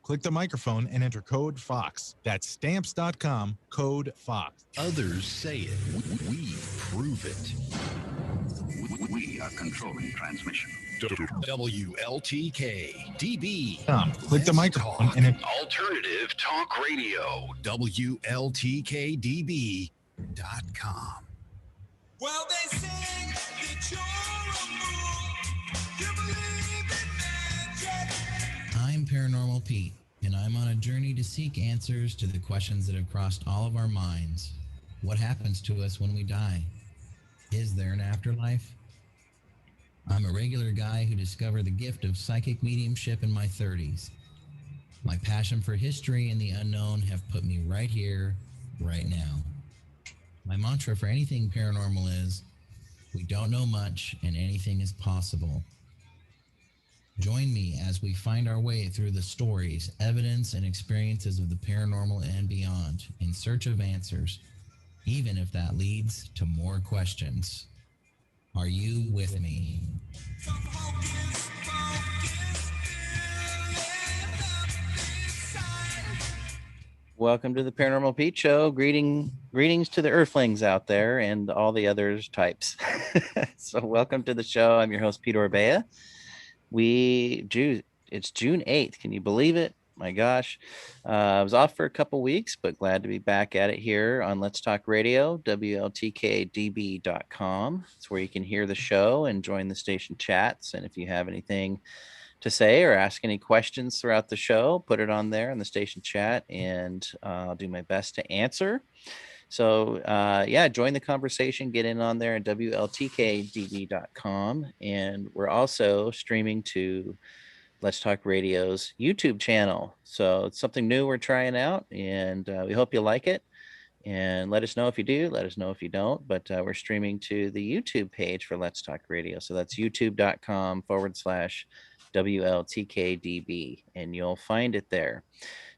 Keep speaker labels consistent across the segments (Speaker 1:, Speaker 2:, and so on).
Speaker 1: Click the microphone and enter code FOX. That's stamps.com, code FOX.
Speaker 2: Others say it. We prove it. We are controlling transmission. WLTK-DB.
Speaker 1: Click the microphone and enter
Speaker 2: Alternative Talk Radio. WLTK-DB.com.
Speaker 3: Well, they say that you're a fool. You believe in magic.
Speaker 4: I'm Paranormal Pete, and I'm on a journey to seek answers to the questions that have crossed all of our minds. What happens to us when we die? Is there an afterlife? I'm a regular guy who discovered the gift of psychic mediumship in my 30s. My passion for history and the unknown have put me right here, right now. My mantra for anything paranormal is, we don't know much and anything is possible. Join me as we find our way through the stories, evidence, and experiences of the paranormal and beyond in search of answers, even if that leads to more questions. Are you with me?
Speaker 5: Welcome to the Paranormal Pete Show. Greetings to the Earthlings out there and all the others types. So welcome to the show. I'm your host, Pete Orbea. It's June 8th. Can you believe it? My gosh. I was off for a couple weeks, but glad to be back at it here on Let's Talk Radio, WLTK-DB.com. It's where you can hear the show and join the station chats. And if you have anything to say or ask any questions throughout the show, put it on there in the station chat, and I'll do my best to answer. So join the conversation, get in on there at WLTK-DB.com. And we're also streaming to Let's Talk Radio's YouTube channel. So it's something new we're trying out, and we hope you like it. And let us know if you do, let us know if you don't. But we're streaming to the YouTube page for Let's Talk Radio. So that's youtube.com/WLTK-DB, and you'll find it there.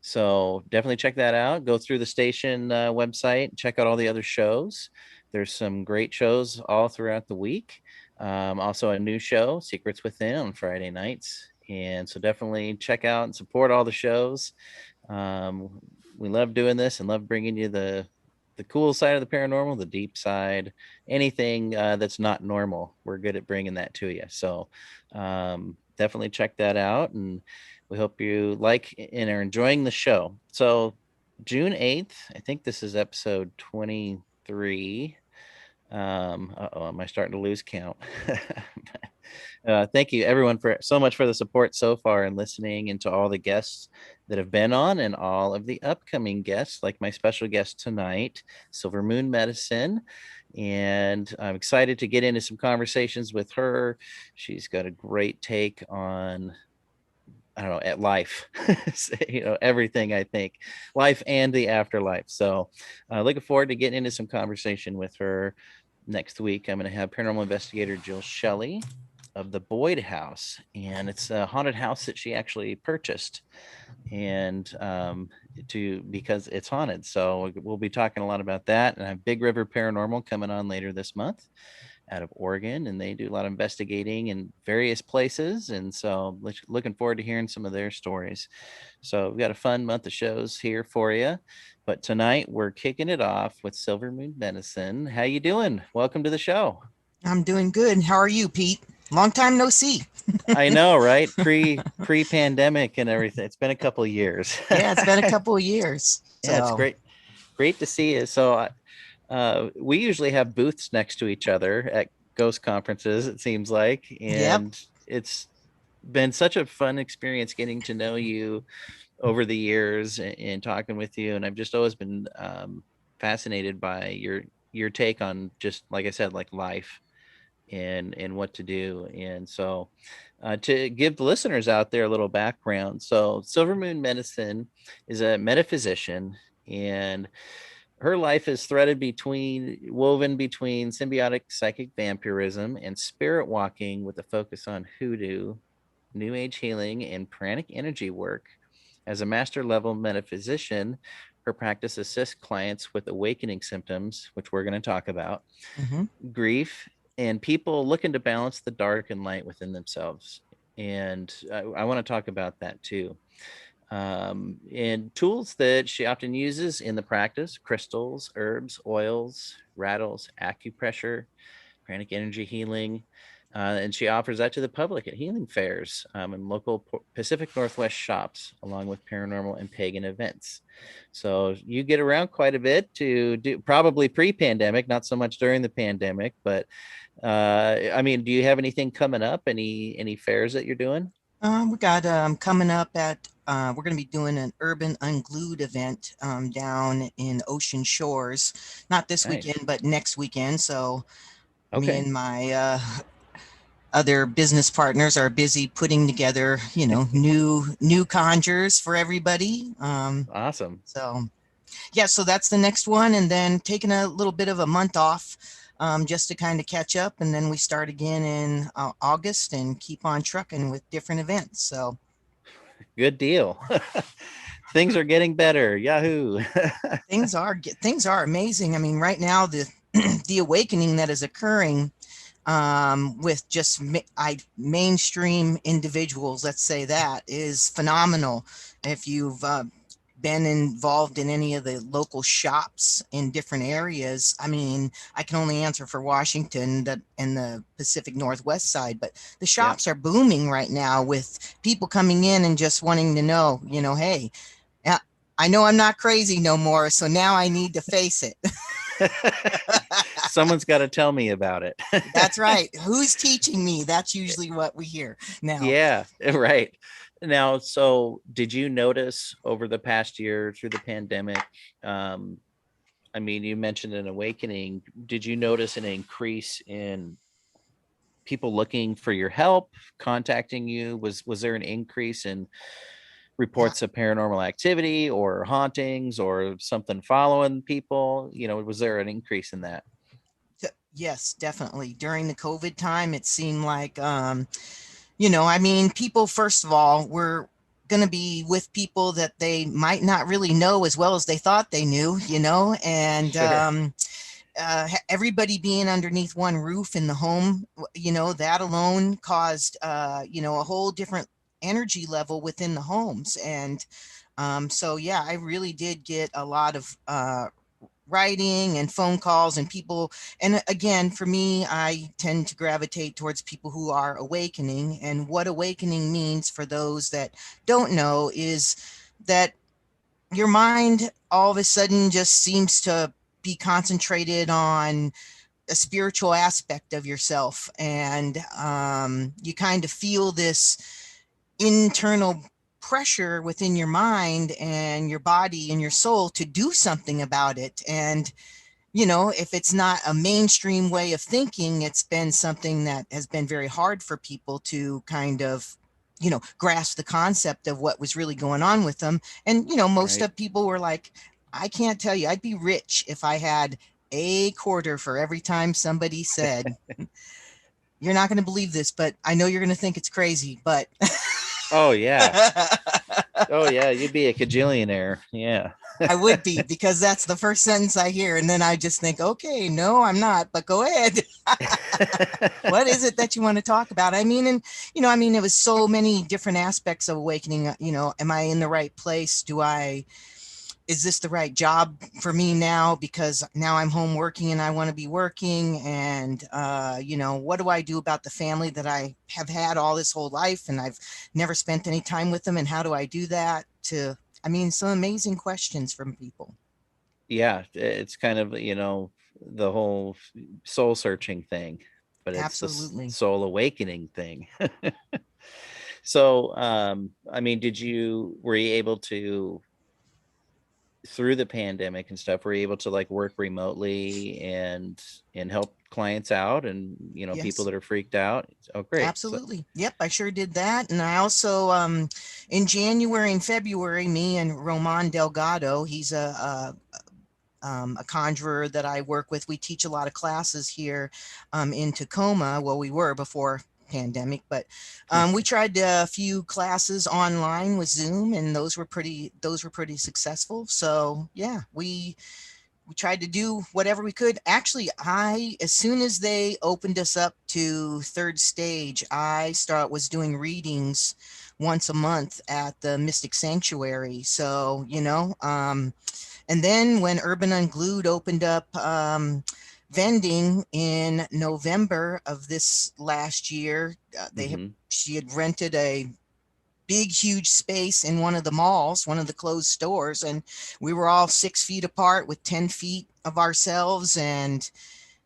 Speaker 5: So definitely check that out. Go through the station website, check out all the other shows. There's some great shows all throughout the week. Also a new show, Secrets Within, on Friday nights. And so definitely check out and support all the shows. We love doing this and love bringing you the cool side of the paranormal, the deep side, anything that's not normal. We're good at bringing that to you. So definitely check that out. And we hope you like and are enjoying the show. So June 8th, I think this is episode 23. Am I starting to lose count? Thank you everyone so much for the support so far and listening, and to all the guests that have been on and all of the upcoming guests, like my special guest tonight, Silver Moon Medicine. And I'm excited to get into some conversations with her. She's got a great take on, I don't know, at life, everything, I think, life and the afterlife. So looking forward to getting into some conversation with her next week. I'm going to have paranormal investigator Jill Shelley of the Boyd House, and it's a haunted house that she actually purchased, and because it's haunted. So we'll be talking a lot about that. And I have Big River Paranormal coming on later this month out of Oregon, and they do a lot of investigating in various places, and so looking forward to hearing some of their stories. So we've got a fun month of shows here for you, but tonight we're kicking it off with Silver Moon Medicine. How you doing? Welcome to the show.
Speaker 6: I'm doing good. How are you, Pete? Long time no see.
Speaker 5: I know, right? Pre-pandemic and everything. It's been a couple of years.
Speaker 6: Yeah, it's been a couple of years.
Speaker 5: Yeah, it's great to see you. So we usually have booths next to each other at ghost conferences, it seems like. And It's been such a fun experience getting to know you over the years and talking with you. And I've just always been fascinated by your take on, just like I said, like life and what to do. And so to give the listeners out there a little background. So Silver Moon Medicine is a metaphysician, and her life is woven between symbiotic psychic vampirism and spirit walking, with a focus on hoodoo, new age healing, and pranic energy work. As a master level metaphysician, her practice assists clients with awakening symptoms, which we're going to talk about, grief, and people looking to balance the dark and light within themselves. And I want to talk about that too. and tools that she often uses in the practice: crystals, herbs, oils, rattles, acupressure, pranic energy healing. And she offers that to the public at healing fairs and local Pacific Northwest shops, along with paranormal and pagan events. So you get around quite a bit to do, probably pre-pandemic, not so much during the pandemic. But I mean, do you have anything coming up? Any fairs that you're doing?
Speaker 6: We got coming up at we're going to be doing an urban unglued event down in Ocean Shores, not this
Speaker 5: Nice.
Speaker 6: weekend, but next weekend. So me
Speaker 5: Okay.
Speaker 6: and my other business partners are busy putting together, new conjures for everybody.
Speaker 5: Awesome.
Speaker 6: So yeah, so that's the next one, and then taking a little bit of a month off just to kind of catch up, and then we start again in August and keep on trucking with different events. So
Speaker 5: Good deal. Things are getting better. Yahoo.
Speaker 6: things are amazing. I mean, right now the the awakening that is occurring with just mainstream individuals, let's say, that is phenomenal. If you've been involved in any of the local shops in different areas, I mean, I can only answer for Washington and the Pacific Northwest side, but the shops are booming right now with people coming in and just wanting to know, hey, I know I'm not crazy no more, so now I need to face it.
Speaker 5: Someone's got to tell me about it.
Speaker 6: That's right. Who's teaching me? That's usually what we hear now.
Speaker 5: Yeah, right. Now, so did you notice over the past year through the pandemic? I mean, you mentioned an awakening. Did you notice an increase in people looking for your help, contacting you? Was there an increase in reports of paranormal activity or hauntings or something following people? Was there an increase in that?
Speaker 6: Yes, definitely. During the COVID time, it seemed like, I mean, people, first of all, were going to be with people that they might not really know as well as they thought they knew, and
Speaker 5: Sure.
Speaker 6: Everybody being underneath one roof in the home, that alone caused, a whole different energy level within the homes. And so, yeah, I really did get a lot of writing and phone calls and people. And again, for me, I tend to gravitate towards people who are awakening. And what awakening means, for those that don't know, is that your mind all of a sudden just seems to be concentrated on a spiritual aspect of yourself, and you kind of feel this internal pressure within your mind and your body and your soul to do something about it. And if it's not a mainstream way of thinking, it's been something that has been very hard for people to kind of grasp the concept of what was really going on with them. And most
Speaker 5: Right.
Speaker 6: of people were like, I can't tell you, I'd be rich if I had a quarter for every time somebody said, you're not going to believe this, but I know you're going to think it's crazy, but
Speaker 5: Oh yeah. Oh yeah. You'd be a cajillionaire. Yeah.
Speaker 6: I would be, because that's the first sentence I hear. And then I just think, okay, no, I'm not, but go ahead. What is it that you want to talk about? I mean, and, it was so many different aspects of awakening. Am I in the right place? Is this the right job for me now? Because now I'm home working and I want to be working. And, what do I do about the family that I have had all this whole life and I've never spent any time with them? And how do I do that? Some amazing questions from people.
Speaker 5: Yeah. It's kind of, the whole soul searching thing, but it's the
Speaker 6: Absolutely.
Speaker 5: soul awakening thing. So, I mean, were you able to, through the pandemic and stuff, were you able to like work remotely and help clients out and, people
Speaker 6: Yes.
Speaker 5: that are freaked out? Oh, great. So,
Speaker 6: Absolutely. Yep, I sure did that. And I also, in January and February, me and Roman Delgado, he's a conjurer that I work with. We teach a lot of classes here in Tacoma. Well, we were before pandemic, but we tried a few classes online with Zoom, and those were pretty successful. So yeah, we tried to do whatever we could. Actually, as soon as they opened us up to third stage, I was doing readings once a month at the Mystic Sanctuary. So, and then when Urban Unglued opened up vending in November of this last year, she had rented a big, huge space in one of the malls, one of the closed stores, and we were all 6 feet apart with 10 feet of ourselves, and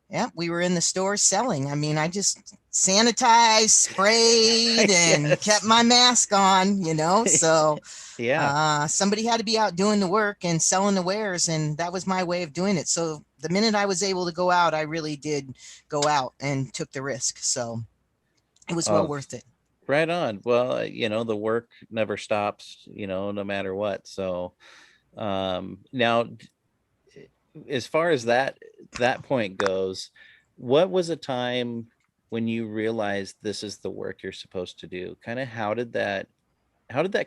Speaker 6: yeah, we were in the store selling. I mean, I just sanitized, sprayed, and kept my mask on, so
Speaker 5: Yeah.
Speaker 6: somebody had to be out doing the work and selling the wares, and that was my way of doing it. So the minute I was able to go out, I really did go out and took the risk. So it was well
Speaker 5: Oh,
Speaker 6: worth it.
Speaker 5: right on. Well, the work never stops, no matter what. So now, as far as that point goes, what was a time when you realized this is the work you're supposed to do? Kind of how did that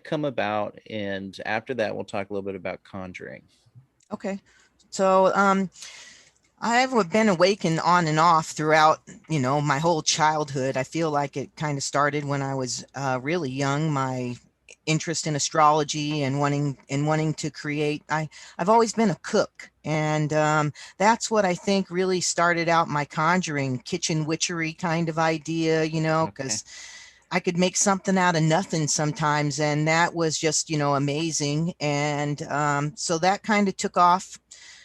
Speaker 5: come about? And after that, we'll talk a little bit about conjuring.
Speaker 6: Okay. So I've been awakened on and off throughout, my whole childhood. I feel like it kind of started when I was really young. My interest in astrology and wanting to create. I've always been a cook, and that's what I think really started out my conjuring kitchen witchery kind of idea. Because I could make something out of nothing sometimes, and that was just amazing. And so that kind of took off.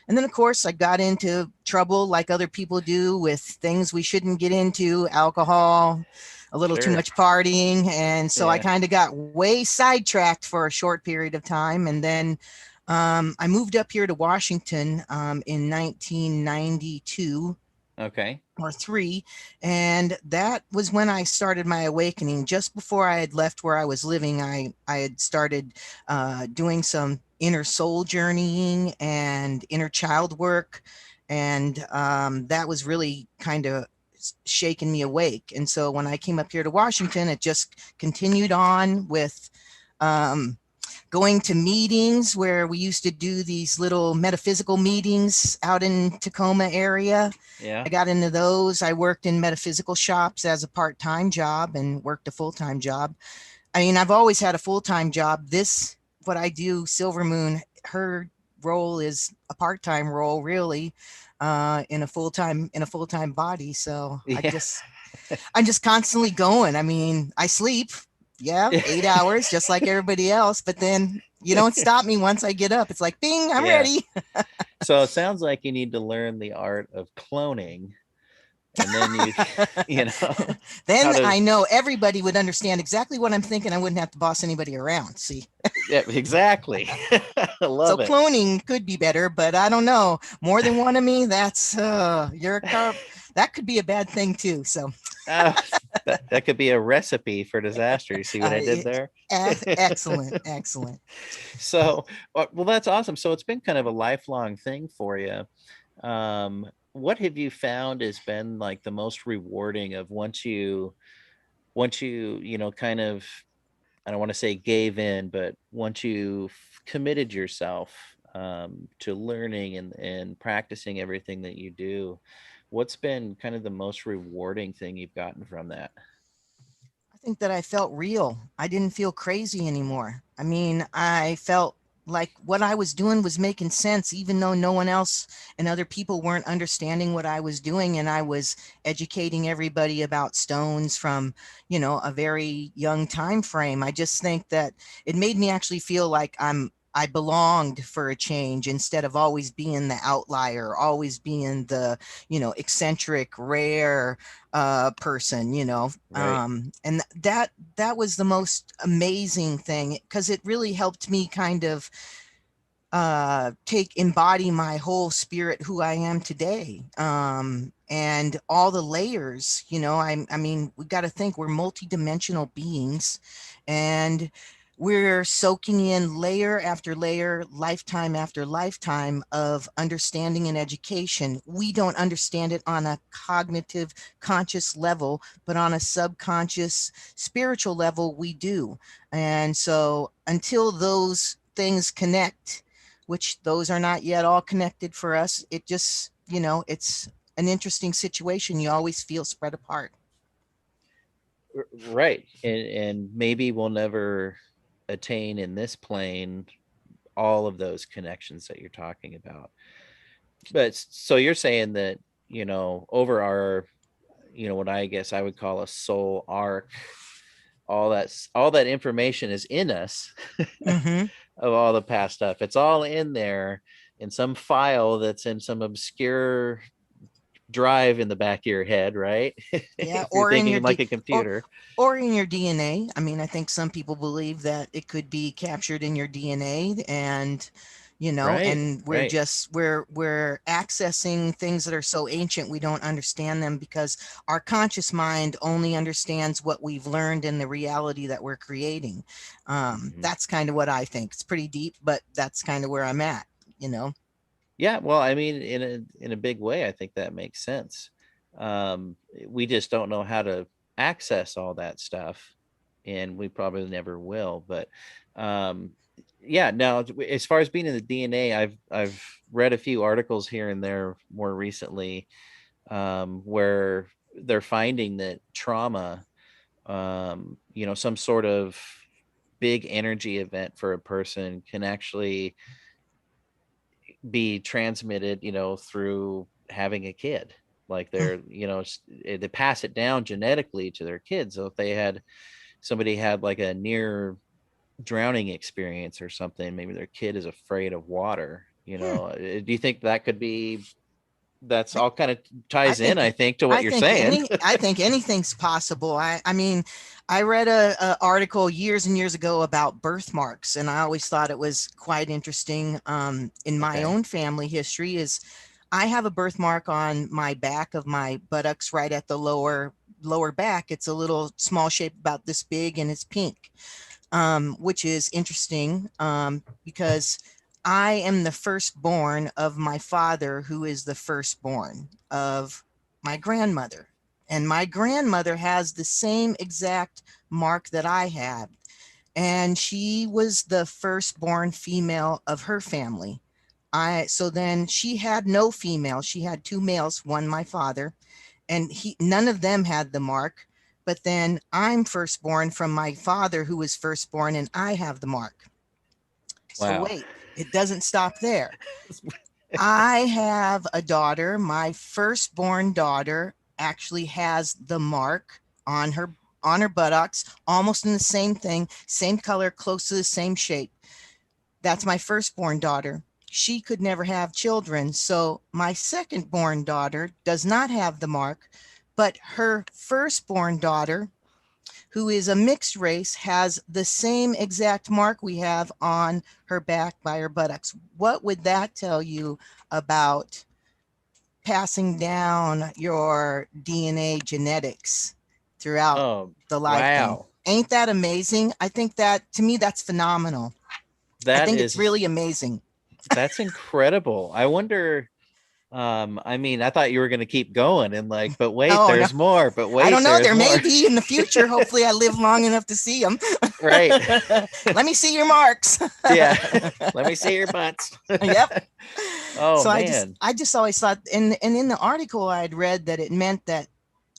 Speaker 6: And then, of course, I got into trouble like other people do with things we shouldn't get into, alcohol, a little too much partying. And so I kind of got way sidetracked for a short period of time. And then I moved up here to Washington in 1992.
Speaker 5: Okay.
Speaker 6: Or 3. And that was when I started my awakening. Just before I had left where I was living, I had started doing some inner soul journeying and inner child work. And that was really kind of shaking me awake. And so when I came up here to Washington, it just continued on with going to meetings where we used to do these little metaphysical meetings out in Tacoma area.
Speaker 5: Yeah.
Speaker 6: I got into those. I worked in metaphysical shops as a part-time job and worked a full-time job. I mean, I've always had a full-time job. What I do, Silver Moon, her role is a part-time role, really, in a full-time body. So I'm just constantly going. I mean, I sleep. Yeah, 8 hours, just like everybody else. But then you don't stop me once I get up. It's like, bing, I'm ready.
Speaker 5: So it sounds like you need to learn the art of cloning. And then
Speaker 6: then I know everybody would understand exactly what I'm thinking. I wouldn't have to boss anybody around. See?
Speaker 5: Yeah, exactly. I love it.
Speaker 6: So cloning could be better, but I don't know. More than one of me, that's that could be a bad thing too. So
Speaker 5: that could be a recipe for disaster. You see what I did there?
Speaker 6: Excellent.
Speaker 5: So, well, that's awesome. So it's been kind of a lifelong thing for you. What have you found has been like the most rewarding of once you kind of, I don't want to say gave in, but once you committed yourself to learning and practicing everything that you do, what's been kind of the most rewarding thing you've gotten from that?
Speaker 6: I think that I felt real. I didn't feel crazy anymore. I mean, I felt like what I was doing was making sense, even though no one else and other people weren't understanding what I was doing. And I was educating everybody about stones from, a very young time frame. I just think that it made me actually feel like I belonged for a change instead of always being the outlier, always being the, eccentric, rare person,
Speaker 5: Right.
Speaker 6: and that was the most amazing thing because it really helped me kind of embody my whole spirit, who I am today. And all the layers, I mean, we got to think we're multidimensional beings, and we're soaking in layer after layer, lifetime after lifetime of understanding and education. We don't understand it on a cognitive, conscious level, but on a subconscious, spiritual level, we do. And so until those things connect, which those are not yet all connected for us, it just, it's an interesting situation. You always feel spread apart.
Speaker 5: Right. And maybe we'll never attain in this plane all of those connections that you're talking about. But so you're saying that, over our, what I guess I would call a soul arc, all that information is in us
Speaker 6: Hmm.
Speaker 5: of all the past stuff. It's all in there in some file that's in some obscure drive in the back of your head, right?
Speaker 6: Yeah,
Speaker 5: If you're thinking like a
Speaker 6: or
Speaker 5: computer.
Speaker 6: or in your DNA. I mean, I think some people believe that it could be captured in your DNA, and
Speaker 5: Right,
Speaker 6: and
Speaker 5: right.
Speaker 6: we're accessing things that are so ancient we don't understand them because our conscious mind only understands what we've learned in the reality that we're creating.
Speaker 5: Mhm.
Speaker 6: That's kind of what I think. It's pretty deep, but that's kind of where I'm at, you know.
Speaker 5: Yeah, well, I mean, in a big way, I think that makes sense. We just don't know how to access all that stuff, and we probably never will. But um, yeah, now as far as being in the DNA, I've read a few articles here and there more recently, where they're finding that trauma, some sort of big energy event for a person can actually be transmitted, through having a kid. Like
Speaker 6: Hmm.
Speaker 5: they pass it down genetically to their kids. So if somebody had like a near drowning experience or something, maybe their kid is afraid of water.
Speaker 6: Hmm.
Speaker 5: Do you think that could be? That's
Speaker 6: I,
Speaker 5: all kind of
Speaker 6: I
Speaker 5: ties in,
Speaker 6: think
Speaker 5: I think, to what you're saying.
Speaker 6: I think anything's possible. I mean, I read a article years and years ago about birthmarks, and I always thought it was quite interesting. In my
Speaker 5: Okay.
Speaker 6: own family history, is I have a birthmark on my back of my buttocks, right at the lower back. It's a little small shape about this big, and it's pink, which is interesting, because I am the firstborn of my father, who is the firstborn of my grandmother. And my grandmother has the same exact mark that I have. And she was the firstborn female of her family. So then she had no female. She had two males, one my father, and none of them had the mark. But then I'm firstborn from my father, who was firstborn, and I have the mark. So
Speaker 5: Wow.
Speaker 6: wait, it doesn't stop there. I have a daughter. My firstborn daughter actually has the mark on her buttocks, almost in the same thing, same color, close to the same shape. That's my firstborn daughter. She could never have children, so my secondborn daughter does not have the mark, but her firstborn daughter, who is a mixed race, has the same exact mark we have on her back by her buttocks. What would that tell you about passing down your DNA genetics throughout
Speaker 5: Oh,
Speaker 6: the lifetime?
Speaker 5: wow.
Speaker 6: Ain't that amazing? I think that, to me, that's phenomenal. I
Speaker 5: That
Speaker 6: think it's
Speaker 5: is
Speaker 6: really amazing.
Speaker 5: that's incredible. I wonder. I mean, I thought you were going to keep going and like, but wait,
Speaker 6: Oh, no,
Speaker 5: there's more, but
Speaker 6: I
Speaker 5: wait,
Speaker 6: don't know.
Speaker 5: there's
Speaker 6: There may
Speaker 5: more.
Speaker 6: be in the future. Hopefully, I live long enough to see them.
Speaker 5: Right.
Speaker 6: Let me see your marks.
Speaker 5: Yeah. Let me see your butts.
Speaker 6: Yep.
Speaker 5: Oh
Speaker 6: So
Speaker 5: man.
Speaker 6: I just always thought, and in the article I had read that it meant that,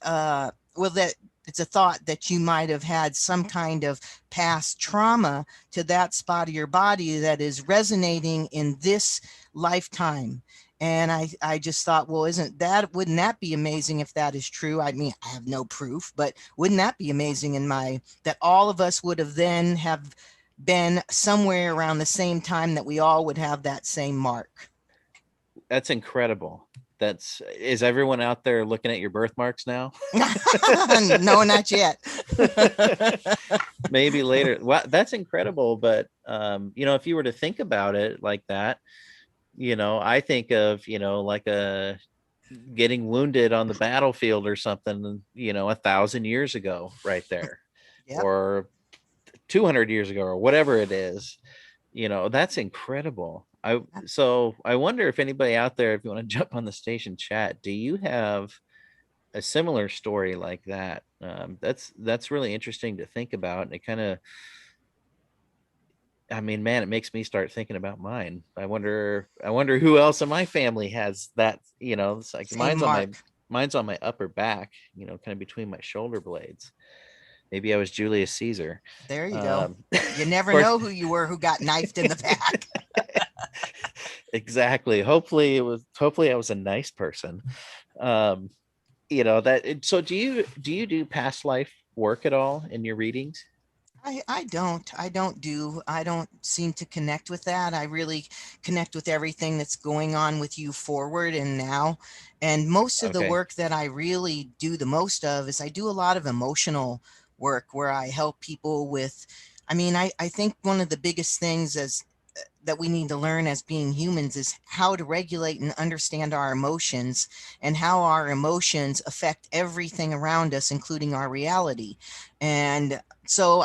Speaker 6: well, that it's a thought that you might have had some kind of past trauma to that spot of your body that is resonating in this lifetime. And I just thought, well, wouldn't that be amazing if that is true? I mean, I have no proof, but wouldn't that be amazing that all of us would have then have been somewhere around the same time that we all would have that same mark?
Speaker 5: That's incredible. Is everyone out there looking at your birthmarks now?
Speaker 6: No, not yet.
Speaker 5: Maybe later. Well, that's incredible. But if you were to think about it like that, I think of, like a getting wounded on the battlefield or something, 1,000 years ago, right there,
Speaker 6: Yep.
Speaker 5: or 200 years ago, or whatever it is. That's incredible. So I wonder if anybody out there, if you want to jump on the station chat, do you have a similar story like that? That's really interesting to think about. And it kind of, I mean, man, it makes me start thinking about mine. I wonder who else in my family has that. It's like
Speaker 6: Same mark.
Speaker 5: mine's on my upper back, kind of between my shoulder blades. Maybe I was Julius Caesar.
Speaker 6: There you go.
Speaker 5: Um,
Speaker 6: You never
Speaker 5: of course-
Speaker 6: know who you were, who got knifed in the back.
Speaker 5: Exactly. Hopefully I was a nice person. Um, so do you do past life work at all in your readings?
Speaker 6: I don't seem to connect with that. I really connect with everything that's going on with you forward and now. And most of the
Speaker 5: Okay.
Speaker 6: work that I really do the most of is I do a lot of emotional work where I help people with, I think one of the biggest things is that we need to learn as being humans is how to regulate and understand our emotions and how our emotions affect everything around us, including our reality. And so,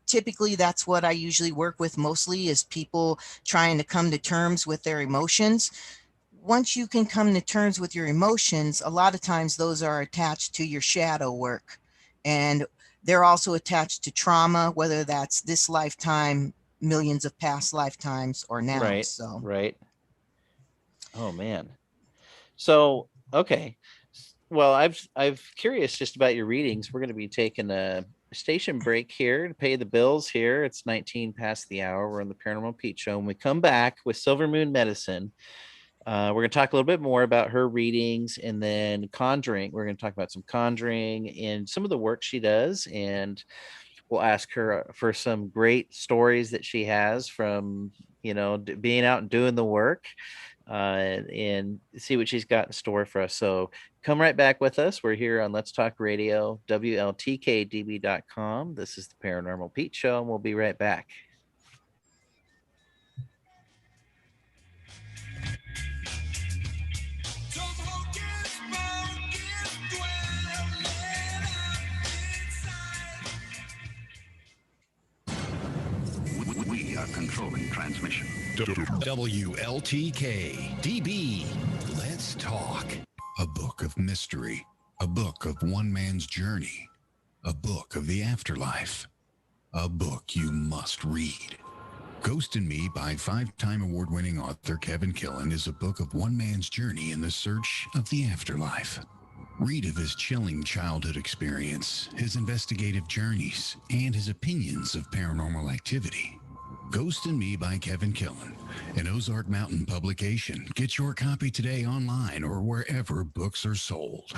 Speaker 6: typically that's what I usually work with mostly is people trying to come to terms with their emotions. Once you can come to terms with your emotions, a lot of times those are attached to your shadow work. And they're also attached to trauma, whether that's this lifetime, millions of past lifetimes, or now.
Speaker 5: Right.
Speaker 6: So
Speaker 5: Right. Oh man. So, okay. Well, I've curious just about your readings. We're going to be taking a station break here to pay the bills here. It's 19 past the hour. We're on the Paranormal Pete Show. When we come back with Silver Moon Medicine, we're going to talk a little bit more about her readings and then conjuring. We're going to talk about some conjuring and some of the work she does. And we'll ask her for some great stories that she has from, being out and doing the work, and see what she's got in store for us. So come right back with us. We're here on Let's Talk Radio, WLTK-DB.com. This is the Paranormal Pete Show, and we'll be right back.
Speaker 3: Some hocus pocus dwelling up inside.
Speaker 2: We are controlling transmission.
Speaker 7: WLTK-DB. Let's talk. A book of mystery. A book of one man's journey. A book of the afterlife. A book you must read. Ghost and Me by 5-time award-winning author Kevin Killen is a book of one man's journey in the search of the afterlife. Read of his chilling childhood experience, his investigative journeys, and his opinions of paranormal activity. Ghost and Me by Kevin Killen, an Ozark Mountain publication. Get your copy today online or wherever books are sold.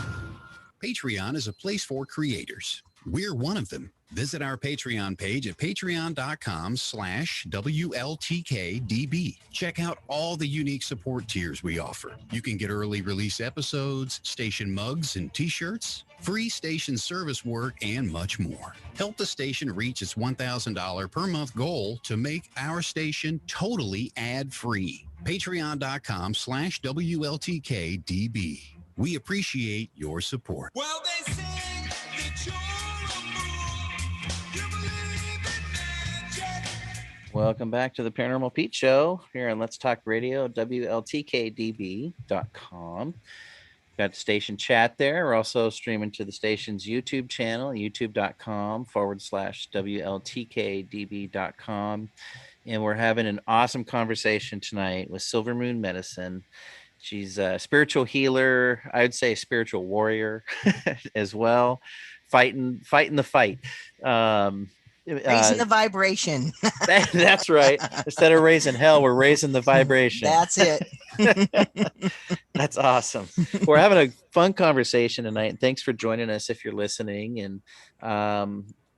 Speaker 7: Patreon is a place for creators. We're one of them. Visit our Patreon page at patreon.com/WLTK-DB. Check out all the unique support tiers we offer. You can get early release episodes, station mugs and t-shirts, free station service work, and much more. Help the station reach its $1,000 per month goal to make our station totally ad-free. Patreon.com/WLTK-DB. We appreciate your support.
Speaker 3: Well, they sing that you're a fool. You believe in magic.
Speaker 5: Welcome back to the Paranormal Pete Show here on Let's Talk Radio, WLTK-DB.com. Got the station chat there. We're also streaming to the station's YouTube channel, youtube.com/WLTK-DB.com. And we're having an awesome conversation tonight with Silver Moon Medicine. She's a spiritual healer. I would say a spiritual warrior as well. Fighting the fight.
Speaker 6: raising the vibration.
Speaker 5: That's right. Instead of raising hell, we're raising the vibration.
Speaker 6: That's it.
Speaker 5: That's awesome. We're having a fun conversation tonight, and thanks for joining us if you're listening. And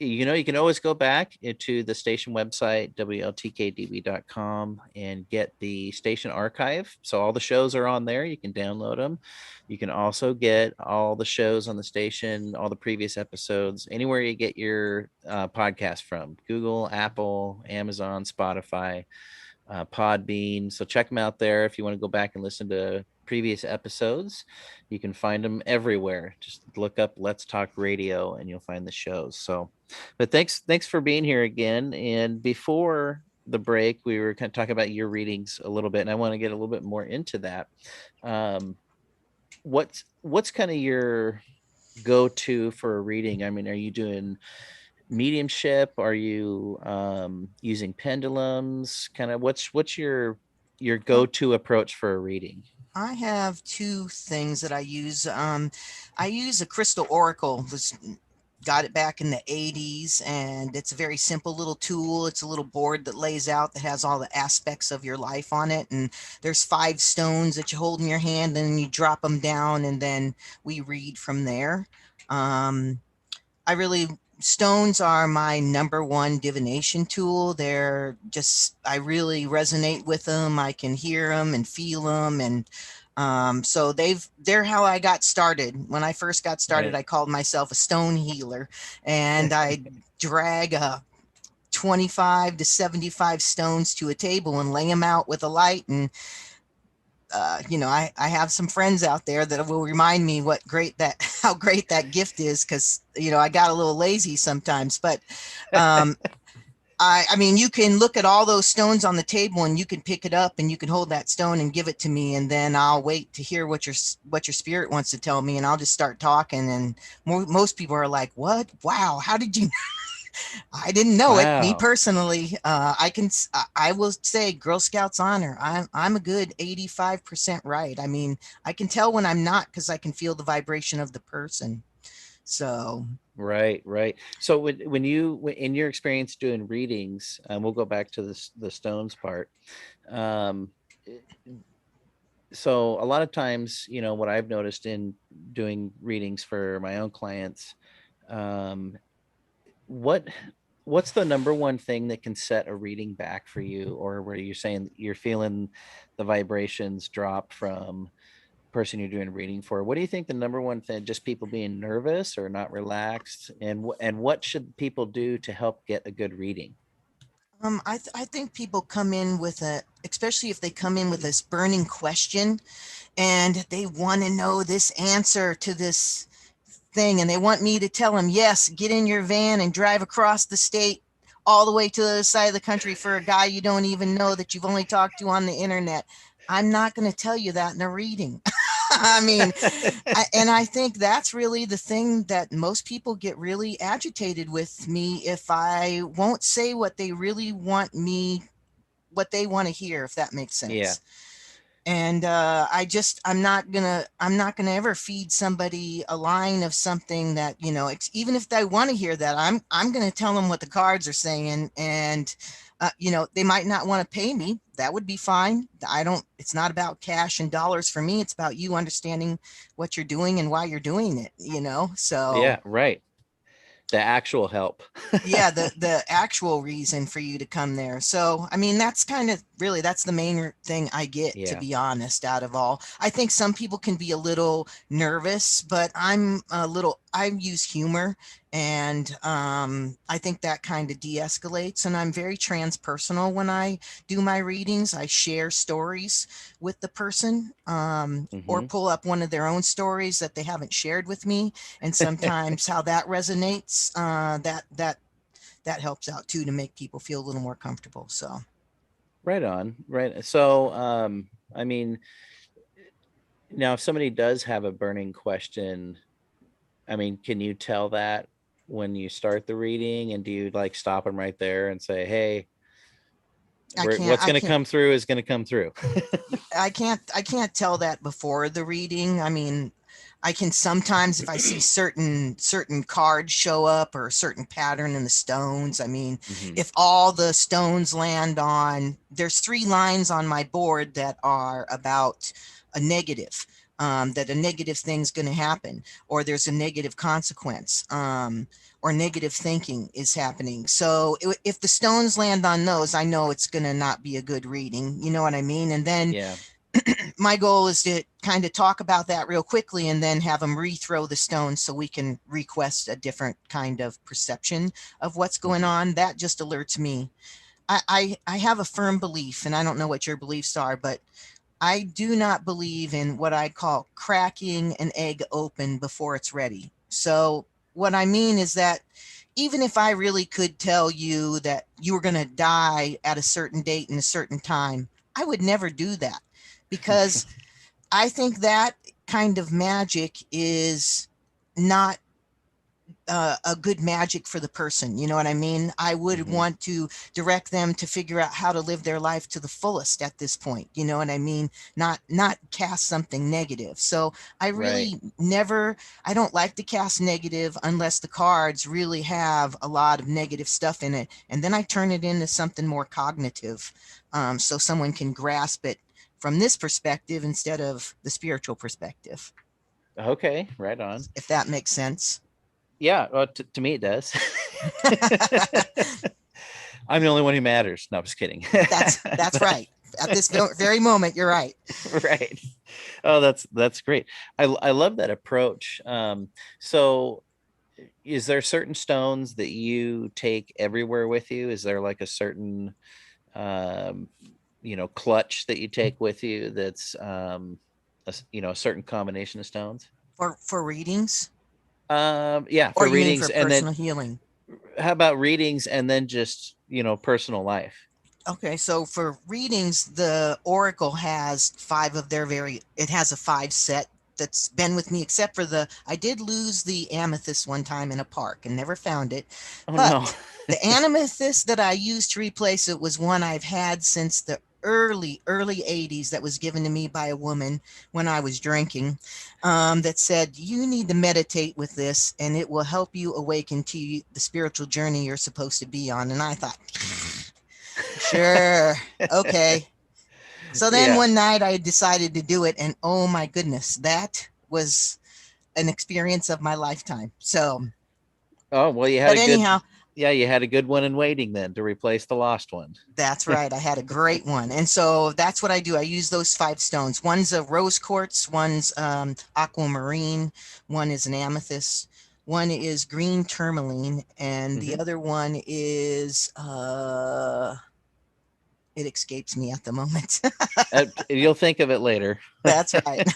Speaker 5: you can always go back into the station website, WLTK-DB.com, and get the station archive. So all the shows are on there. You can download them. You can also get all the shows on the station, all the previous episodes, anywhere you get your podcast from: Google, Apple, Amazon, Spotify, Podbean. So check them out there. If you want to go back and listen to previous episodes, you can find them everywhere. Just look up Let's Talk Radio and you'll find the shows. So, but thanks for being here again. And before the break, we were kind of talking about your readings a little bit, and I want to get a little bit more into that. What's kind of your go-to for a reading? I mean, are you doing mediumship? Are you using pendulums? Kind of what's your go-to approach for a reading?
Speaker 6: I have two things that I use. I use a crystal oracle. got it back in the 80s, and it's a very simple little tool. It's a little board that lays out that has all the aspects of your life on it. And there's 5 stones that you hold in your hand, and you drop them down, and then we read from there. I really stones are my number one divination tool. They're just, I really resonate with them. I can hear them and feel them, and so they're how I got started. When I first got started,
Speaker 5: Right.
Speaker 6: I called myself a stone healer, and I drag 25 to 75 stones to a table and lay them out with a light. And I have some friends out there that will remind me how great that gift is, because I got a little lazy sometimes. But um, I mean, you can look at all those stones on the table, and you can pick it up, and you can hold that stone and give it to me, and then I'll wait to hear what your spirit wants to tell me, and I'll just start talking. And most people are like, "What? Wow! How did you?" I didn't know it. Me
Speaker 5: Wow.
Speaker 6: personally, I will say Girl Scouts honor. I'm a good 85% right. I mean, I can tell when I'm not, because I can feel the vibration of the person. So
Speaker 5: Right, right. So in your experience doing readings, we'll go back to the stones part. Um, so a lot of times, what I've noticed in doing readings for my own clients, um, what what's the number one thing that can set a reading back for you, or where you're saying you're feeling the vibrations drop from person you're doing a reading for? What do you think the number one thing? Just people being nervous or not relaxed? And what should people do to help get a good reading?
Speaker 6: I think people come in with especially if they come in with this burning question, and they want to know this answer to this thing, and they want me to tell them, yes, get in your van and drive across the state all the way to the other side of the country for a guy you don't even know, that you've only talked to on the internet. I'm not going to tell you that in a reading. I mean, and I think that's really the thing that most people get really agitated with me, if I won't say what they really want what they want to hear, if that makes
Speaker 5: Yeah.
Speaker 6: sense. And I'm not gonna ever feed somebody a line of something that, even if they want to hear that, I'm gonna tell them what the cards are saying. And they might not want to pay me. That would be fine. It's not about cash and dollars for me. It's about you understanding what you're doing and why you're doing it, so
Speaker 5: Yeah, right. The actual help.
Speaker 6: yeah, the actual reason for you to come there. So I mean, that's kind of really, that's the main thing I get, to
Speaker 5: Yeah.
Speaker 6: be honest. Out of all, I think some people can be a little nervous, but I use humor, and I think that kind of de-escalates. And I'm very transpersonal when I do my readings. I share stories with the person, or
Speaker 5: Hmm.
Speaker 6: pull up one of their own stories that they haven't shared with me, and sometimes how that resonates, that helps out too, to make people feel a little more comfortable. So
Speaker 5: Right on. Right. So, I mean, now if somebody does have a burning question, I mean, can you tell that when you start the reading, and do you like stop them right there and say, "Hey,
Speaker 6: I can't
Speaker 5: what's
Speaker 6: I
Speaker 5: going to
Speaker 6: can't
Speaker 5: come through is going to come through"?
Speaker 6: I can't tell that before the reading. I mean, I can sometimes, if I see certain cards show up, or a certain pattern in the stones. I mean,
Speaker 5: Hmm.
Speaker 6: if all the stones land on, there's 3 lines on my board that are about a negative, that a negative thing's going to happen, or there's a negative consequence, or negative thinking is happening. So if the stones land on those, I know it's going to not be a good reading. You know what I mean? And then
Speaker 5: Yeah.
Speaker 6: my goal is to kind of talk about that real quickly, and then have them rethrow the stones, so we can request a different kind of perception of what's going
Speaker 5: Hmm.
Speaker 6: on. That just alerts me. I have a firm belief, and I don't know what your beliefs are, but I do not believe in what I call cracking an egg open before it's ready. So what I mean is that even if I really could tell you that you were going to die at a certain date and a certain time, I would never do that, because I think that kind of magic is not a good magic for the person. You know what I mean? I would want to direct them to figure out how to live their life to the fullest at this point. You know what I mean? Not cast something negative. So I
Speaker 5: Right.
Speaker 6: really never, I don't like to cast negative unless the cards really have a lot of negative stuff in it. And then I turn it into something more cognitive, so someone can grasp it from this perspective instead of the spiritual perspective,
Speaker 5: Okay. Right on.
Speaker 6: if that makes sense.
Speaker 5: Yeah. Well, to me, it does. I'm the only one who matters. No, I'm just kidding.
Speaker 6: That's right. At this very moment, you're right.
Speaker 5: Right. Oh, that's great. I love that approach. So is there certain stones that you take everywhere with you? Is there like a certain um clutch that you take with you that's a certain combination of stones?
Speaker 6: For readings,
Speaker 5: Yeah,
Speaker 6: or
Speaker 5: for
Speaker 6: you mean for
Speaker 5: readings, and then
Speaker 6: personal healing?
Speaker 5: how about readings and then just personal life?
Speaker 6: Okay, so for readings, the Oracle has five of their it has a five set that's been with me, except for I did lose the amethyst one time in a park and never found it.
Speaker 5: Oh no.
Speaker 6: But the amethyst that I used to replace it was one I've had since the early 80s, that was given to me by a woman when I was drinking, that said, you need to meditate with this and it will help you awaken to the spiritual journey you're supposed to be on. And I thought, sure, okay. So then
Speaker 5: Yeah.
Speaker 6: one night I decided to do it, and oh my goodness, that was an experience of my lifetime. So,
Speaker 5: Oh, well,
Speaker 6: but anyhow,
Speaker 5: you had a good one in waiting then to replace the lost one.
Speaker 6: that's right. I had a great one. And so that's what I do. I use those five stones. One's a rose quartz, one's aquamarine, one is an amethyst, one is green tourmaline, and the other one is it escapes me at the moment.
Speaker 5: You'll think of it later.
Speaker 6: That's right.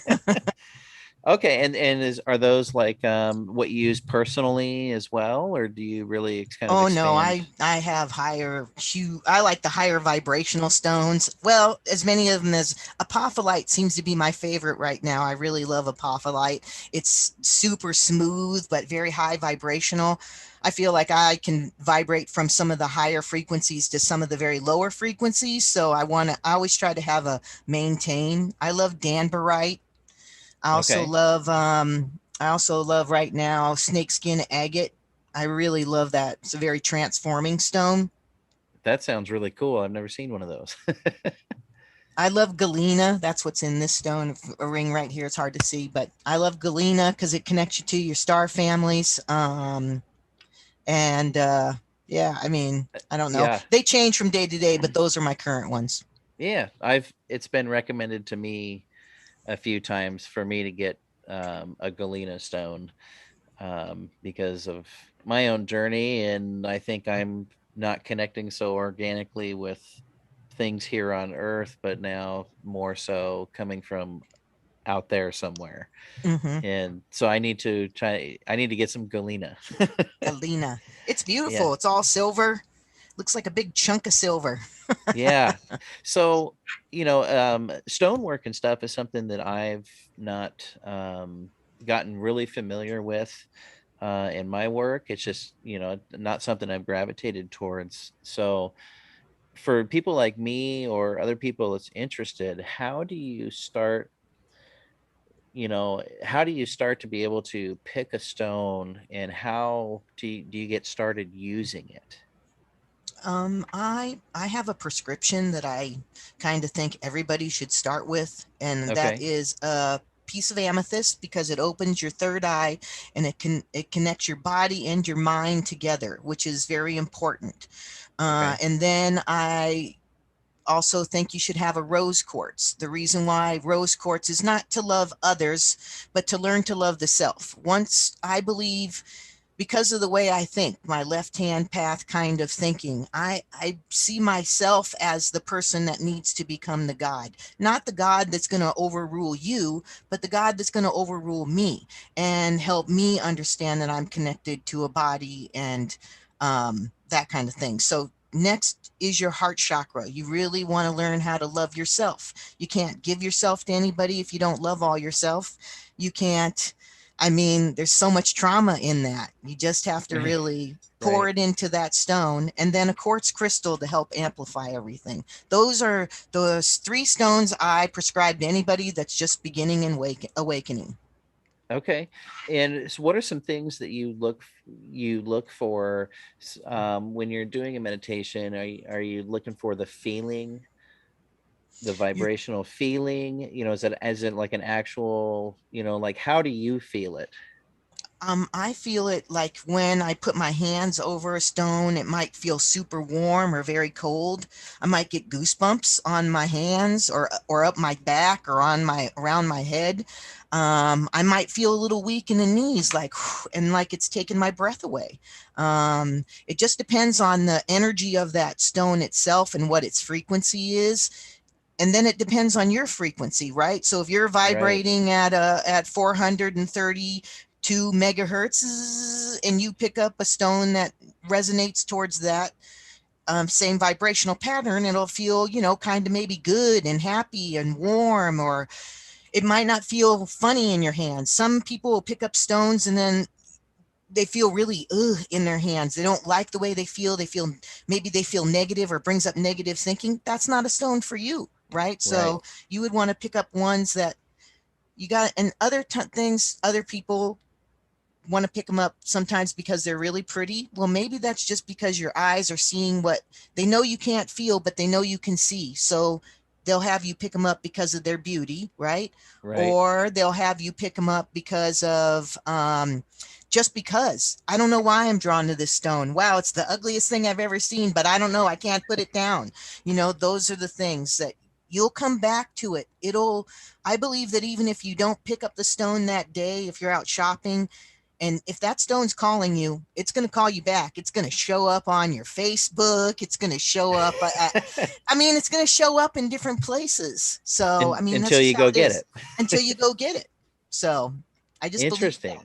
Speaker 5: Okay, and are those like what you use personally as well, or do you really kind of
Speaker 6: Oh no,
Speaker 5: expand?
Speaker 6: I have higher hue. I like the higher vibrational stones. Well, as many of them as apophyllite seems to be my favorite right now. I really love apophyllite. It's super smooth but very high vibrational. I feel like I can vibrate from some of the higher frequencies to some of the very lower frequencies. So I always try to have a maintain. I love danbarite.
Speaker 5: Okay,
Speaker 6: I also love right now snakeskin agate. I really love that. It's a very transforming stone.
Speaker 5: that sounds really cool. I've never seen one of those.
Speaker 6: I love galena. That's what's in this stone. A ring right here. It's hard to see, but I love galena because it connects you to your star families. And yeah, I mean, I don't know.
Speaker 5: Yeah,
Speaker 6: They change from day to day, but those are my current ones.
Speaker 5: yeah. It's been recommended to me a few times for me to get a galena stone because of my own journey, and I think I'm not connecting so organically with things here on Earth, but now more so coming from out there somewhere.
Speaker 6: Mm-hmm.
Speaker 5: And so I need to get some galena.
Speaker 6: Galena. It's
Speaker 5: Yeah.
Speaker 6: beautiful. It's all silver. Looks like a big chunk of silver.
Speaker 5: Yeah. So, stonework and stuff is something that I've not gotten really familiar with in my work. It's just, not something I've gravitated towards. So, for people like me or other people that's interested, how do you start to be able to pick a stone, and how do you get started using it?
Speaker 6: I have a prescription that I kind of think everybody should start with, and that
Speaker 5: Okay.
Speaker 6: is a piece of amethyst because it opens your third eye and it connects your body and your mind together, which is very important.
Speaker 5: Okay.
Speaker 6: And then I also think you should have a rose quartz. The reason why rose quartz is not to love others, but to learn to love the self. Once I believe, because of the way I think, my left hand path kind of thinking, I see myself as the person that needs to become the God, not the God that's going to overrule you, but the God that's going to overrule me and help me understand that I'm connected to a body and that kind of thing. So next is your heart chakra. You really want to learn how to love yourself. You can't give yourself to anybody if you don't love all yourself. You can't I mean, there's so much trauma in that. You just have to really pour
Speaker 5: Right.
Speaker 6: it into that stone, and then a quartz crystal to help amplify everything. Those are those three stones I prescribe to anybody that's just beginning and awakening.
Speaker 5: Okay. And so what are some things that you look for when you're doing a meditation? Are you looking for the feeling, the
Speaker 6: You
Speaker 5: vibrational feeling? Is it like an actual, like how do you feel it?
Speaker 6: I feel it like when I put my hands over a stone, it might feel super warm or very cold. I might get goosebumps on my hands or up my back or on my around my head. I might feel a little weak in the knees, like and like it's taking my breath away. It just depends on the energy of that stone itself and what its frequency is. And then it depends on your frequency, right? So if you're
Speaker 5: Right.
Speaker 6: vibrating at 432 megahertz and you pick up a stone that resonates towards that same vibrational pattern, it'll feel, kind of maybe good and happy and warm, or it might not feel funny in your hands. Some people will pick up stones and then they feel really in their hands. They don't like the way they feel. Maybe they feel negative or brings up negative thinking. That's not a stone for you, right?
Speaker 5: Right.
Speaker 6: So you would want to pick up ones that you got, and things other people want to pick them up sometimes because they're really pretty. Well, maybe that's just because your eyes are seeing what they know you can't feel, but they know you can see. So they'll have you pick them up because of their beauty, right?
Speaker 5: Right.
Speaker 6: Or they'll have you pick them up because of just because. I don't know why I'm drawn to this stone. Wow, it's the ugliest thing I've ever seen, but I don't know. I can't put it down. Those are the things that you'll come back to it. I believe that even if you don't pick up the stone that day, if you're out shopping, and if that stone's calling you, it's going to call you back. It's going to show up on your Facebook. It's going to show up. It's going to show up in different places. So,
Speaker 5: And
Speaker 6: that's
Speaker 5: until
Speaker 6: just
Speaker 5: you
Speaker 6: how
Speaker 5: go
Speaker 6: it
Speaker 5: get
Speaker 6: is
Speaker 5: it.
Speaker 6: until you go get it. So, I just believe that.
Speaker 5: Interesting.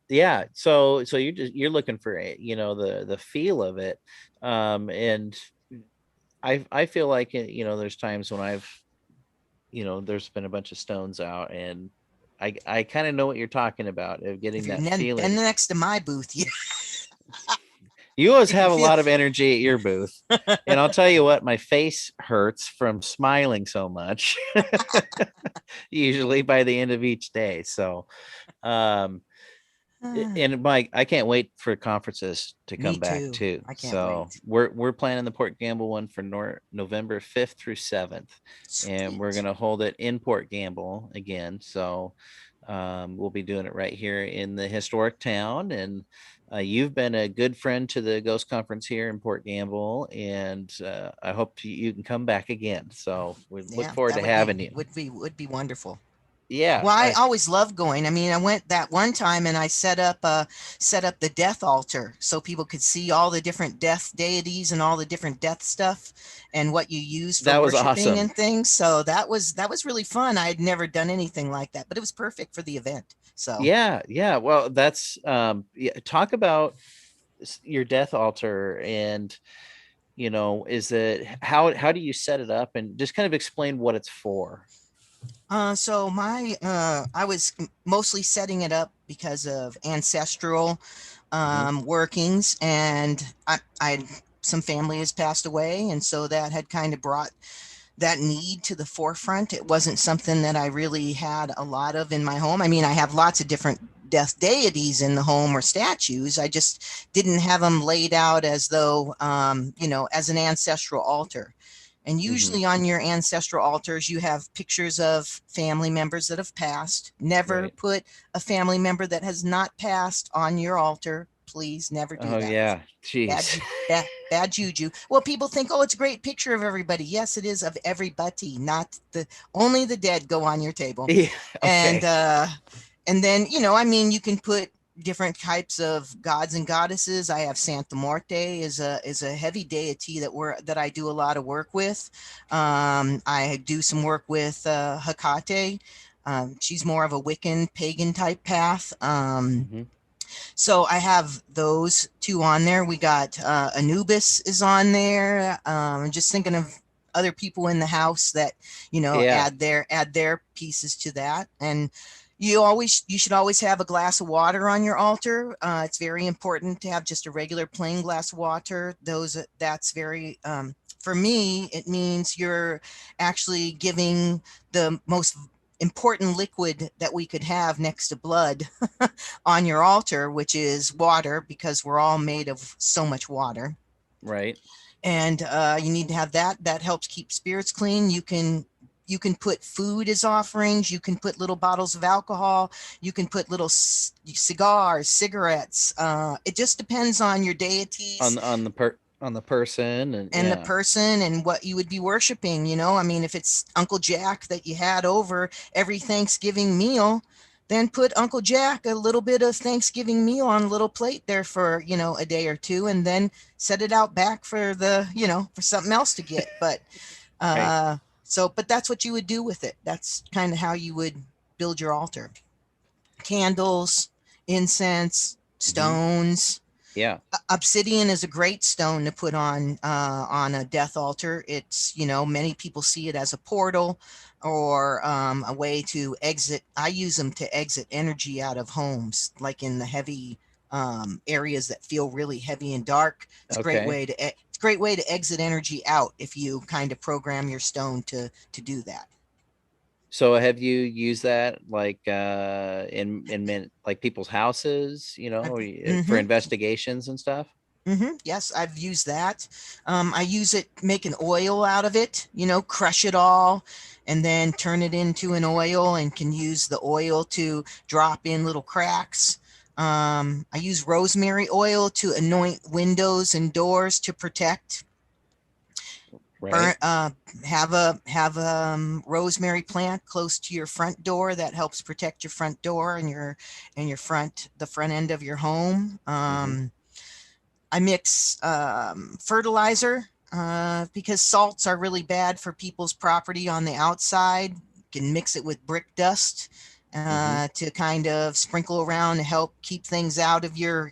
Speaker 5: Yeah. So you're looking for the feel of it. And I feel like there's times when there's been a bunch of stones out, and I kind of know what you're talking about, of
Speaker 6: If
Speaker 5: getting
Speaker 6: you've
Speaker 5: that
Speaker 6: been
Speaker 5: feeling.
Speaker 6: next to my booth,
Speaker 5: You always
Speaker 6: you can
Speaker 5: have a
Speaker 6: feel.
Speaker 5: lot of energy at your booth. And I'll tell you what, my face hurts from smiling so much, usually by the end of each day. So, um, and Mike, I can't wait for conferences to
Speaker 6: Me
Speaker 5: come back
Speaker 6: too.
Speaker 5: too.
Speaker 6: I can't
Speaker 5: So
Speaker 6: wait.
Speaker 5: we're planning the Port Gamble one for November 5th through 7th, and we're
Speaker 6: Sweet.
Speaker 5: gonna hold it in Port Gamble again. So we'll be doing it right here in the historic town. And you've been a good friend to the Ghost Conference here in Port Gamble, and I hope you can come back again. So we look
Speaker 6: Yeah,
Speaker 5: forward
Speaker 6: that
Speaker 5: to having you.
Speaker 6: would be wonderful.
Speaker 5: Yeah,
Speaker 6: Well, I always love going. I mean, I went that one time and I set up the death altar so people could see all the different death deities and all the different death stuff and what you use for
Speaker 5: that was
Speaker 6: worshiping
Speaker 5: awesome.
Speaker 6: and things. So that was really fun. I had never done anything like that, but it was perfect for the event. So,
Speaker 5: Yeah, yeah. Well, that's yeah, talk about your death altar, and is it how do you set it up, and just kind of explain what it's for.
Speaker 6: so I was mostly setting it up because of ancestral
Speaker 5: Hmm.
Speaker 6: workings, and I some family has passed away, and so that had kind of brought that need to the forefront. It wasn't something that I really had a lot of in my home. I mean, I have lots of different death deities in the home or statues. I just didn't have them laid out as though, as an ancestral altar. And
Speaker 5: Hmm.
Speaker 6: usually on your ancestral altars, you have pictures of family members that have passed. Never
Speaker 5: Right.
Speaker 6: put a family member that has not passed on your altar. Please never do
Speaker 5: Oh
Speaker 6: that.
Speaker 5: yeah.
Speaker 6: Bad,
Speaker 5: Jeez.
Speaker 6: bad juju. Well, people think, oh, it's a great picture of everybody. Yes, it is of everybody, not only the dead go on your table.
Speaker 5: Yeah.
Speaker 6: And
Speaker 5: Okay.
Speaker 6: then you can put different types of gods and goddesses. I have Santa Muerte is a heavy deity that I do a lot of work with. I do some work with Hecate. She's more of a Wiccan pagan type path.
Speaker 5: Hmm.
Speaker 6: So I have those two on there. We got Anubis is on there. Just thinking of other people in the house that
Speaker 5: Yeah.
Speaker 6: add their pieces to that. And You should always have a glass of water on your altar. It's very important to have just a regular plain glass of water. That's very, for me, it means you're actually giving the most important liquid that we could have next to blood on your altar, which is water, because we're all made of so much water.
Speaker 5: Right.
Speaker 6: And you need to have that. That helps keep spirits clean. You can put food as offerings. You can put little bottles of alcohol. You can put little cigars, cigarettes. It just depends on your deities
Speaker 5: On the person, and
Speaker 6: and
Speaker 5: yeah.
Speaker 6: the person and what you would be worshiping. You know, I mean, if it's Uncle Jack that you had over every Thanksgiving meal, then put Uncle Jack a little bit of Thanksgiving meal on a little plate there for, you know, a day or two, and then set it out back for for something else to get. But
Speaker 5: Right.
Speaker 6: but that's what you would do with it. That's kind of how you would build your altar. Candles, incense, stones.
Speaker 5: Yeah.
Speaker 6: Obsidian is a great stone to put on a death altar. It's, many people see it as a portal or a way to exit. I use them to exit energy out of homes, like in the heavy areas that feel really heavy and dark. It's a great
Speaker 5: Okay.
Speaker 6: way to it's a great way to exit energy out if you kind of program your stone to do that.
Speaker 5: So have you used that like like people's houses, for
Speaker 6: Mm-hmm.
Speaker 5: investigations and stuff?
Speaker 6: Yes, I've used that. I use it, make an oil out of it, crush it all and then turn it into an oil, and can use the oil to drop in little cracks. I use rosemary oil to anoint windows and doors to protect. Burn,
Speaker 5: Right.
Speaker 6: have a rosemary plant close to your front door that helps protect your front door and your the front end of your home.
Speaker 5: Hmm.
Speaker 6: I mix fertilizer because salts are really bad for people's property on the outside. You can mix it with brick dust
Speaker 5: Hmm.
Speaker 6: to kind of sprinkle around to help keep things out of your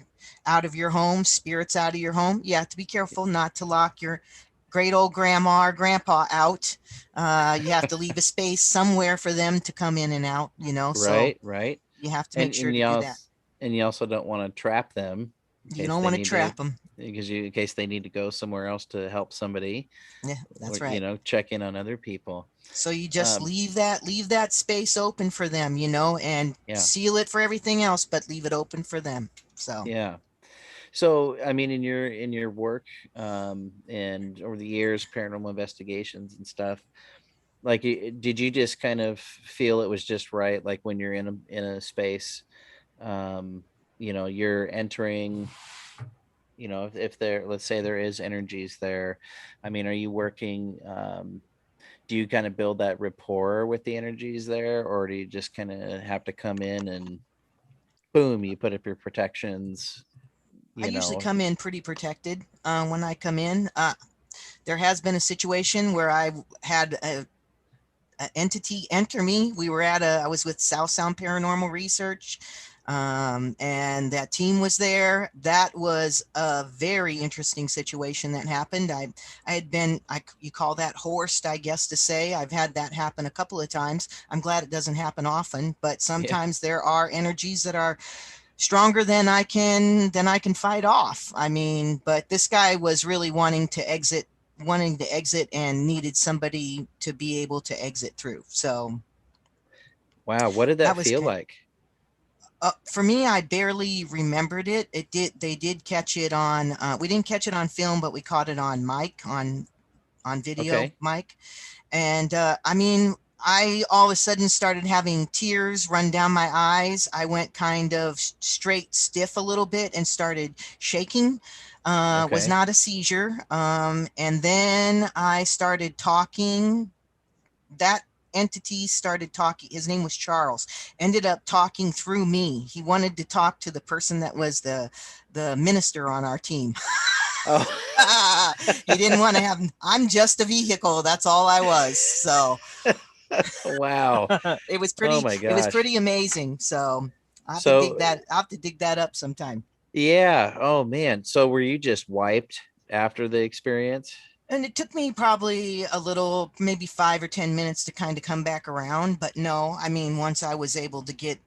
Speaker 6: home, spirits out of your home. You have to be careful not to lock your great old grandma or grandpa out. You have to leave a space somewhere for them to come in and out. So
Speaker 5: Right. Right.
Speaker 6: you have to
Speaker 5: And
Speaker 6: make sure to do that.
Speaker 5: you also don't want to trap them in
Speaker 6: You
Speaker 5: case
Speaker 6: don't
Speaker 5: they
Speaker 6: want to
Speaker 5: need to
Speaker 6: trap them.
Speaker 5: in case they need to go somewhere else to help somebody,
Speaker 6: Yeah,
Speaker 5: or
Speaker 6: that's right.
Speaker 5: check in on other people.
Speaker 6: So you just
Speaker 5: Um,
Speaker 6: leave that space open for them, and
Speaker 5: yeah.
Speaker 6: seal it for everything else, but leave it open for them. So
Speaker 5: Yeah. So, I mean, in your work, and over the years, paranormal investigations and stuff, like, did you just kind of feel it was just right, like when you're in a space, um, you're entering, if there, let's say there is energies there, I mean, are you working, do you kind of build that rapport with the energies there, or do you just kind of have to come in and boom, you put up your protections,
Speaker 6: I
Speaker 5: you
Speaker 6: usually
Speaker 5: know?
Speaker 6: come in pretty protected when I come in. There has been a situation where I had a entity enter me. I was with South Sound Paranormal Research, and that team was there. That was a very interesting situation that happened. I had been, you call that horsed, I guess to say. I've had that happen a couple of times. I'm glad it doesn't happen often, but
Speaker 5: Yeah.
Speaker 6: sometimes there are energies that are stronger than I can fight off. I mean, but this guy was really wanting to exit and needed somebody to be able to exit through. So
Speaker 5: Wow, what did
Speaker 6: that
Speaker 5: that
Speaker 6: was
Speaker 5: feel like?
Speaker 6: for me. I barely remembered it. They did catch it on. We didn't catch it on film, but we caught it on mic, on video
Speaker 5: Okay.
Speaker 6: mic. And I mean, I all of a sudden started having tears run down my eyes. I went kind of straight stiff a little bit and started shaking. Was
Speaker 5: Okay.
Speaker 6: not a seizure. And then I started talking. That entity started talking. His name was Charles. Ended up talking through me. He wanted to talk to the person that was the minister on our team.
Speaker 5: Oh.
Speaker 6: He didn't want to have. I'm just a vehicle. That's all I was. So
Speaker 5: Wow.
Speaker 6: it was
Speaker 5: Oh
Speaker 6: pretty.
Speaker 5: my
Speaker 6: It was
Speaker 5: gosh.
Speaker 6: pretty amazing. So
Speaker 5: So,
Speaker 6: I have to dig that up sometime.
Speaker 5: yeah. Oh man. So were you just wiped after the experience?
Speaker 6: And it took me probably a little, maybe 5 or 10 minutes to kind of come back around. But no, I mean, once I was able to get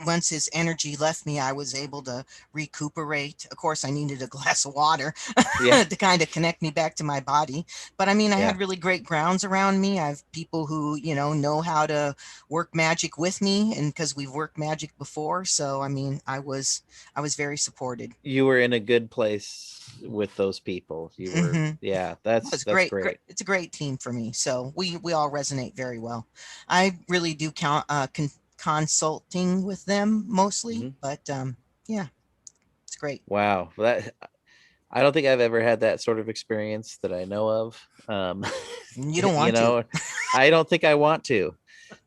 Speaker 6: once his energy left me, I was able to recuperate. Of course, I needed a glass of water
Speaker 5: Yeah.
Speaker 6: to kind of connect me back to my body. But I mean, I
Speaker 5: Yeah.
Speaker 6: had really great grounds around me. I have people who, know how to work magic with me, and because we've worked magic before. So I mean, I was very supported.
Speaker 5: You were in a good place with those people. You were,
Speaker 6: Hmm.
Speaker 5: yeah,
Speaker 6: It's
Speaker 5: that's
Speaker 6: great, great.
Speaker 5: great.
Speaker 6: It's a great team for me. So we all resonate very well. I really do count consulting with them mostly,
Speaker 5: Mhm.
Speaker 6: but yeah, it's great.
Speaker 5: Wow. That I don't think I've ever had that sort of experience that I know of.
Speaker 6: You don't
Speaker 5: You
Speaker 6: want to.
Speaker 5: know, I don't think I want to.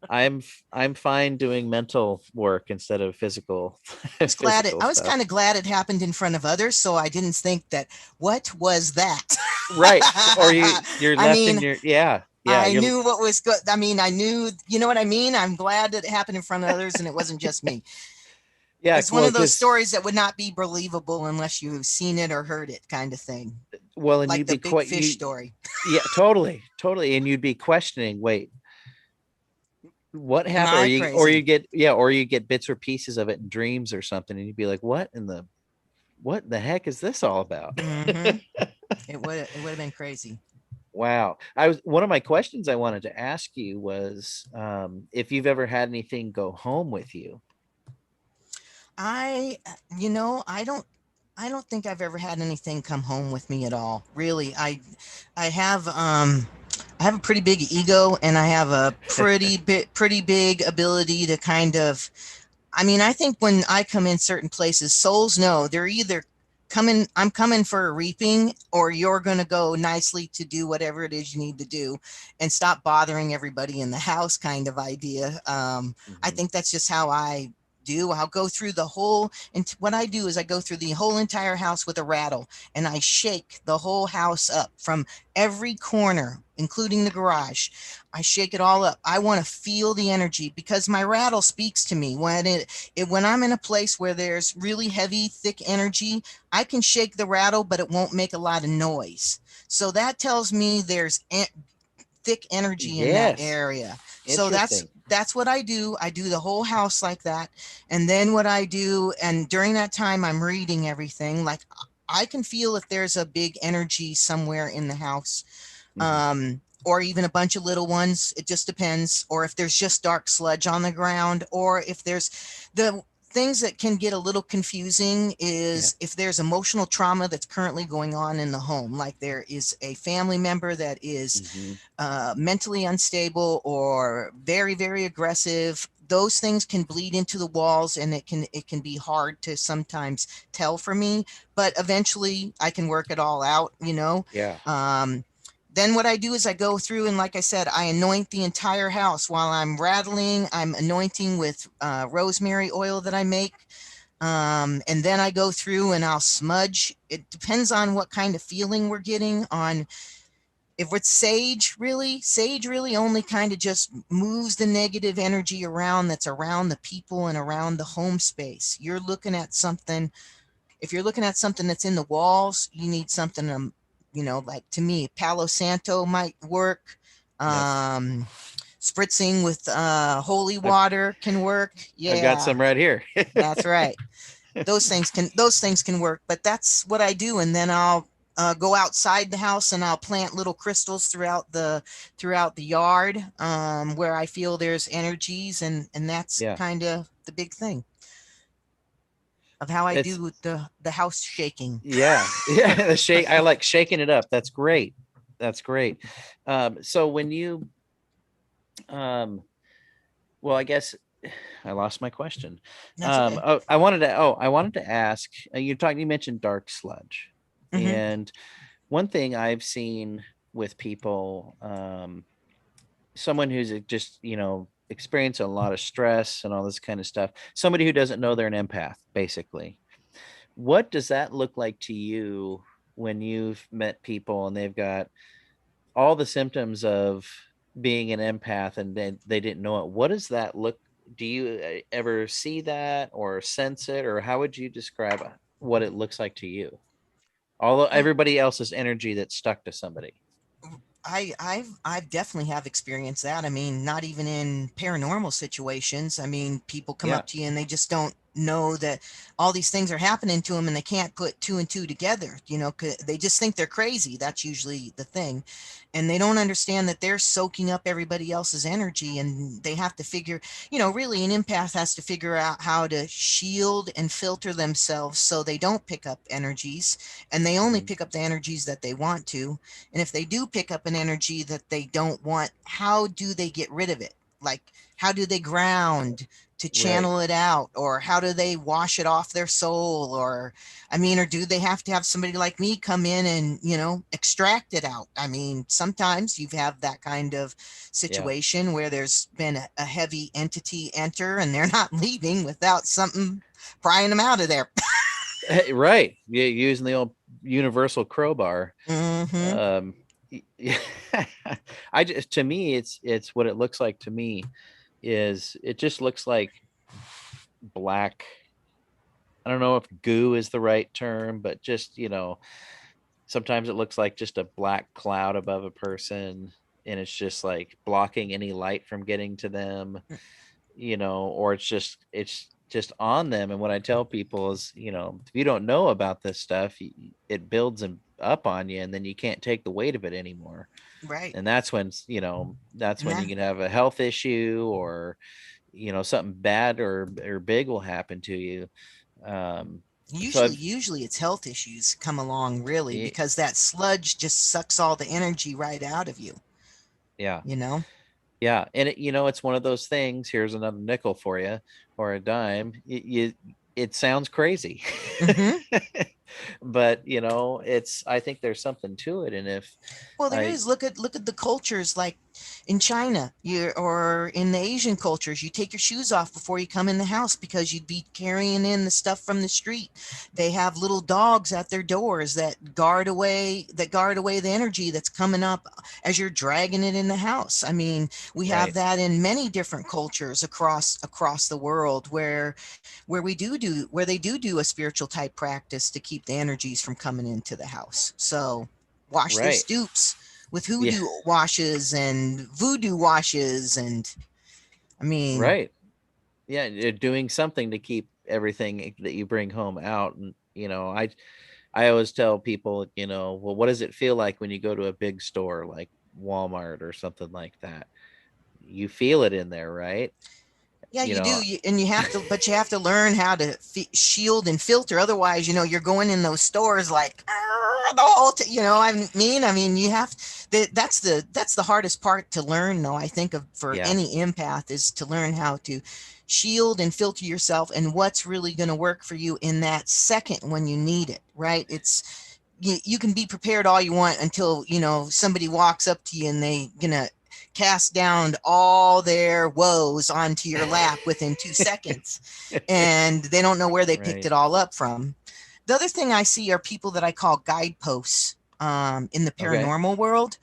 Speaker 5: I'm fine doing mental work instead of physical
Speaker 6: Was glad it.
Speaker 5: physical
Speaker 6: I was
Speaker 5: stuff.
Speaker 6: kind of glad it happened in front of others, so I didn't think that. What was that?
Speaker 5: Right. Or you're
Speaker 6: I
Speaker 5: left in
Speaker 6: mean,
Speaker 5: your, yeah. Yeah,
Speaker 6: I
Speaker 5: you're,
Speaker 6: knew what was good. I mean, I knew. You know what I mean? I'm glad that it happened in front of others, and it wasn't just me.
Speaker 5: yeah,
Speaker 6: It's one
Speaker 5: well,
Speaker 6: of those
Speaker 5: because,
Speaker 6: stories that would not be believable unless you've seen it or heard it, kind of thing.
Speaker 5: well, and
Speaker 6: Like
Speaker 5: you'd
Speaker 6: the
Speaker 5: be
Speaker 6: big
Speaker 5: quite
Speaker 6: fish
Speaker 5: you,
Speaker 6: story.
Speaker 5: yeah, totally, totally, and you'd be questioning, wait, what
Speaker 6: Am
Speaker 5: happened?
Speaker 6: I
Speaker 5: Or you
Speaker 6: crazy?
Speaker 5: get, yeah, or you get bits or pieces of it in dreams or something, and you'd be like, what in the heck is this all about?
Speaker 6: Mm-hmm. It would have been crazy.
Speaker 5: Wow. I was One of my questions I wanted to ask you was, if you've ever had anything go home with you.
Speaker 6: I, you know, I don't think I've ever had anything come home with me at all. Really, I have I have a pretty big ego, and I have a pretty big ability to kind of. I mean, I think when I come in certain places, souls know they're either coming. I'm coming for a reaping, or you're going to go nicely to do whatever it is you need to do, and stop bothering everybody in the house. Kind of idea. I
Speaker 5: Mhm.
Speaker 6: think that's just how I do. I'll go through the whole, and what I do is I go through the whole entire house with a rattle, and I shake the whole house up from every corner, including the garage. I shake it all up. I want to feel the energy because my rattle speaks to me. When I'm in a place where there's really heavy, thick energy, I can shake the rattle, but it won't make a lot of noise. So that tells me there's thick energy in that
Speaker 5: Yes.
Speaker 6: area. So that's
Speaker 5: Interesting.
Speaker 6: that's what I do. I do the whole house like that. And then what I do, and during that time I'm reading everything. Like I can feel if there's a big energy somewhere in the house.
Speaker 5: Mhm.
Speaker 6: Or even a bunch of little ones. It just depends. Or if there's just dark sludge on the ground, or if there's the things that can get a little confusing
Speaker 5: Yeah.
Speaker 6: is if there's emotional trauma that's currently going on in the home, like there is a family member that is
Speaker 5: Mhm.
Speaker 6: mentally unstable or very, very aggressive. Those things can bleed into the walls, and it can be hard to sometimes tell for me, but eventually I can work it all out.
Speaker 5: Yeah.
Speaker 6: Then what I do is I go through, and like I said, I anoint the entire house while I'm rattling. I'm anointing with rosemary oil that I make. And then I go through and I'll smudge. It depends on what kind of feeling we're getting on. If it's sage really only kind of just moves the negative energy around that's around the people and around the home space. If you're looking at something that's in the walls, you need something, like to me, Palo Santo might work.
Speaker 5: Yes.
Speaker 6: Um, Spritzing with holy
Speaker 5: I've
Speaker 6: water can work.
Speaker 5: I've got
Speaker 6: Yeah,
Speaker 5: some right here.
Speaker 6: that's right. Those things can work, but that's what I do. And then I'll go outside the house and I'll plant little crystals throughout the yard, where I feel there's energies, and that's
Speaker 5: Yeah.
Speaker 6: kind of the big thing of how I
Speaker 5: It's
Speaker 6: do the house shaking.
Speaker 5: Yeah. Yeah, the shake, I like shaking it up. That's great. That's great. So when you um well, I guess I lost my question.
Speaker 6: That's okay.
Speaker 5: I wanted to ask, you mentioned dark sludge.
Speaker 6: Hmm.
Speaker 5: And one thing I've seen with people, someone who's just, experienced a lot of stress and all this kind of stuff, somebody who doesn't know they're an empath, basically. What does that look like to you when you've met people and they've got all the symptoms of being an empath and they didn't know it? What does that look? Do you ever see that or sense it, or how would you describe what it looks like to you? All everybody else's energy that's stuck to somebody.
Speaker 6: I've definitely have experienced that. I mean, not even in paranormal situations. I mean, people come
Speaker 5: Yeah.
Speaker 6: up to you and they just don't know that all these things are happening to them, and they can't put two and two together. You know, they just think they're crazy. That's usually the thing, and they don't understand that they're soaking up everybody else's energy, and they have to figure. You know, really, an empath has to figure out how to shield and filter themselves so they don't pick up energies, and they only pick up the energies that they want to. And if they do pick up an energy that they don't want, how do they get rid of it? Like, how do they ground to channel it out? Or how do they wash it off their soul? Or, I mean, or do they have to have somebody like me come in and, you know, extract it out? I mean, sometimes you have that kind of situation where there's been a heavy entity enter and they're not leaving without something prying them out of there.
Speaker 5: Right. Yeah, using the old universal crowbar.
Speaker 6: Mm-hmm.
Speaker 5: I just, to me, it's what it looks like to me is it just looks like black. I don't know if goo is the right term, but just, you know, sometimes it looks like just a black cloud above a person, and it's just like blocking any light from getting to them, you know, or it's just on them. And what I tell people is, you know, if you don't know about this stuff, it builds up on you, and then you can't take the weight of it anymore.
Speaker 6: Right.
Speaker 5: And that's when, you know, that's
Speaker 6: And
Speaker 5: when you can have a health issue, or, you know, something bad or big will happen to you. So
Speaker 6: Usually it's health issues come along, really,
Speaker 5: I've,
Speaker 6: because that sludge just sucks all the energy right out of you,
Speaker 5: yeah.
Speaker 6: you know?
Speaker 5: Yeah, and it, you know, it's one of those things. Here's another nickel for you, or a dime. It sounds crazy,
Speaker 6: Hmm.
Speaker 5: but you know, I think there's something to it. And if
Speaker 6: Well, there
Speaker 5: I,
Speaker 6: is. Look at the cultures, like in China, or in the Asian cultures. You take your shoes off before you come in the house because you'd be carrying in the stuff from the street. They have little dogs at their doors that guard away the energy that's coming up as you're dragging it in the house. I mean, we have
Speaker 5: right,
Speaker 6: that in many different cultures across the world where where they do a spiritual type practice to keep the energies from coming into the house. So wash their
Speaker 5: right,
Speaker 6: stoops with
Speaker 5: yeah,
Speaker 6: hoodoo washes and voodoo washes, and I mean,
Speaker 5: right, yeah, you're doing something to keep everything that you bring home out. And you know, I always tell people, you know, well, what does it feel like when you go to a big store like Walmart or something like that? You feel it in there, right?
Speaker 6: yeah,
Speaker 5: You
Speaker 6: you do.
Speaker 5: know,
Speaker 6: And but you have to learn how to shield and filter. Otherwise, you're going in those stores like the whole, I mean, you have that's the hardest part to learn, though. I think for
Speaker 5: yeah,
Speaker 6: any empath is to learn how to shield and filter yourself and what's really going to work for you in that second when you need it. Right? You can be prepared all you want until somebody walks up to you and they gonna cast down all their woes onto your lap within 2 seconds, and they don't know where they picked
Speaker 5: right.
Speaker 6: it all up from. The other thing I see are people that I call guideposts in the
Speaker 5: Okay.
Speaker 6: paranormal world.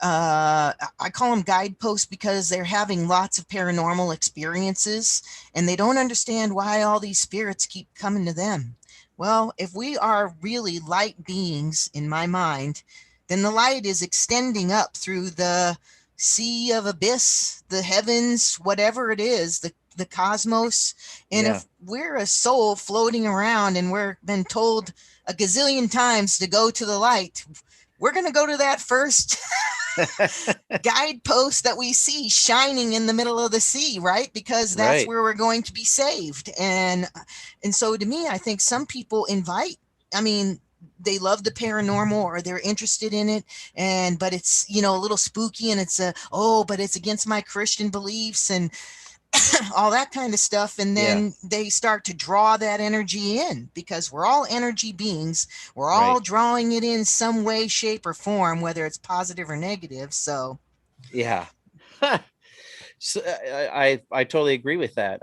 Speaker 6: I call them guideposts because they're having lots of paranormal experiences and they don't understand why all these spirits keep coming to them. Well, if we are really light beings, in my mind, then the light is extending up through the sea of abyss, the heavens, whatever it is, the cosmos. And
Speaker 5: Yeah.
Speaker 6: if we're a soul floating around and we're been told a gazillion times to go to the light, we're going to go to that first guidepost that we see shining in the middle of the sea, right? Because that's
Speaker 5: Right.
Speaker 6: where we're going to be saved. And so to me, I think some people I mean, they love the paranormal or they're interested in it, but it's a little spooky, and but it's against my Christian beliefs and all that kind of stuff. And
Speaker 5: Yeah.
Speaker 6: then they start to draw that energy in because we're all energy beings. We're all
Speaker 5: Right.
Speaker 6: drawing it in some way, shape, or form, whether it's positive or negative. So,
Speaker 5: Yeah. So I totally agree with that.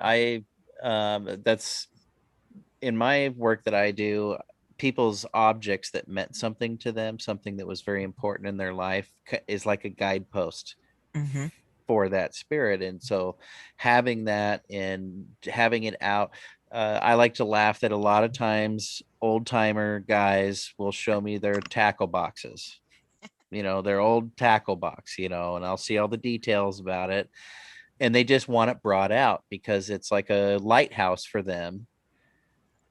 Speaker 5: That's in my work that I do, people's objects that meant something to them, something that was very important in their life is like a guidepost
Speaker 6: mm-hmm.
Speaker 5: for that spirit. And so having that and having it out, I like to laugh that a lot of times old timer guys will show me their tackle boxes, their old tackle box, and I'll see all the details about it. And they just want it brought out because it's like a lighthouse for them,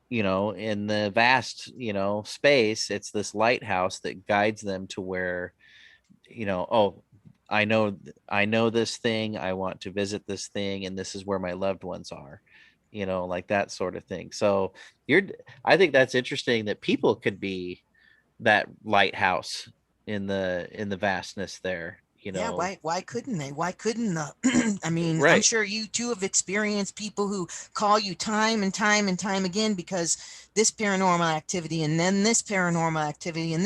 Speaker 5: in the vast, space. It's this lighthouse that guides them to where, oh, I know, I know this thing. I want to visit this thing, and this is where my loved ones are, like that sort of thing. So I think that's interesting that people could be that lighthouse in the vastness there,
Speaker 6: Yeah, why couldn't they? Why couldn't I mean, I'm
Speaker 5: right.
Speaker 6: sure you too have experienced people who call you time and time and time again because this paranormal activity and then this paranormal activity and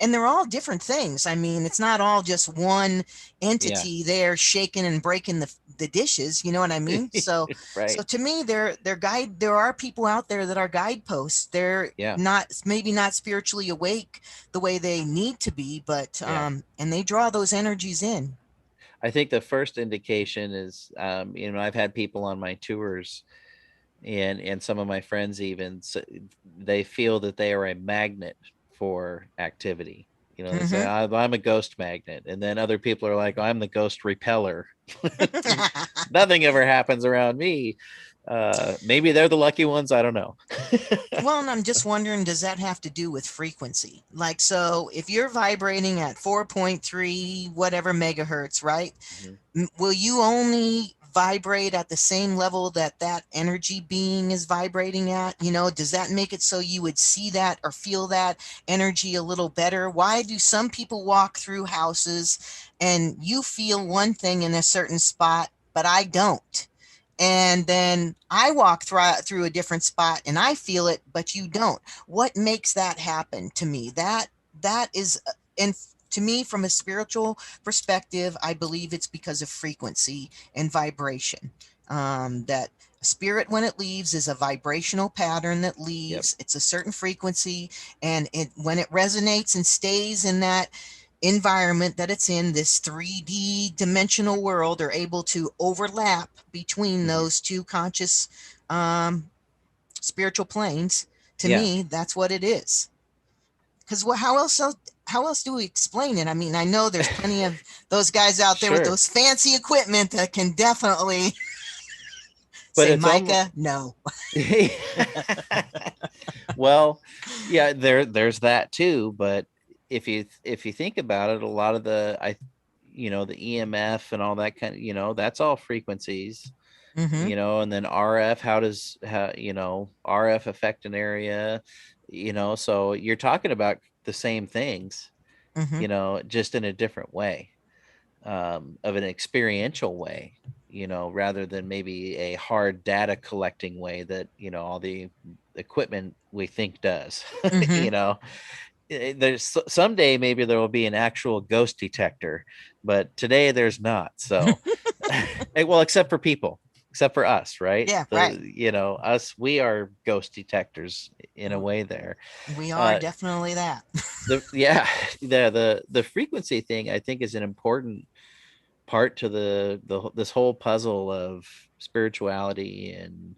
Speaker 6: and they're all different things. I mean, it's not all just one
Speaker 5: Yeah.
Speaker 6: entity there shaking and breaking the dishes, you know what I mean? So
Speaker 5: Right.
Speaker 6: to me there are people out there that are guideposts. They're
Speaker 5: Yeah.
Speaker 6: not maybe not spiritually awake the way they need to be, but
Speaker 5: Yeah.
Speaker 6: and they draw those energies in.
Speaker 5: I think the first indication is, I've had people on my tours, and some of my friends even, they feel that they are a magnet for activity. They say,
Speaker 6: Hmm.
Speaker 5: I'm a ghost magnet. And then other people are like, I'm the ghost repeller. Nothing ever happens around me. Maybe they're the lucky ones. I don't know.
Speaker 6: Well, and I'm just wondering, does that have to do with frequency? Like, so if you're vibrating at 4.3 whatever megahertz, right?
Speaker 5: Mhm.
Speaker 6: Will you only vibrate at the same level that that energy being is vibrating at? Does that make it so you would see that or feel that energy a little better? Why do some people walk through houses and you feel one thing in a certain spot, but I don't? And then I walk through a different spot and I feel it, but you don't. What makes that happen to me? That is, and to me, from a spiritual perspective, I believe it's because of frequency and vibration. That spirit, when it leaves, is a vibrational pattern that
Speaker 5: Yep.
Speaker 6: leaves. It's a certain frequency, and when it resonates and stays in that environment that it's in, this 3D dimensional world, are able to overlap between
Speaker 5: Mhm.
Speaker 6: those two conscious um, spiritual planes. To
Speaker 5: Yeah.
Speaker 6: me, that's what it is. Because how else do we explain it? I mean, I know there's plenty of those guys out there with
Speaker 5: Sure.
Speaker 6: those fancy equipment that can definitely
Speaker 5: But
Speaker 6: say,
Speaker 5: it's almost,
Speaker 6: Micah, no.
Speaker 5: well, yeah, there's that too. But if you think about it, a lot of the EMF and all that kind of, that's all frequencies,
Speaker 6: Mm-hmm.
Speaker 5: and then RF, RF affect an area, so you're talking about the same things,
Speaker 6: Mm-hmm.
Speaker 5: just in a different way, of an experiential way, rather than maybe a hard data collecting way that, all the equipment we think does.
Speaker 6: Mm-hmm.
Speaker 5: you know, there's someday maybe there will be an actual ghost detector, but today there's not. So, well, except for us, right?
Speaker 6: Yeah, right.
Speaker 5: Us, we are ghost detectors in a
Speaker 6: W-
Speaker 5: way there.
Speaker 6: We are
Speaker 5: Uh,
Speaker 6: definitely that.
Speaker 5: yeah, the frequency thing I think is an important part to this whole puzzle of spirituality and,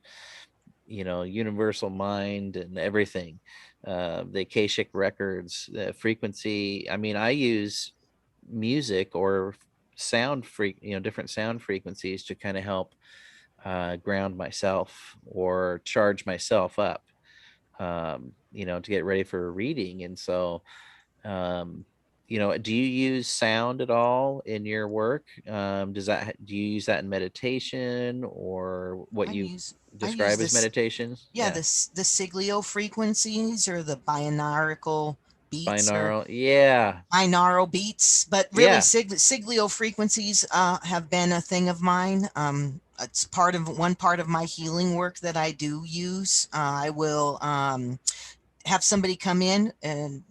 Speaker 5: universal mind and everything. The akashic records, frequency. I mean, I use music or different sound frequencies to kind of help ground myself or charge myself up, to get ready for a reading. And so, um, do you use sound at all in your work? Do you use that in meditation, or what
Speaker 6: I
Speaker 5: you
Speaker 6: use I use
Speaker 5: describe as
Speaker 6: this
Speaker 5: meditation?
Speaker 6: Yeah,
Speaker 5: Yeah.
Speaker 6: the siglio frequencies or the binaural beats or
Speaker 5: Binaural. Yeah.
Speaker 6: binaural beats, but really
Speaker 5: Yeah.
Speaker 6: siglio frequencies have been a thing of mine. It's one part of my healing work that I do use. I will have somebody come in and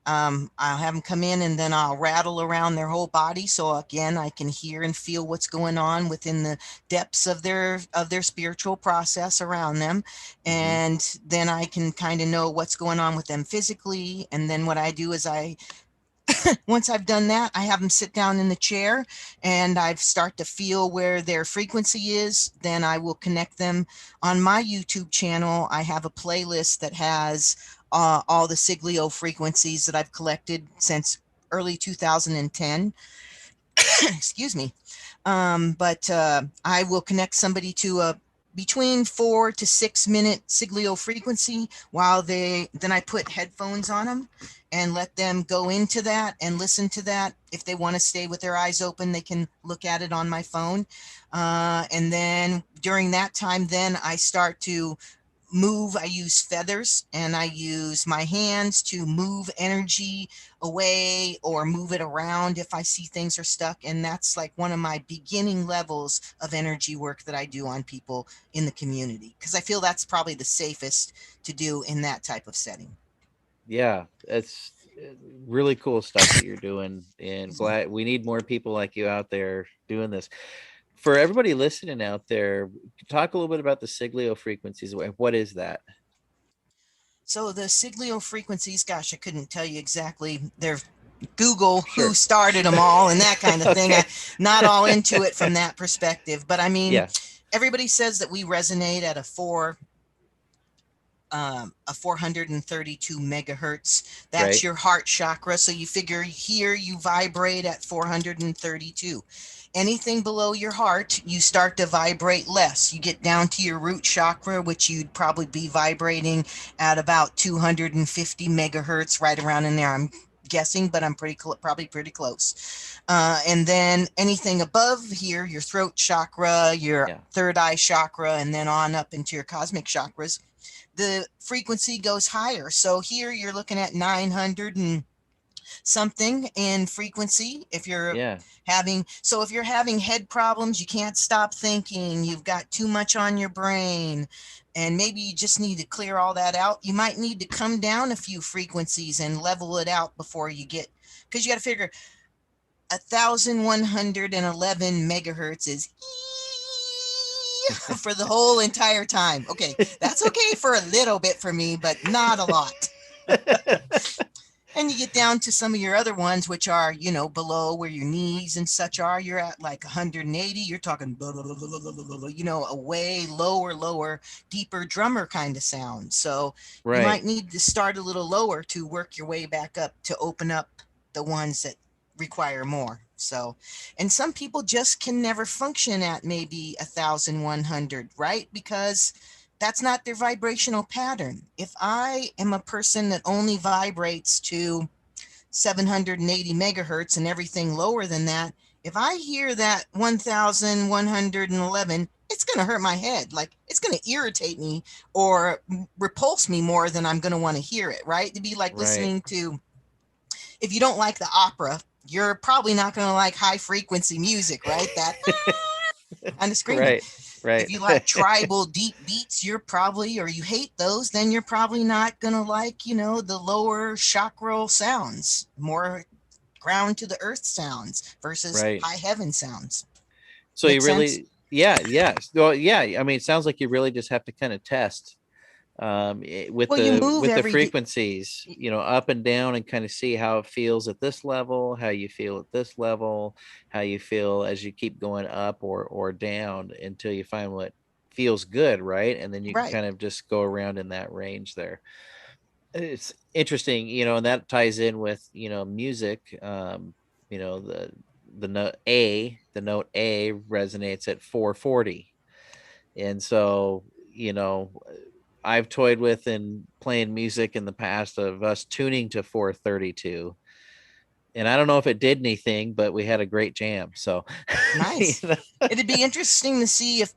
Speaker 6: I'll have them come in and then I'll rattle around their whole body. So again, I can hear and feel what's going on within the depths of their spiritual process around them.
Speaker 5: Hmm.
Speaker 6: And then I can kind of know what's going on with them physically. And then what I do is I once I've done that, I have them sit down in the chair and I start to feel where their frequency is. Then I will connect them on my YouTube channel. I have a playlist that has all the Siglio frequencies that I've collected since early 2010. Excuse me. But I will connect somebody to a between 4 to 6 minute Siglio frequency then I put headphones on them and let them go into that and listen to that. If they want to stay with their eyes open, they can look at it on my phone. And then during that time, then I start to move. I use feathers and I use my hands to move energy away or move it around if I see things are stuck. And that's like one of my beginning levels of energy work that I do on people in the community, because I feel that's probably the safest to do in that type of setting.
Speaker 5: Yeah, it's really cool stuff that you're doing, and glad we need more people like you out there doing this. For everybody listening out there, talk a little bit about the Siglio frequencies. What is that?
Speaker 6: So the Siglio frequencies, gosh, I couldn't tell you exactly. They're Google
Speaker 5: Sure.
Speaker 6: who started them all and that kind of thing.
Speaker 5: Okay.
Speaker 6: I'm not all into it from that perspective, but I mean,
Speaker 5: Yeah.
Speaker 6: everybody says that we resonate at a 432 megahertz. That's
Speaker 5: Right.
Speaker 6: your heart chakra. So you figure here you vibrate at 432. Anything below your heart, you start to vibrate less. You get down to your root chakra, which you'd probably be vibrating at about 250 megahertz, right around in there. I'm guessing, but I'm probably pretty close. And then anything above here, your throat chakra, your third eye chakra, and then on up into your cosmic chakras, the frequency goes higher. So here you're looking at 900 and something in frequency. If you're if you're having head problems, you can't stop thinking, you've got too much on your brain, and maybe you just need to clear all that out, you might need to come down a few frequencies and level it out before you get, because you got to figure 1111 megahertz is for the whole entire time. Okay, that's okay for a little bit for me, but not a lot. And you get down to some of your other ones, which are, you know, below where your knees and such are. You're at like 180. You're talking, blah, blah, blah, blah, blah, blah, you know, a way lower, deeper drummer kind of sound. So you might need to start a little lower to work your way back up to open up the ones that require more. So, and some people just can never function at maybe 1100, right? Because that's not their vibrational pattern. If I am a person that only vibrates to 780 megahertz and everything lower than that, if I hear that 1111, it's going to hurt my head. Like, it's going to irritate me or repulse me more than I'm going to want to hear it, right? To be like listening to, if you don't like the opera, you're probably not going to like high frequency music, right? That on the screen. Right. If you like tribal deep beats, you're probably, or you hate those, then you're probably not going to like, you know, the lower chakral sounds, more ground to the earth sounds versus high heaven sounds.
Speaker 5: So you really, well, yeah. I mean, it sounds like you really just have to kind of test with the frequencies, you know, up and down, and kind of see how it feels at this level, how you feel at this level, how you feel as you keep going up or down until you find what feels good, right? And then you can kind of just go around in that range there. It's interesting, you know, and that ties in with, you know, music. You know, the note A resonates at 440, and so, you know, I've toyed with and playing music in the past of us tuning to 432, and I don't know if it did anything, but we had a great jam. So
Speaker 6: nice. You know? It'd be interesting to see if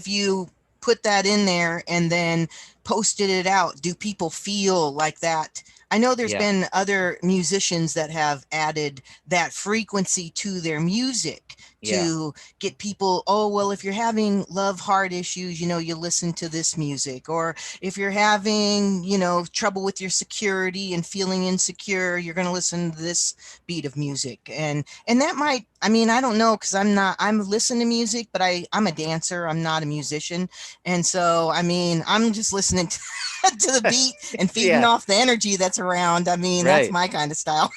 Speaker 6: you put that in there and then posted it out, do people feel like that? I know there's been other musicians that have added that frequency to their music to get people, oh, well, if you're having love heart issues, you know, you listen to this music. Or if you're having, you know, trouble with your security and feeling insecure, you're going to listen to this beat of music. And that might, I mean, I don't know, because I'm listening to music, but I'm a dancer. I'm not a musician. And so, I mean, I'm just listening to the beat and feeding off the energy that's around. I mean, that's my kind of style.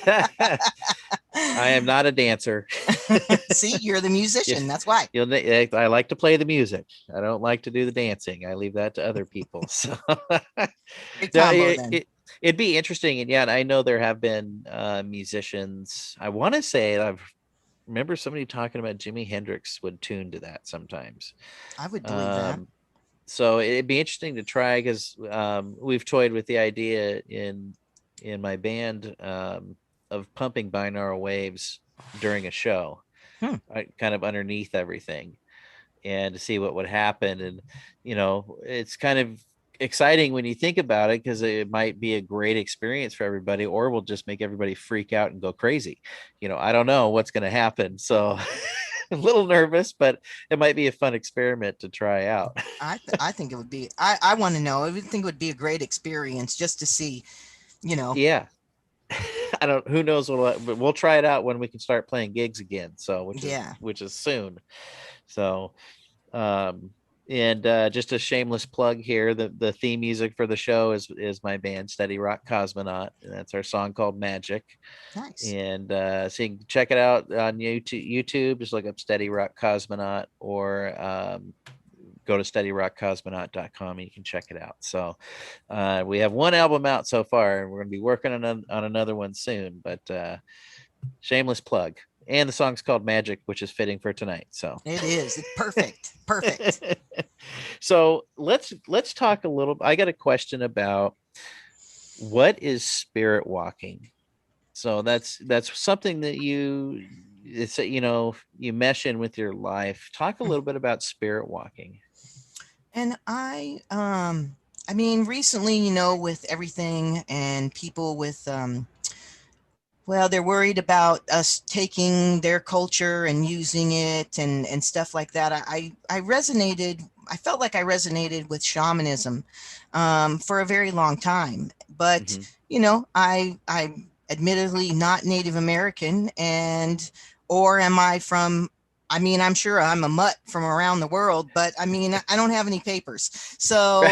Speaker 5: I am not a dancer.
Speaker 6: See, you're the musician. That's why.
Speaker 5: I like to play the music. I don't like to do the dancing. I leave that to other people. So
Speaker 6: Great
Speaker 5: no,
Speaker 6: combo then.
Speaker 5: it'd be interesting. And yeah, I know there have been musicians. I want to say I remember somebody talking about Jimi Hendrix would tune to that sometimes.
Speaker 6: I would believe that.
Speaker 5: So it'd be interesting to try, because we've toyed with the idea in my band of pumping binaural waves during a show, kind of underneath everything, and to see what would happen. And it's kind of exciting when you think about it, because it might be a great experience for everybody, or will just make everybody freak out and go crazy. I don't know what's going to happen. So a little nervous, but it might be a fun experiment to try out.
Speaker 6: I think it would be. I want to know. I would think it would be a great experience just to see.
Speaker 5: Yeah. Who knows but we'll try it out when we can start playing gigs again. So which is soon. So and just a shameless plug here, the theme music for the show is my band Steady Rock Cosmonaut, and that's our song called Magic.
Speaker 6: Nice.
Speaker 5: And so you can check it out on YouTube. Just look up Steady Rock Cosmonaut, or go to steadyrockcosmonaut.com and you can check it out. So we have one album out so far, and we're going to be working on another one soon. But shameless plug. And the song's called Magic, which is fitting for tonight. So
Speaker 6: it is. It's perfect. Perfect.
Speaker 5: So let's talk a little. I got a question about what is spirit walking. So that's something that you mesh in with your life. Talk a little bit about spirit walking.
Speaker 6: And I mean, recently, with everything and people with well, they're worried about us taking their culture and using it and stuff like that. I resonated. I felt like I resonated with shamanism for a very long time. But, I'm admittedly not Native American, or am I from, I'm sure I'm a mutt from around the world, but I don't have any papers. So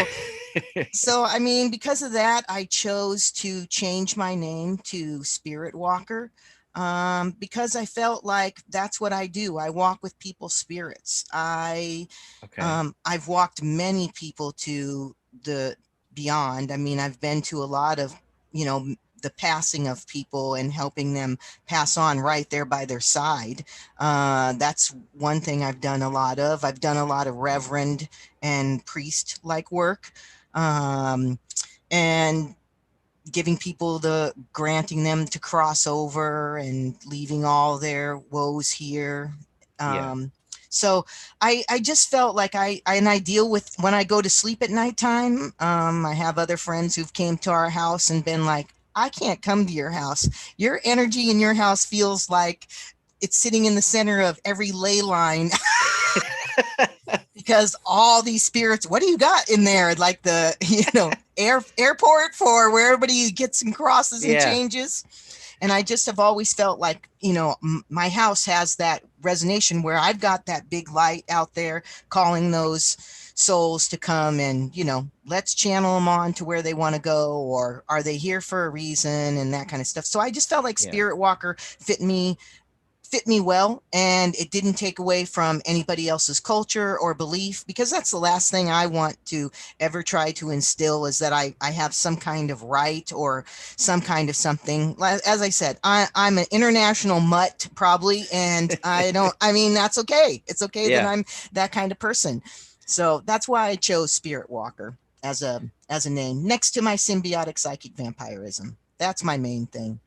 Speaker 6: because of that, I chose to change my name to Spirit Walker, because I felt like that's what I do. I walk with people's spirits. I've walked many people to the beyond. I've been to a lot of, the passing of people and helping them pass on right there by their side. That's one thing I've done a lot of. I've done a lot of reverend and priest like work. And giving people granting them to cross over and leaving all their woes here. So I just felt like I deal with, when I go to sleep at nighttime, I have other friends who've came to our house and been like, I can't come to your house. Your energy in your house feels like it's sitting in the center of every ley line. Because all these spirits, what do you got in there? Like the, airport for where everybody gets and crosses and changes. And I just have always felt like, my house has that resonation where I've got that big light out there calling those souls to come and, let's channel them on to where they want to go, or are they here for a reason, and that kind of stuff. So I just felt like Spirit Walker fit me well, and it didn't take away from anybody else's culture or belief, because that's the last thing I want to ever try to instill, is that I have some kind of right or some kind of something. As I said, I'm an international mutt probably, and that's okay. It's okay that I'm that kind of person. So that's why I chose Spirit Walker as a name, next to my symbiotic psychic vampirism. That's my main thing.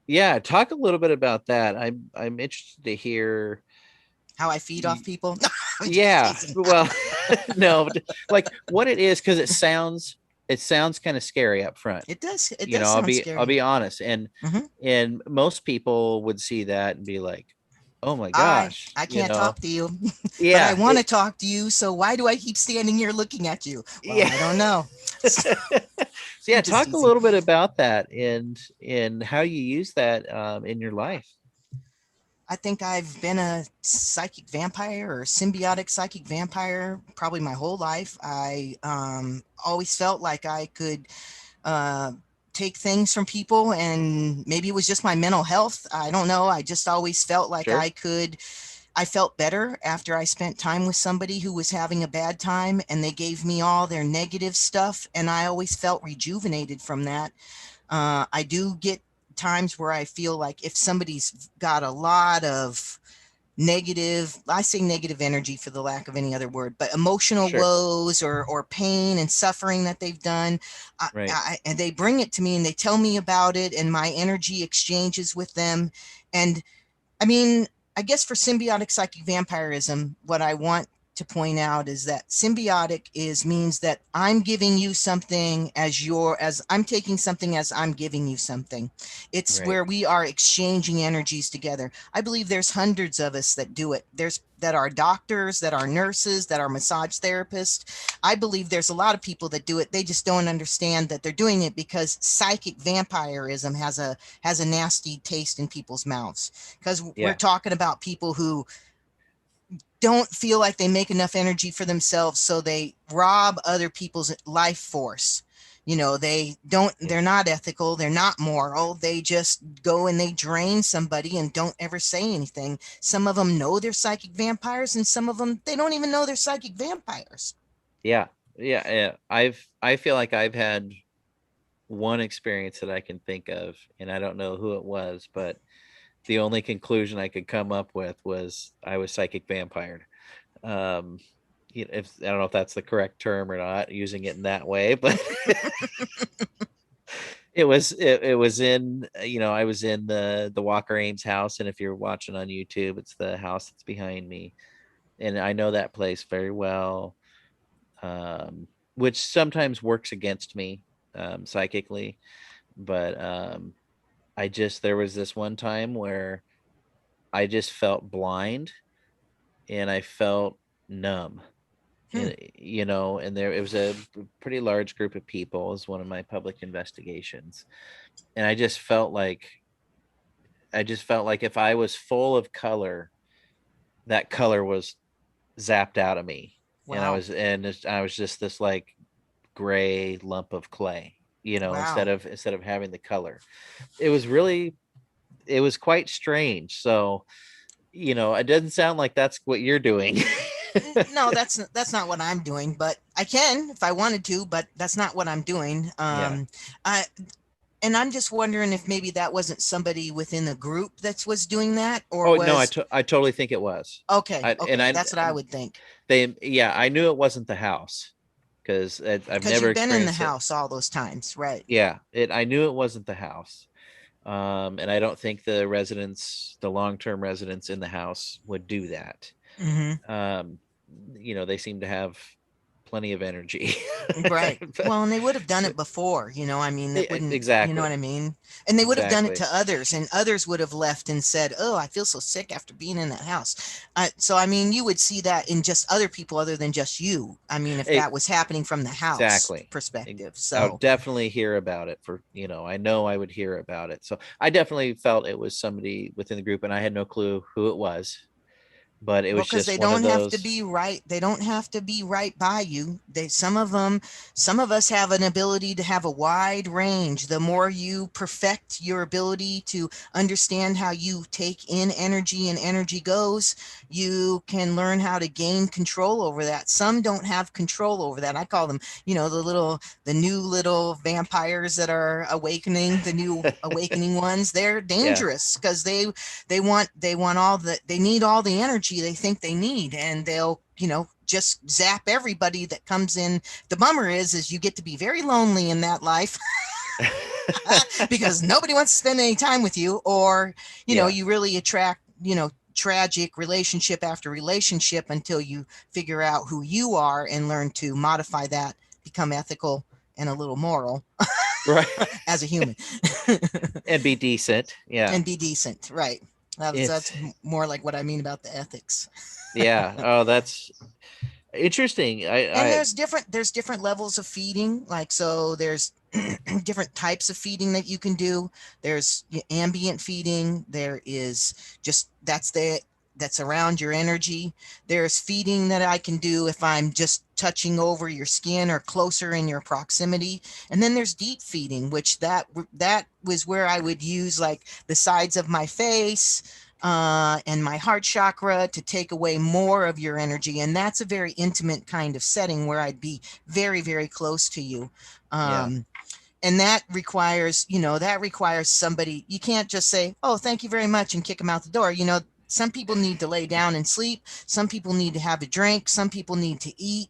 Speaker 5: Yeah, talk a little bit about that. I'm interested to hear
Speaker 6: how I feed off people.
Speaker 5: Yeah, well, no, like what it is, because it sounds kind of scary up front.
Speaker 6: It does. It does sound scary.
Speaker 5: I'll be honest, and most people would see that and be like, "Oh my gosh,
Speaker 6: I can't talk to you."
Speaker 5: Yeah,
Speaker 6: but I want to talk to you. So why do I keep standing here looking at you? Well, I don't know.
Speaker 5: So yeah, talk a little bit about that and how you use that in your life.
Speaker 6: I think I've been a psychic vampire or symbiotic psychic vampire probably my whole life. I always felt like I could take things from people, and maybe it was just my mental health. I don't know. I just always felt like
Speaker 5: Sure.
Speaker 6: I felt better after I spent time with somebody who was having a bad time, and they gave me all their negative stuff, and I always felt rejuvenated from that. I do get times where I feel like if somebody's got a lot of negative, I say negative energy for the lack of any other word, but emotional
Speaker 5: Sure.
Speaker 6: woes or pain and suffering that they've done,
Speaker 5: Right.
Speaker 6: and they bring it to me and they tell me about it, and my energy exchanges with them. And I mean, I guess for symbiotic psychic vampirism, what I want to point out is that symbiotic means that I'm giving you something as I'm taking something as I'm giving you something. It's
Speaker 5: Right.
Speaker 6: where we are exchanging energies together. I believe there's hundreds of us that do it. There's that are doctors, that are nurses, that are massage therapists. I believe there's a lot of people that do it. They just don't understand that they're doing it because psychic vampirism has a nasty taste in people's mouths, because we're
Speaker 5: Yeah.
Speaker 6: talking about people who don't feel like they make enough energy for themselves, so they rob other people's life force. They're not ethical, they're not moral, they just go and they drain somebody and don't ever say anything. Some of them know they're psychic vampires, and some of them, they don't even know they're psychic vampires.
Speaker 5: Yeah. Yeah. I feel like I've had one experience that I can think of, and I don't know who it was, but the only conclusion I could come up with was I was psychic vampired. Um, if I don't know if that's the correct term or not, using it in that way, but it was in, I was in the Walker Ames house, and if you're watching on YouTube, it's the house that's behind me, and I know that place very well, which sometimes works against me, psychically, but there was this one time where I just felt blind and I felt numb. And and there, it was a pretty large group of people as one of my public investigations, and I just felt like if I was full of color, that color was zapped out of me, and
Speaker 6: Wow.
Speaker 5: I was just this like gray lump of clay,
Speaker 6: Wow.
Speaker 5: instead of having the color. It was quite strange. So, it doesn't sound like that's what you're doing.
Speaker 6: No, that's not what I'm doing, but I can if I wanted to, but that's not what I'm doing.
Speaker 5: Yeah.
Speaker 6: I and I'm just wondering if maybe that wasn't somebody within the group that was doing that, or
Speaker 5: Oh no,
Speaker 6: was
Speaker 5: I totally think it was.
Speaker 6: okay.
Speaker 5: And
Speaker 6: That's what I would think,
Speaker 5: I knew it wasn't the house because I've
Speaker 6: because
Speaker 5: never
Speaker 6: you've been in the
Speaker 5: experienced it.
Speaker 6: house all those times, right?
Speaker 5: Yeah, I knew it wasn't the house. And I don't think the long-term residents in the house would do that.
Speaker 6: Mm-hmm.
Speaker 5: Um, they seem to have plenty of energy.
Speaker 6: Right. Well, and they would have done it before, I mean, that wouldn't, you know
Speaker 5: Exactly.
Speaker 6: what I mean? And they would have done it
Speaker 5: Exactly.
Speaker 6: to others, and others would have left and said, "Oh, I feel so sick after being in that house." So, I mean, you would see that in just other people other than just you. I mean, if
Speaker 5: E-
Speaker 6: that was happening from the house
Speaker 5: Exactly.
Speaker 6: perspective.
Speaker 5: I would
Speaker 6: So,
Speaker 5: definitely hear about it I know I would hear about it. So I definitely felt it was somebody within the group, and I had no clue who it was, but it
Speaker 6: well,
Speaker 5: was
Speaker 6: because
Speaker 5: just
Speaker 6: they
Speaker 5: one of
Speaker 6: don't have to
Speaker 5: those.
Speaker 6: be right. They don't have to be right by you. Some of them, some of us have an ability to have a wide range. The more you perfect your ability to understand how you take in energy and energy goes, you can learn how to gain control over that. Some don't have control over that. I call them, the new little vampires that are awakening, the new awakening ones. They're
Speaker 5: Yeah.
Speaker 6: dangerous because they want they need all the energy they think they need, and they'll just zap everybody that comes in. The bummer is you get to be very lonely in that life because nobody wants to spend any time with you, or
Speaker 5: Yeah.
Speaker 6: you really attract tragic relationship after relationship until you figure out who you are and learn to modify that, become ethical and a little moral
Speaker 5: Right.
Speaker 6: as a human.
Speaker 5: And be decent. Yeah.
Speaker 6: And be decent, right? That's
Speaker 5: It's
Speaker 6: more like what I mean about the ethics.
Speaker 5: yeah. Oh, that's interesting.
Speaker 6: And
Speaker 5: I
Speaker 6: there's different levels of feeding, like, so there's different types of feeding that you can do. There's ambient feeding, there is just that's around your energy. There's feeding that I can do if I'm just touching over your skin or closer in your proximity. And then there's deep feeding, which that was where I would use like the sides of my face and my heart chakra to take away more of your energy. And that's a very intimate kind of setting where I'd be very, very close to you.
Speaker 5: Yeah.
Speaker 6: And that requires, that requires somebody. You can't just say, oh, thank you very much, and kick them out the door. Some people need to lay down and sleep. Some people need to have a drink. Some people need to eat.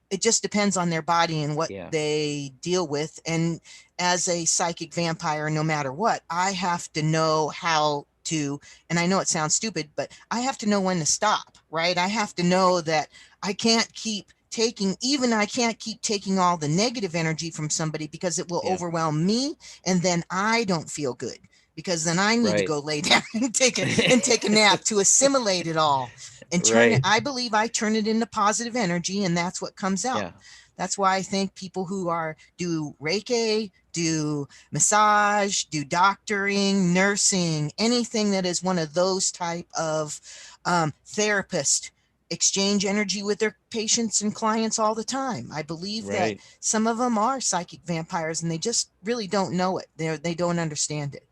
Speaker 6: It just depends on their body and what
Speaker 5: Yeah.
Speaker 6: they deal with. And as a psychic vampire, no matter what, I have to know how to, and I know it sounds stupid, but I have to know when to stop, right? I have to know that I can't keep I can't keep taking all the negative energy from somebody, because it will
Speaker 5: Yeah.
Speaker 6: overwhelm me, and then I don't feel good, because then I need to
Speaker 5: Right.
Speaker 6: go lay down and take a nap to assimilate it all and turn it.
Speaker 5: Right.
Speaker 6: I believe I turn it into positive energy, and that's what comes out.
Speaker 5: Yeah.
Speaker 6: That's why I think people who do Reiki, do massage, do doctoring, nursing, anything that is one of those type of therapists, exchange energy with their patients and clients all the time. I believe that
Speaker 5: Right.
Speaker 6: some of them are psychic vampires, and they just really don't know it. They don't understand it.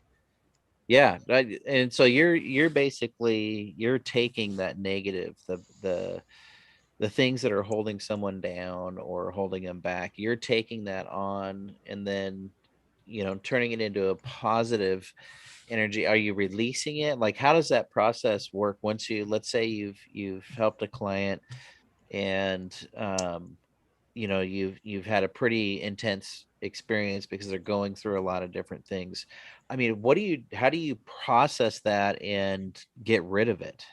Speaker 5: Yeah. And so you're basically you're taking that negative, the things that are holding someone down or holding them back, you're taking that on, and then turning it into a positive energy. Are you releasing it? Like, how does that process work once let's say you've helped a client, and you've had a pretty intense experience because they're going through a lot of different things. I mean, how do you process that and get rid of it?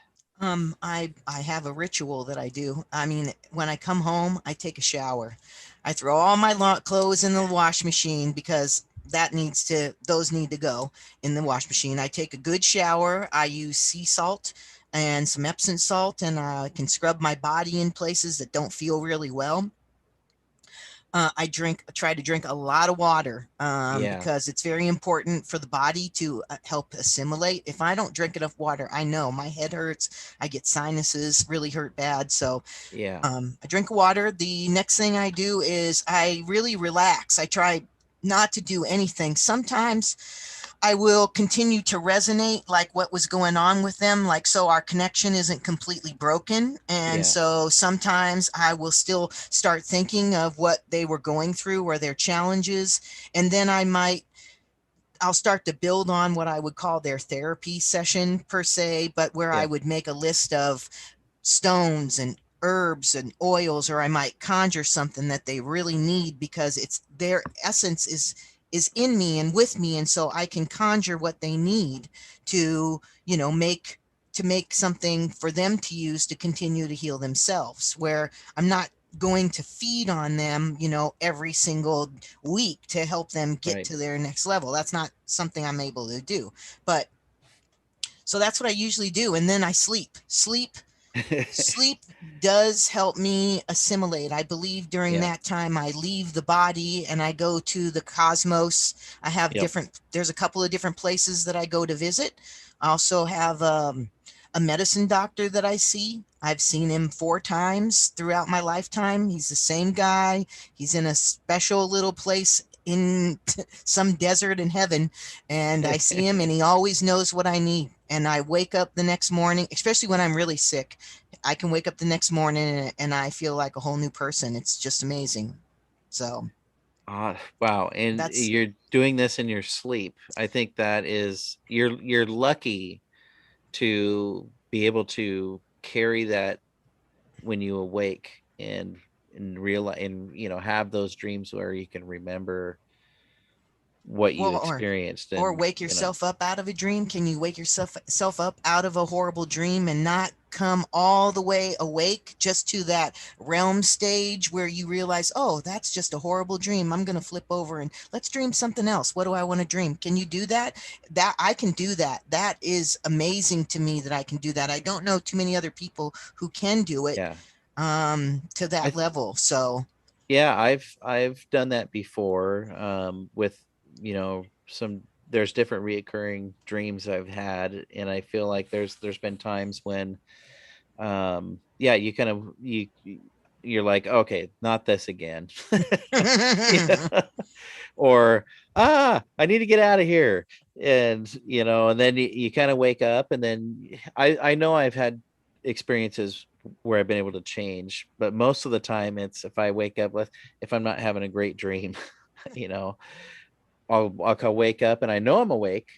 Speaker 6: I have a ritual that I do. I mean, when I come home, I take a shower. I throw all my clothes in the wash machine, because those need to go in the wash machine. I take a good shower. I use sea salt and some Epsom salt, and I can scrub my body in places that don't feel really well. Try to drink a lot of water,
Speaker 5: Yeah.
Speaker 6: because it's very important for the body to help assimilate. If I don't drink enough water, I know my head hurts. I get sinuses really hurt bad. So
Speaker 5: Yeah.
Speaker 6: I drink water. The next thing I do is I really relax. I try not to do anything. Sometimes I will continue to resonate like what was going on with them, like so our connection isn't completely broken. And
Speaker 5: Yeah.
Speaker 6: so sometimes I will still start thinking of what they were going through or their challenges. And then I'll start to build on what I would call their therapy session per se, but where I
Speaker 5: Yeah.
Speaker 6: would make a list of stones and herbs and oils, or I might conjure something that they really need, because it's their essence is in me and with me, and so I can conjure what they need to make something for them to use to continue to heal themselves, where I'm not going to feed on them every single week to help them get
Speaker 5: Right.
Speaker 6: to their next level. That's not something I'm able to do. But so that's what I usually do, and then I sleep does help me assimilate. I believe during
Speaker 5: Yeah.
Speaker 6: that time I leave the body and I go to the cosmos.
Speaker 5: Yep.
Speaker 6: There's a couple of different places that I go to visit. I also have a medicine doctor that I see. I've seen him 4 times throughout my lifetime. He's the same guy. He's in a special little place in some desert in heaven, and I see him and he always knows what I need. And I wake up the next morning, especially when I'm really sick. I can wake up the next morning and I feel like a whole new person. It's just amazing. So
Speaker 5: Wow. And
Speaker 6: that's
Speaker 5: you're doing this in your sleep. I think that is you're lucky to be able to carry that when you awake, and realize, and have those dreams where you can remember what you
Speaker 6: well,
Speaker 5: experienced.
Speaker 6: or
Speaker 5: And
Speaker 6: wake yourself up out of a dream. Can you wake yourself up out of a horrible dream and not come all the way awake just to that realm stage where you realize, oh, that's just a horrible dream. I'm going to flip over and let's dream something else. What do I want to dream? Can you do that? That I can do that. That is amazing to me that I can do that. I don't know too many other people who can do it
Speaker 5: yeah.
Speaker 6: to
Speaker 5: I
Speaker 6: that level. So
Speaker 5: Yeah, I've done that before, with some there's different reoccurring dreams I've had, and I feel like there's been times when yeah, you kind of you're like, okay, not this again. Yeah. Or I need to get out of here. And and then you kind of wake up, and then I know I've had experiences where I've been able to change, but most of the time it's if I wake up with if I'm not having a great dream, you know, I'll wake up and I know I'm awake.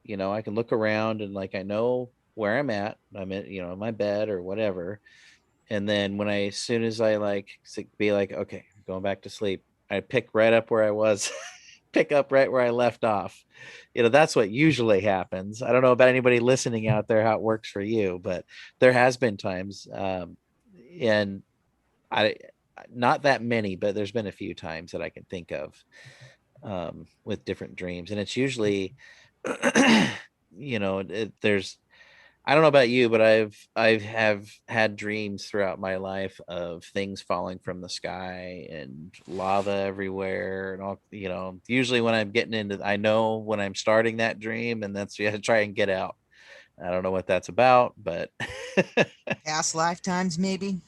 Speaker 5: I can look around and like I know where I'm at. I'm in, in my bed or whatever. And then as soon as I be like, okay, going back to sleep, I pick right up where I was, pick up right where I left off. That's what usually happens. I don't know about anybody listening out there, how it works for you, but there has been times, and I, not that many, but there's been a few times that I can think of, with different dreams. And it's usually, there's, I don't know about you, but I've had dreams throughout my life of things falling from the sky and lava everywhere and all, usually when I'm getting into, I know when I'm starting that dream, and that's, you have to try and get out. I don't know what that's about, but
Speaker 6: Past lifetimes, maybe.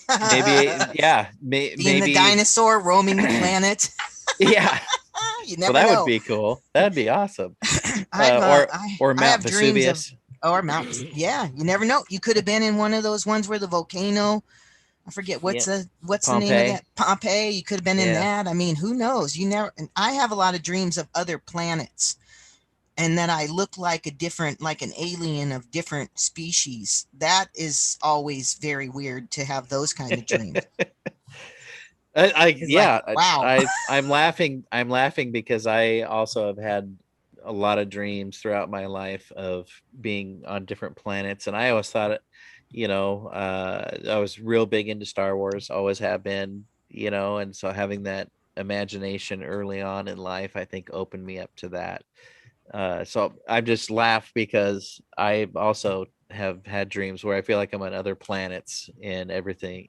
Speaker 5: maybe, yeah,
Speaker 6: Being
Speaker 5: maybe
Speaker 6: the dinosaur roaming the planet.
Speaker 5: yeah.
Speaker 6: You
Speaker 5: Well,
Speaker 6: never
Speaker 5: that
Speaker 6: know.
Speaker 5: would be cool. That'd be awesome.
Speaker 6: I
Speaker 5: Mount
Speaker 6: have dreams
Speaker 5: Vesuvius.
Speaker 6: or mountains. Yeah, you never know. You could have been in one of those ones where the volcano. I forget what's
Speaker 5: Yeah.
Speaker 6: the name of
Speaker 5: Pompeii.
Speaker 6: that, Pompeii. You could have been in
Speaker 5: Yeah.
Speaker 6: that. I mean, who knows? You never. And I have a lot of dreams of other planets, and that I look like like an alien of different species. That is always very weird to have those kind of dreams. It's like,
Speaker 5: Yeah,
Speaker 6: wow.
Speaker 5: I'm laughing. I'm laughing because I also have had a lot of dreams throughout my life of being on different planets, and I always thought it, I was real big into Star Wars, always have been, and so having that imagination early on in life, I think opened me up to that. So I just laugh because I also have had dreams where I feel like I'm on other planets and everything,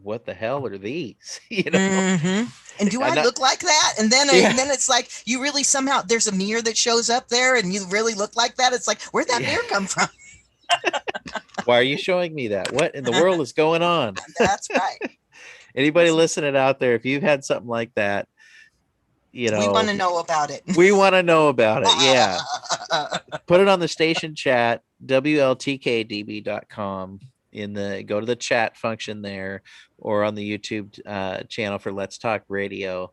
Speaker 5: what the hell are these?
Speaker 6: Mm-hmm. And do I
Speaker 5: I'm not,
Speaker 6: look like that? And then
Speaker 5: yeah,
Speaker 6: and then it's like you really somehow there's a mirror that shows up there, and you really look like that. It's like, where'd that
Speaker 5: yeah.
Speaker 6: mirror come from?
Speaker 5: Why are you showing me that? What in the world is going on?
Speaker 6: That's right.
Speaker 5: Anybody listening out there, if you've had something like that,
Speaker 6: We want to know about it.
Speaker 5: we want to know about it. Yeah. Put it on the station chat, WLTK-DB.com. Go to the chat function there, or on the YouTube channel for Let's Talk Radio.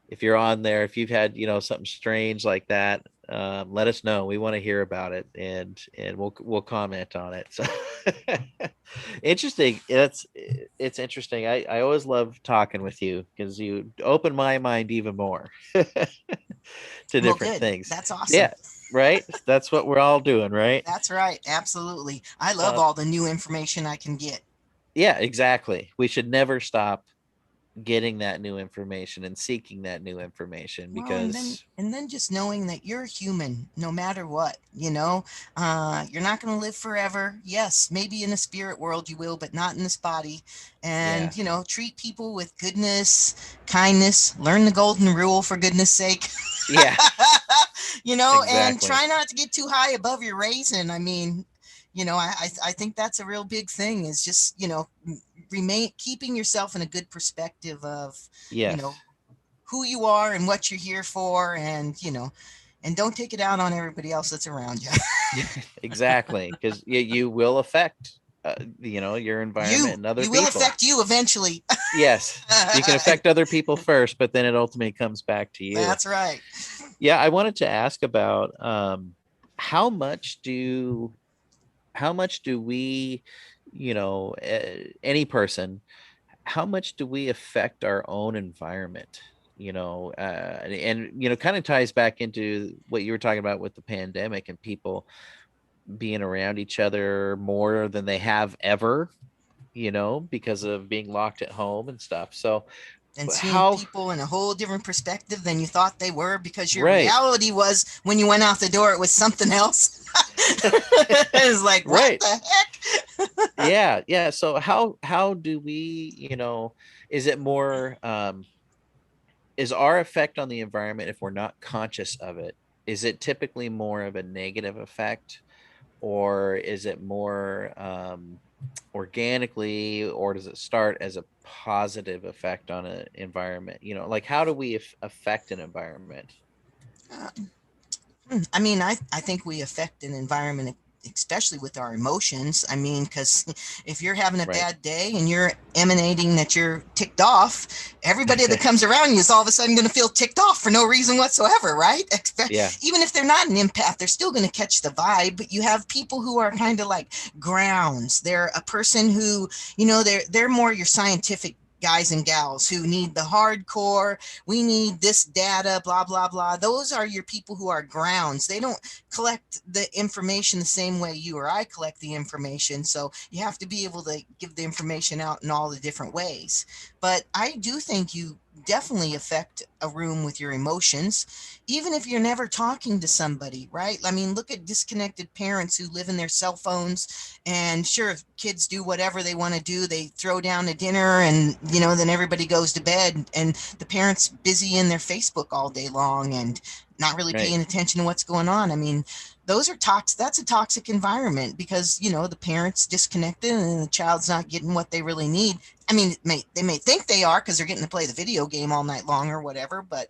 Speaker 5: If you're on there, if you've had something strange like that, let us know. We want to hear about it, and we'll comment on it. So interesting. It's interesting. I always love talking with you because you open my mind even more to different things.
Speaker 6: That's awesome.
Speaker 5: Yeah, right. That's what we're all doing, right?
Speaker 6: That's right. Absolutely. I love all the new information I can get.
Speaker 5: Yeah, exactly. We should never stop getting that new information and seeking that new information, because
Speaker 6: and then just knowing that you're human no matter what, you're not going to live forever. Yes, maybe in a spirit world you will, but not in this body. And treat people with goodness, kindness, learn the golden rule, for goodness sake.
Speaker 5: Yeah.
Speaker 6: And
Speaker 5: Exactly.
Speaker 6: try not to get too high above your raisin. I mean, I think that's a real big thing, is just keeping yourself in a good perspective of
Speaker 5: Yes.
Speaker 6: who you are and what you're here for, and and don't take it out on everybody else that's around you.
Speaker 5: Exactly, because you will affect your environment and other people.
Speaker 6: Will affect you eventually.
Speaker 5: Yes, you can affect other people first, but then it ultimately comes back to you.
Speaker 6: That's right.
Speaker 5: Yeah, I wanted to ask about how much do we, any person, how much do we affect our own environment? And kind of ties back into what you were talking about with the pandemic and people being around each other more than they have ever, because of being locked at home and stuff. So
Speaker 6: and seeing people in a whole different perspective than you thought they were, because your reality was, when you went out the door, it was something else. It was like, what the heck?
Speaker 5: Yeah. So how do we, is it more, is our effect on the environment, if we're not conscious of it, is it typically more of a negative effect, or is it more organically, or does it start as a positive effect on an environment? Like, how do we affect an environment?
Speaker 6: Uh, I mean, I think we affect an environment, especially with our emotions. I mean, because if you're having a
Speaker 5: Right.
Speaker 6: bad day and you're emanating that you're ticked off, everybody that comes around you is all of a sudden going to feel ticked off for no reason whatsoever, right?
Speaker 5: Yeah.
Speaker 6: Even if they're not an empath, they're still going to catch the vibe. But you have people who are kind of like grounds. They're a person who, they're more your scientific guys and gals who need the hardcore, we need this data, blah blah blah. Those are your people who are grounds. They don't collect the information the same way you or I collect the information, so you have to be able to give the information out in all the different ways. But I do think you definitely affect a room with your emotions, even if you're never talking to somebody, right? I mean, look at disconnected parents who live in their cell phones, and sure, if kids do whatever they want to do, they throw down a dinner and then everybody goes to bed, and the parents busy in their Facebook all day long and not really
Speaker 5: Right.
Speaker 6: paying attention to what's going on. I mean, those are that's a toxic environment, because the parents disconnected and the child's not getting what they really need. I mean, they may think they are because they're getting to play the video game all night long or whatever, but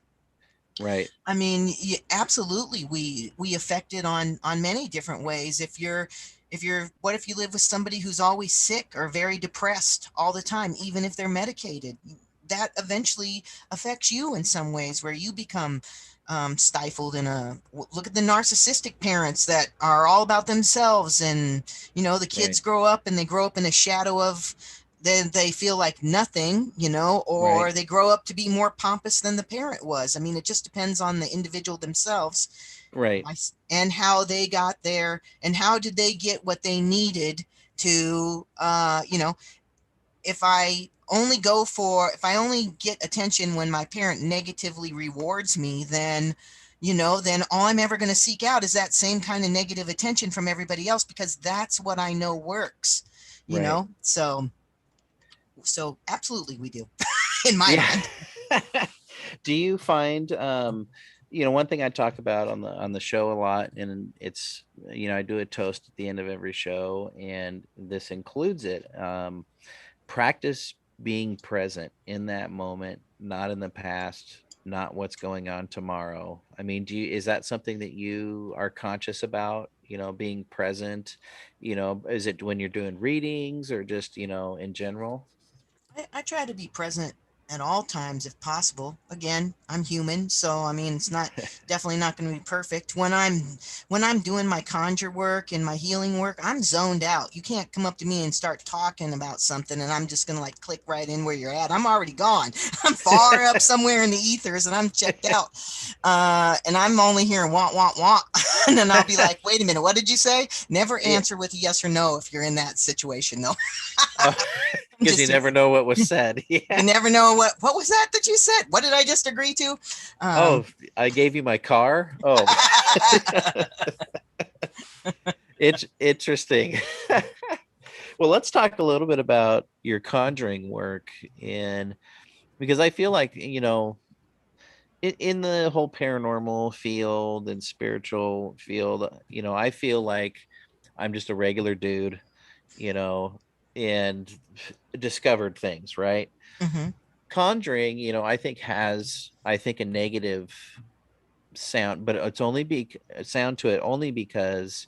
Speaker 5: Right.
Speaker 6: I mean, absolutely, we affect it on many different ways. What if you live with somebody who's always sick or very depressed all the time, even if they're medicated? That eventually affects you in some ways, where you become stifled in look at the narcissistic parents that are all about themselves, and the kids
Speaker 5: Right.
Speaker 6: grow up and they grow up in the shadow of, then they feel like nothing, or
Speaker 5: Right.
Speaker 6: they grow up to be more pompous than the parent was. I mean, it just depends on the individual themselves,
Speaker 5: Right.
Speaker 6: and how they got there, and how did they get what they needed to, if if I only get attention when my parent negatively rewards me, then all I'm ever going to seek out is that same kind of negative attention from everybody else, because that's what I know works,
Speaker 5: Right.
Speaker 6: so absolutely we do in my
Speaker 5: Yeah.
Speaker 6: mind.
Speaker 5: Do you find one thing I talk about on the show a lot, and it's, I do a toast at the end of every show, and this includes it. Practice being present in that moment, not in the past, not what's going on tomorrow. I mean, is that something that you are conscious about, being present? Is it when you're doing readings, or just, in general?
Speaker 6: I try to be present at all times if possible. Again, I'm human, so I mean, it's not definitely not going to be perfect. When I'm doing my conjure work and my healing work, I'm zoned out. You can't come up to me and start talking about something and I'm just going to like click right in where you're at. I'm already gone. I'm far up somewhere in the ethers and I'm checked out. And I'm only hearing want want want. And then I'll be like, wait a minute, what did you say? Never
Speaker 5: Yeah.
Speaker 6: answer with a yes or no if you're in that situation, though.
Speaker 5: Because you never know what was said. Yeah.
Speaker 6: You never know what was that you said? What did I just agree to?
Speaker 5: Oh, I gave you my car. Oh, it's interesting. Well, let's talk a little bit about your conjuring work, and because I feel like, in the whole paranormal field and spiritual field, I feel like I'm just a regular dude, and discovered things, right?
Speaker 6: Mm-hmm.
Speaker 5: Conjuring, I think a negative sound, but it's only sound to it only because,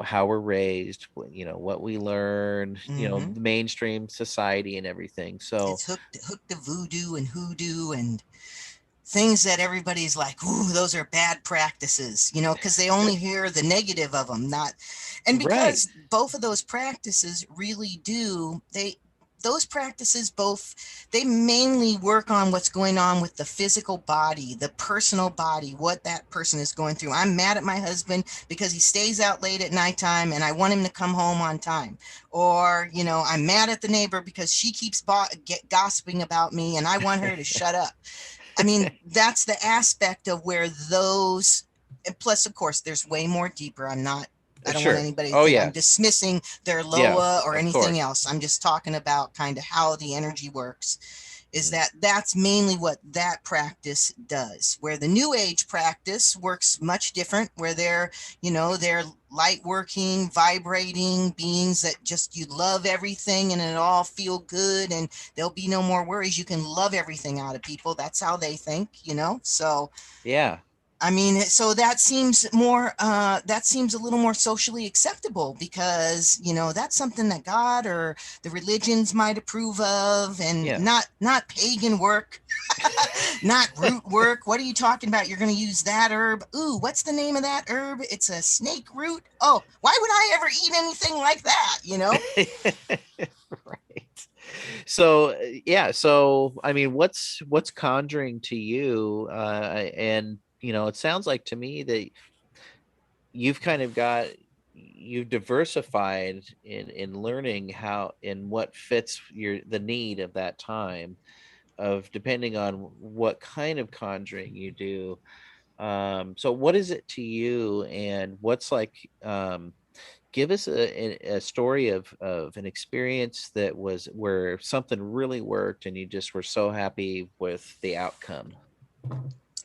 Speaker 5: how we're raised, what we learned,
Speaker 6: Mm-hmm.
Speaker 5: the mainstream society and everything. So
Speaker 6: It's hooked to voodoo and hoodoo and things that everybody's like, ooh, those are bad practices, because they only hear the negative of them, not, and
Speaker 5: right.
Speaker 6: because both of those practices really do, those practices both, they mainly work on what's going on with the physical body, the personal body, what that person is going through. I'm mad at my husband because he stays out late at nighttime and I want him to come home on time. Or, I'm mad at the neighbor because she keeps gossiping about me and I want her to shut up. I mean, that's the aspect of where those, plus, of course, there's way more deeper. I don't want
Speaker 5: Sure.
Speaker 6: anybody to
Speaker 5: Oh
Speaker 6: think
Speaker 5: yeah.
Speaker 6: I'm dismissing their
Speaker 5: Yeah,
Speaker 6: Loa or
Speaker 5: of
Speaker 6: anything
Speaker 5: course.
Speaker 6: else. I'm just talking about kind of how the energy works. is that that's mainly what that practice does, where the new age practice works much different, where they're light working, vibrating beings that just, you love everything and it all feel good and there'll be no more worries. You can love everything out of people. That's how they think, so
Speaker 5: Yeah.
Speaker 6: I mean, so that seems a little more socially acceptable, because, that's something that God or the religions might approve of, and
Speaker 5: Yeah.
Speaker 6: not pagan work, not root work. What are you talking about? You're going to use that herb? Ooh, what's the name of that herb? It's a snake root. Oh, why would I ever eat anything like that?
Speaker 5: Right. So yeah, so I mean, what's conjuring to you? And it sounds like to me that you've kind of you've diversified in learning how, in what fits the need of that time, of depending on what kind of conjuring you do. So what is it to you, and what's like, give us a story of an experience that was where something really worked and you just were so happy with the outcome.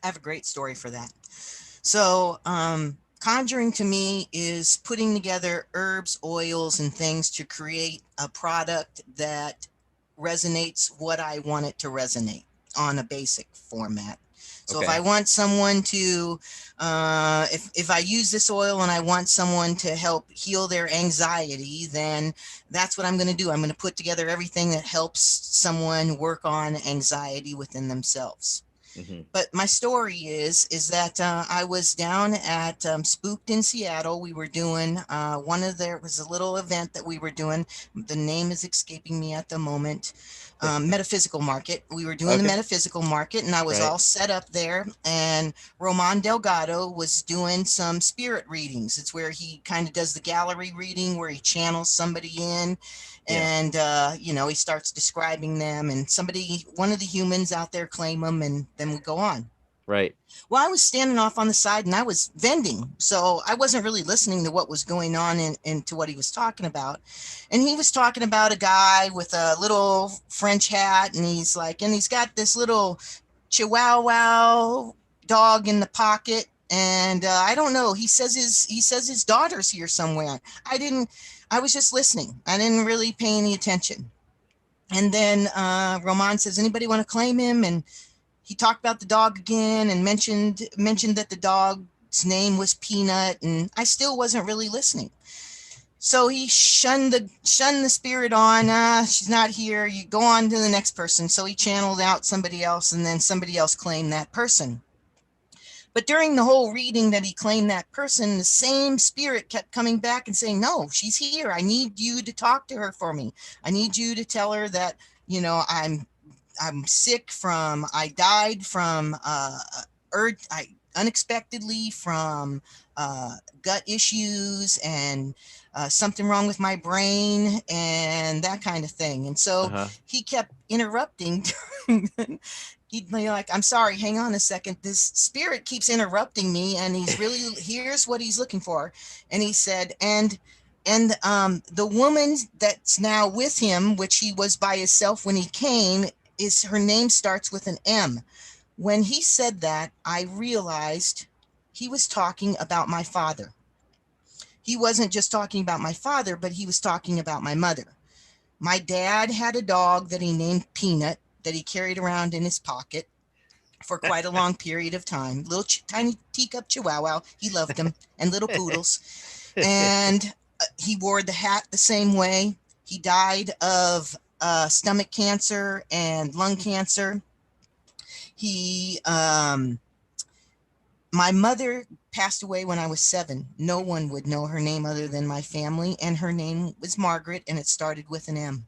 Speaker 6: I have a great story for that. So, conjuring to me is putting together herbs, oils, and things to create a product that resonates what I want it to resonate on a basic format. So if
Speaker 5: Okay.
Speaker 6: I want someone to, if I use this oil and I want someone to help heal their anxiety, then that's what I'm going to do. I'm going to put together everything that helps someone work on anxiety within themselves.
Speaker 5: Mm-hmm.
Speaker 6: But my story is that I was down at Spooked in Seattle. We were doing there was a little event that we were doing. The name is escaping me at the moment. Metaphysical Market. We were doing the Metaphysical Market, and I was all set up there. And Roman Delgado was doing some spirit readings. It's where he kind of does the gallery reading, where he channels somebody in. And, he starts describing them, and one of the humans out there claim them, and then we go on.
Speaker 5: Right.
Speaker 6: Well, I was standing off on the side and I was vending. So I wasn't really listening to what was going on and to what he was talking about. And he was talking about a guy with a little French hat, and he's got this little Chihuahua dog in the pocket. And I don't know. He says his daughter's here somewhere. I was just listening. I didn't really pay any attention. And then Roman says, anybody want to claim him? And he talked about the dog again and mentioned that the dog's name was Peanut, and I still wasn't really listening. So he shunned the spirit on. She's not here. You go on to the next person. So he channeled out somebody else, and then somebody else claimed that person. But during the whole reading that he claimed that person, the same spirit kept coming back and saying, no, she's here. I need you to talk to her for me. I need you to tell her that, I'm sick I died from unexpectedly from gut issues and something wrong with my brain and that kind of thing. And so he kept interrupting. He'd be like, I'm sorry, hang on a second. This spirit keeps interrupting me, and here's what he's looking for. And he said, and the woman that's now with him, which he was by himself when he came, her name starts with an M. When he said that, I realized he was talking about my father. He wasn't just talking about my father, but he was talking about my mother. My dad had a dog that he named Peanut, that he carried around in his pocket for quite a long period of time. Little tiny teacup Chihuahua. He loved them, and little poodles. And he wore the hat the same way. He died of stomach cancer and lung cancer. My mother passed away when I was 7. No one would know her name other than my family, and her name was Margaret, and it started with an M.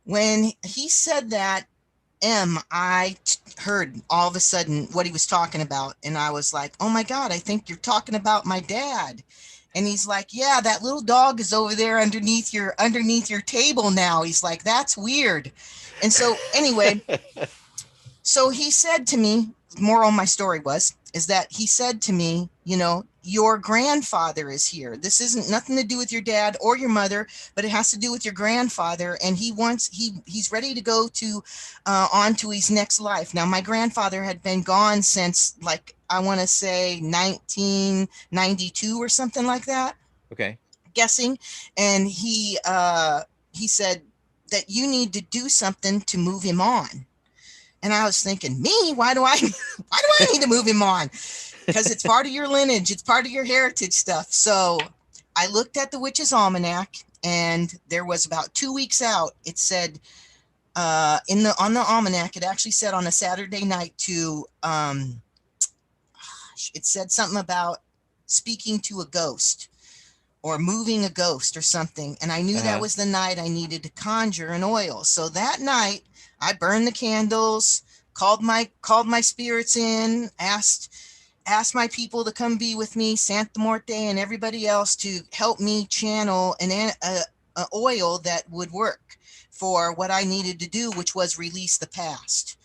Speaker 6: When he said that M, I heard all of a sudden what he was talking about, and I was like, oh my God, I think you're talking about my dad. And he's like, yeah, that little dog is over there underneath your table now. He's like, that's weird. And so anyway, so he said to me, moral of my story is that he said to me, your grandfather is here. This isn't nothing to do with your dad or your mother, but it has to do with your grandfather. And he's ready to go to on to his next life. Now, my grandfather had been gone since, like, I want to say 1992 or something like that.
Speaker 5: Okay.
Speaker 6: Guessing. And he said that you need to do something to move him on. And I was thinking, me? Why do I need to move him on? Because it's part of your lineage, it's part of your heritage stuff. So I looked at the Witch's Almanac, and there was about 2 weeks out. It said on the almanac, it actually said on a Saturday night to it said something about speaking to a ghost or moving a ghost or something. And I knew that was the night I needed to conjure an oil. So that night I burned the candles, called my spirits in, asked my people to come be with me, Santa Morte and everybody else, to help me channel an oil that would work for what I needed to do, which was release the past,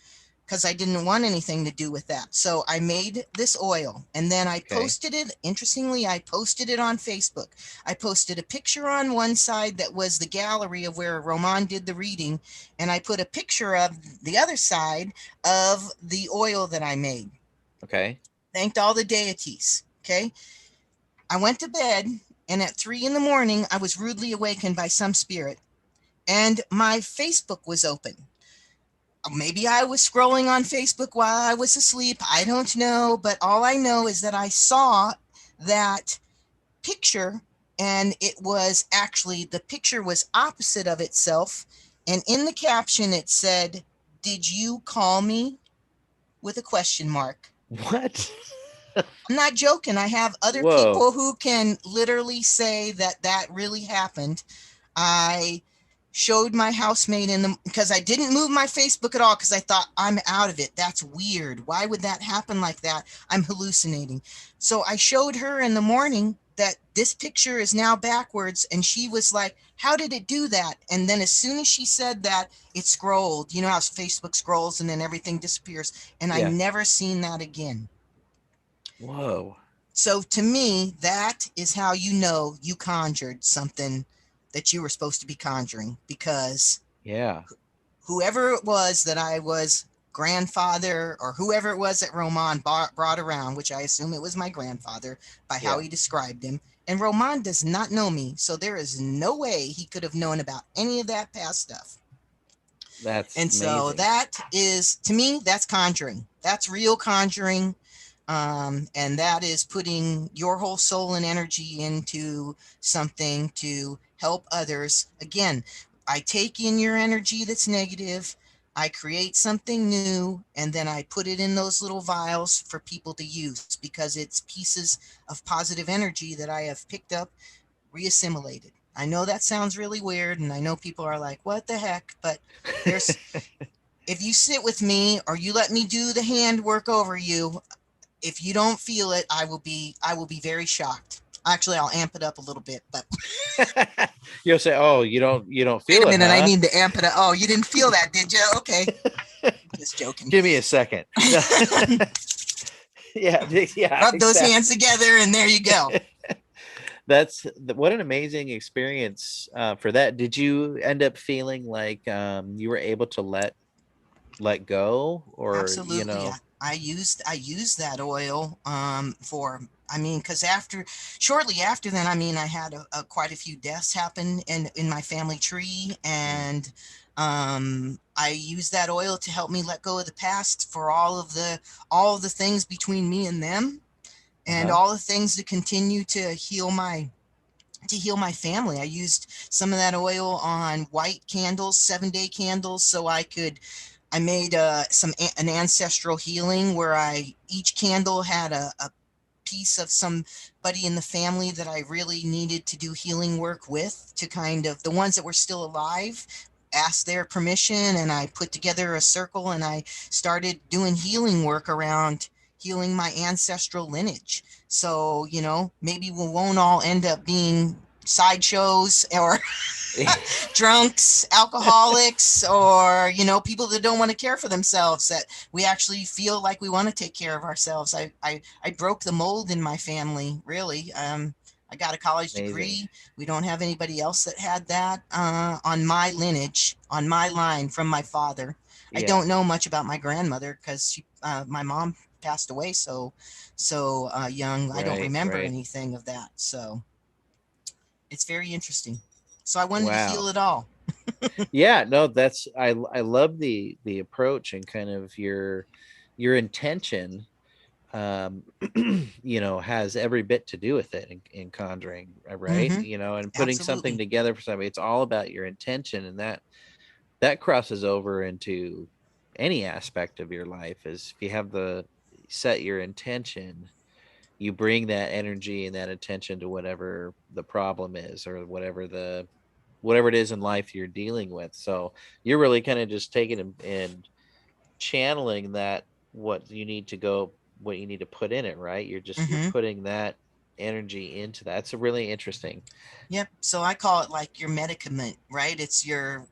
Speaker 6: because I didn't want anything to do with that. So I made this oil, and then I posted it. Interestingly, I posted it on Facebook. I posted a picture on one side that was the gallery of where Roman did the reading, and I put a picture of the other side of the oil that I made.
Speaker 5: Okay.
Speaker 6: Thanked all the deities. Okay. I went to bed, and at 3 a.m, I was rudely awakened by some spirit, and my Facebook was open. Maybe I was scrolling on Facebook while I was asleep. I don't know. But all I know is that I saw that picture, and it was actually, the picture was opposite of itself. And in the caption, it said, "Did you call me?" with a question mark.
Speaker 5: What?
Speaker 6: I'm not joking. I have other people who can literally say that that really happened. I showed my housemate because I didn't move my Facebook at all, because I thought, I'm out of it. That's weird. Why would that happen like that? I'm hallucinating. So I showed her in the morning that this picture is now backwards, and she was like, how did it do that? And then as soon as she said that, it scrolled. You know how Facebook scrolls and then everything disappears, and I never seen that again.
Speaker 5: Whoa.
Speaker 6: So to me, that is how you know you conjured something that you were supposed to be conjuring, because whoever it was that I was grandfather, or whoever it was that Roman brought around, which I assume it was my grandfather by how he described him. And Roman does not know me, so there is no way he could have known about any of that past stuff.
Speaker 5: That's amazing.
Speaker 6: So that is, to me, that's conjuring. That's real conjuring. And that is putting your whole soul and energy into something to help others. Again, I take in your energy that's negative, I create something new, and then I put it in those little vials for people to use, because it's pieces of positive energy that I have picked up, reassimilated. I know that sounds really weird, and I know people are like, what the heck? But there's if you sit with me, or you let me do the handwork over you, if you don't feel it, I will be very shocked. Actually, I'll amp it up a little bit, but
Speaker 5: you'll say, "Oh, you don't feel it."
Speaker 6: Wait a minute,
Speaker 5: huh?
Speaker 6: I need to amp it up. Oh, you didn't feel that, did you? Okay, just joking.
Speaker 5: Give me a second. yeah.
Speaker 6: Rub those hands together, and there you go.
Speaker 5: That's what an amazing experience for that. Did you end up feeling like you were able to let go, or
Speaker 6: Absolutely, yeah. I used that oil because shortly after then, I had quite a few deaths happen in my family tree, and I used that oil to help me let go of the past, for all of the things between me and them, and all the things to continue to heal my family. I used some of that oil on white candles, 7-day candles, so I made an ancestral healing where each candle had a piece of somebody in the family that I really needed to do healing work with, to kind of, the ones that were still alive, asked their permission, and I put together a circle, and I started doing healing work around healing my ancestral lineage. So, maybe we won't all end up being sideshows or drunks, alcoholics, or, you know, people that don't want to care for themselves, that we actually feel like we want to take care of ourselves. I broke the mold in my family, really. I got a college
Speaker 5: Amazing.
Speaker 6: degree. We don't have anybody else that had that on my lineage, on my line from my father. I
Speaker 5: Yeah.
Speaker 6: don't know much about my grandmother because my mom passed away so young. I don't
Speaker 5: Right,
Speaker 6: remember
Speaker 5: right.
Speaker 6: anything of that. So it's very interesting. So I wanted to
Speaker 5: Wow.
Speaker 6: heal it all.
Speaker 5: Yeah, no, that's I love the approach and kind of your intention, um you know, has every bit to do with it in conjuring, right?
Speaker 6: Mm-hmm.
Speaker 5: You know, and putting something
Speaker 6: Absolutely.
Speaker 5: together for somebody. It's all about your intention, and that crosses over into any aspect of your life. Is if you have the set your intention, you bring that energy and that attention to whatever the problem is, or whatever it is in life you're dealing with. So you're really kind of just taking and channeling that, what you need to go, what you need to put in it, right? You're
Speaker 6: Mm-hmm.
Speaker 5: putting that energy into that. It's a really interesting.
Speaker 6: Yep. So I call it like your medicament, right? It's your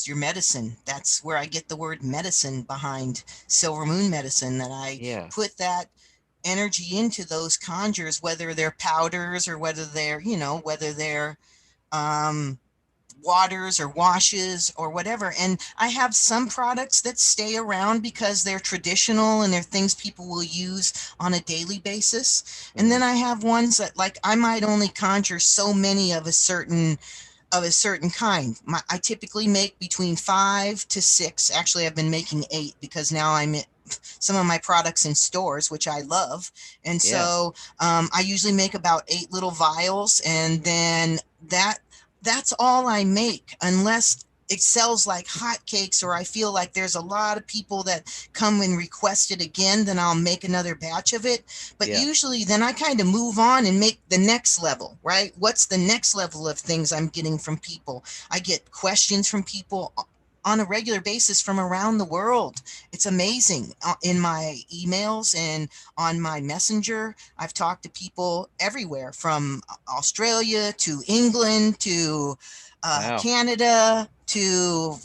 Speaker 6: medicine. That's where I get the word medicine behind Silver Moon Medicine, that I
Speaker 5: Yeah.
Speaker 6: put that energy into those conjures, whether they're powders or whether they're, you know, whether they're um waters or washes or whatever. And I have some products that stay around because they're traditional and they're things people will use on a daily basis. And
Speaker 5: Hmm.
Speaker 6: then I have ones that, like, I might only conjure so many of a certain kind. I typically make between 5 to 6. Actually, I've been making 8 because now I'm at some of my products in stores, which I love. And
Speaker 5: Yeah.
Speaker 6: so I usually make about 8 little vials, and then that's all I make, unless it sells like hotcakes, or I feel like there's a lot of people that come and request it again, then I'll make another batch of it. But
Speaker 5: Yeah.
Speaker 6: usually then I kind of move on and make the next level, right? What's the next level of things I'm getting from people? I get questions from people on a regular basis from around the world. It's amazing. In my emails and on my messenger, I've talked to people everywhere from Australia to England to
Speaker 5: Wow.
Speaker 6: Canada to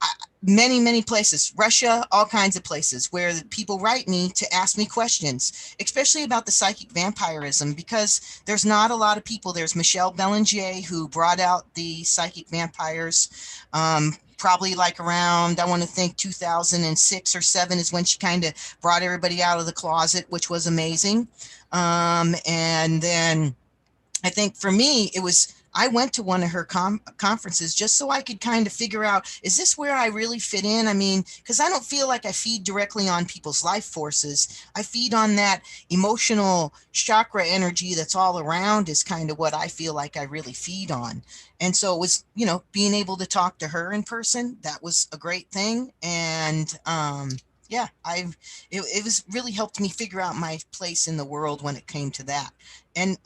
Speaker 6: uh, many places, Russia, all kinds of places, where the people write me to ask me questions, especially about the psychic vampirism, because there's not a lot of people. There's Michelle Belanger, who brought out the psychic vampires, probably like around, I want to think 2006 or 7 is when she kind of brought everybody out of the closet, which was amazing. And then I think for me, it was, I went to one of her conferences just so I could kind of figure out, is this where I really fit in? I mean, because I don't feel like I feed directly on people's life forces. I feed on that emotional chakra energy that's all around, is kind of what I feel like I really feed on. And so it was, you know, being able to talk to her in person, that was a great thing. And yeah, it was really helped me figure out my place in the world when it came to that. And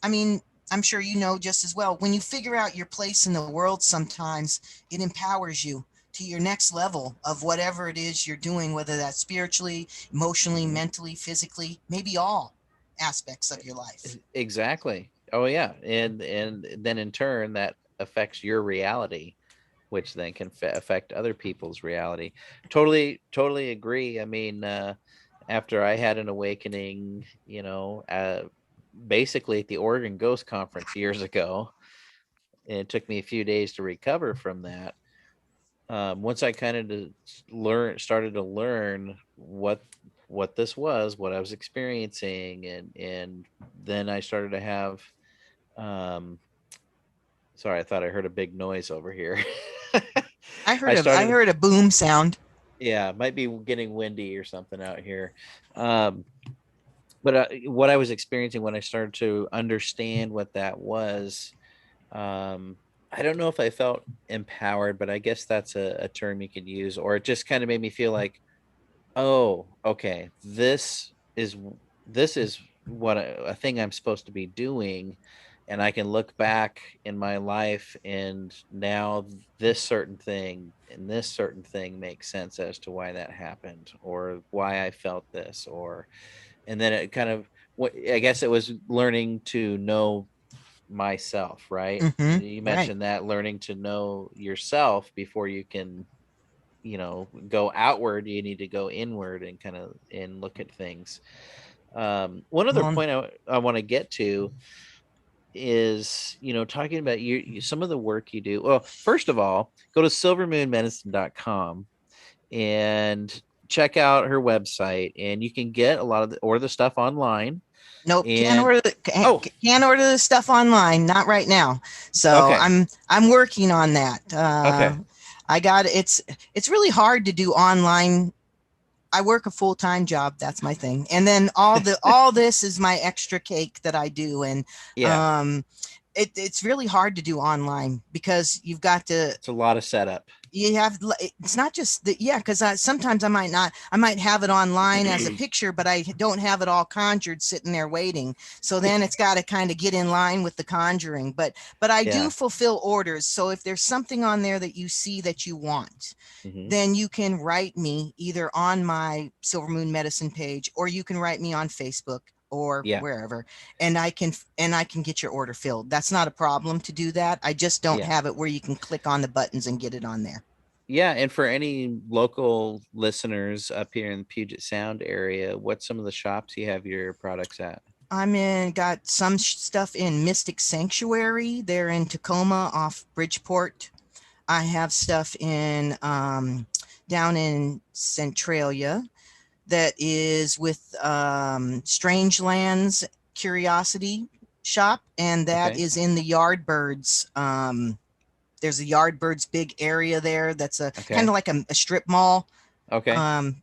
Speaker 6: I mean, I'm sure you know just as well, when you figure out your place in the world, sometimes it empowers you to your next level of whatever it is you're doing, whether that's spiritually, emotionally,
Speaker 5: Hmm.
Speaker 6: mentally, physically, maybe all aspects of your life.
Speaker 5: Exactly. Oh yeah, and then in turn that affects your reality, which then can affect other people's reality. Totally agree. I mean, after I had an awakening, you know, basically at the Oregon Ghost Conference years ago, and it took me a few days to recover from that. Once I kind of started to learn what this was, what I was experiencing, and then I started to have, um, sorry, I thought I heard a big noise over here. I
Speaker 6: I
Speaker 5: started,
Speaker 6: heard a boom sound.
Speaker 5: yeah, it might be getting windy or something out here. Um, but what I was experiencing when I started to understand what that was, um, I don't know if I felt empowered, but I guess that's a term you could use, or it just kind of made me feel like, oh, okay, this is what a thing I'm supposed to be doing, and I can look back in my life, and now this certain thing and this certain thing makes sense as to why that happened, or why I felt this, or and then it kind of, what I guess it was learning to know myself, right?
Speaker 6: Mhm.
Speaker 5: You
Speaker 6: Right.
Speaker 5: mentioned that learning to know yourself before you can, go outward, you need to go inward and kind of and look at things. One other
Speaker 6: Well,
Speaker 5: point I want to get to is, talking about some of the work you do. Well, first of all, go to silvermoonmedicine.com and check out her website, and you can get a lot of the stuff online.
Speaker 6: nope,
Speaker 5: And oh,
Speaker 6: can't order the stuff online, not right now. So
Speaker 5: okay,
Speaker 6: I'm working on that.
Speaker 5: okay,
Speaker 6: I got it's really hard to do online. I work a full-time job. That's my thing. And then all this is my extra cake that I do. And
Speaker 5: yeah,
Speaker 6: um it's really hard to do online because you've got to
Speaker 5: it's a lot of setup.
Speaker 6: you have it's not just that, yeah, because sometimes I might have it online as a picture, but I don't have it all conjured sitting there waiting. So then it's got to kind of get in line with the conjuring, but I do
Speaker 5: Yeah.
Speaker 6: fulfill orders. So if there's something on there that you see that you want,
Speaker 5: Hmm.
Speaker 6: then you can write me either on my Silver Moon Medicine page, or you can write me on Facebook or
Speaker 5: Yeah,
Speaker 6: wherever, and I can get your order filled. That's not a problem to do that. I just don't
Speaker 5: yeah,
Speaker 6: have it where you can click on the buttons and get it on there.
Speaker 5: yeah. And for any local listeners up here in the Puget Sound area, what's some of the shops you have your products at?
Speaker 6: Got some stuff in Mystic Sanctuary. They're in Tacoma off Bridgeport. I have stuff in down in Centralia that is with Strangelands Curiosity Shop, and that
Speaker 5: Okay,
Speaker 6: is in the Yardbirds. There's a Yardbirds big area there that's a kind
Speaker 5: okay,
Speaker 6: of like a strip mall.
Speaker 5: okay,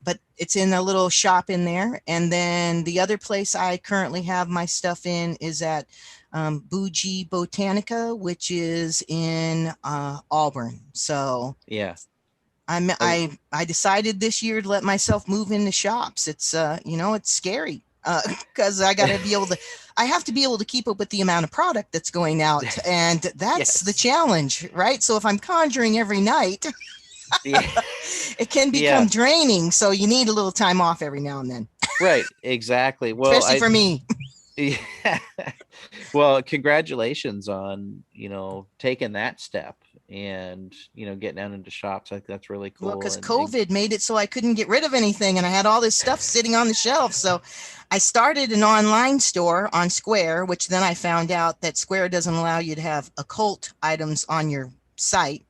Speaker 6: But it's in a little shop in there. And then the other place I currently have my stuff in is at Bougie Botanica, which is in Auburn. So
Speaker 5: yeah. Oh,
Speaker 6: I decided this year to let myself move into shops. It's it's scary because I have to be able to keep up with the amount of product that's going out, and that's the
Speaker 5: yes,
Speaker 6: challenge, right? So if I'm conjuring every night,
Speaker 5: yeah,
Speaker 6: it can become
Speaker 5: yeah.
Speaker 6: draining. So you need a little time off every now and then,
Speaker 5: Right, exactly. Well,
Speaker 6: especially for me.
Speaker 5: yeah. Well, congratulations on, taking that step and, getting out into shops. I think that's really
Speaker 6: Well,
Speaker 5: cool.
Speaker 6: because
Speaker 5: And
Speaker 6: COVID made it so I couldn't get rid of anything, and I had all this stuff sitting on the shelf. So I started an online store on Square, which then I found out that Square doesn't allow you to have occult items on your site.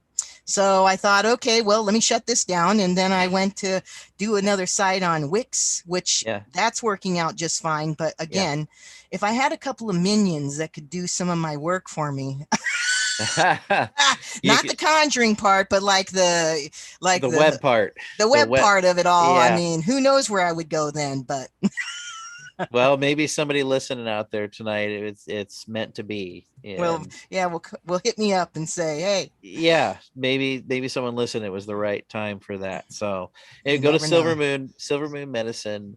Speaker 6: So I thought, okay, well, let me shut this down. And then I went to do another site on Wix, which
Speaker 5: yeah,
Speaker 6: that's working out just fine. But
Speaker 5: yeah.
Speaker 6: again, if I had a couple of minions that could do some of my work for me,
Speaker 5: You
Speaker 6: not the conjuring part, but like
Speaker 5: the web part,
Speaker 6: the
Speaker 5: the
Speaker 6: web
Speaker 5: web.
Speaker 6: part of it all. I
Speaker 5: Yeah.
Speaker 6: mean, who knows where I would go then, but
Speaker 5: Well, maybe somebody listening out there tonight, it's meant to be.
Speaker 6: well,
Speaker 5: And
Speaker 6: yeah, we'll hit me up and say, hey,
Speaker 5: yeah, maybe someone listened, it was the right time for that. So
Speaker 6: you
Speaker 5: go to
Speaker 6: never know.
Speaker 5: silvermoonmedicine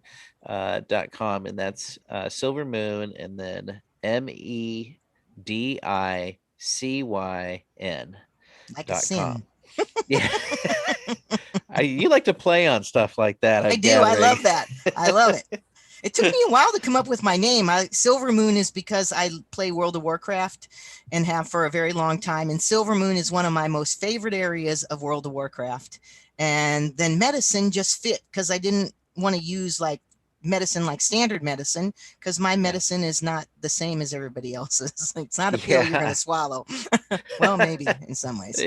Speaker 5: .com, and that's Silver Moon and then MEDICYN
Speaker 6: Like a
Speaker 5: .com.
Speaker 6: sin.
Speaker 5: Yeah. You like to play on stuff like that,
Speaker 6: I
Speaker 5: I'm
Speaker 6: do. I
Speaker 5: gathering.
Speaker 6: love that. I love it. It took me a while to come up with my name. Silver Moon is because I play World of Warcraft and have for a very long time. And Silver Moon is one of my most favorite areas of World of Warcraft. And then medicine just fit because I didn't want to use like medicine like standard medicine because my
Speaker 5: Yeah.
Speaker 6: medicine is not the same as everybody else's. It's not a pill you're going
Speaker 5: Yeah.
Speaker 6: to swallow. Well, maybe in some ways.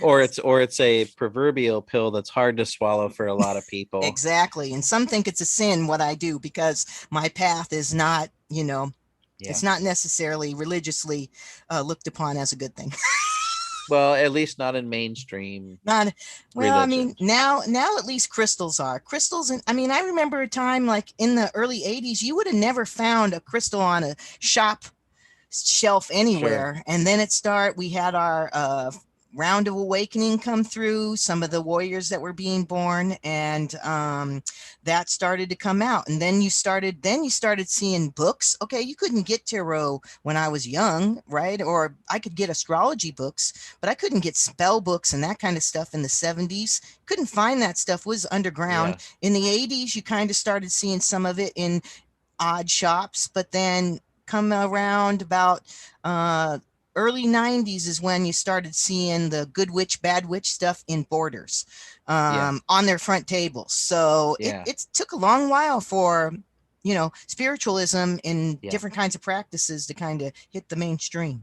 Speaker 5: or it's a proverbial pill that's hard to swallow for a lot of people.
Speaker 6: Exactly. And some think it's a sin what I do because my path is not,
Speaker 5: Yeah.
Speaker 6: it's not necessarily religiously looked upon as a good thing.
Speaker 5: Well, at least not in mainstream
Speaker 6: Not well, I mean,
Speaker 5: religion.
Speaker 6: now at least crystals are. Crystals, and I mean, I remember a time like in the early 80s, you would have never found a crystal on a shop shelf
Speaker 5: Sure.
Speaker 6: anywhere. And then we had our round of awakening come through, some of the warriors that were being born, and that started to come out. And then you started seeing books. Okay, you couldn't get tarot when I was young, right? Or I could get astrology books, but I couldn't get spell books and that kind of stuff in the 70s. Couldn't find that stuff. It was underground.
Speaker 5: Yeah.
Speaker 6: In the 80s, you kind of started seeing some of it in odd shops, but then come around about early 90s is when you started seeing the good witch, bad witch stuff in Borders on their front tables. So it took a long while for, spiritualism in different kinds of practices to kind of hit the mainstream.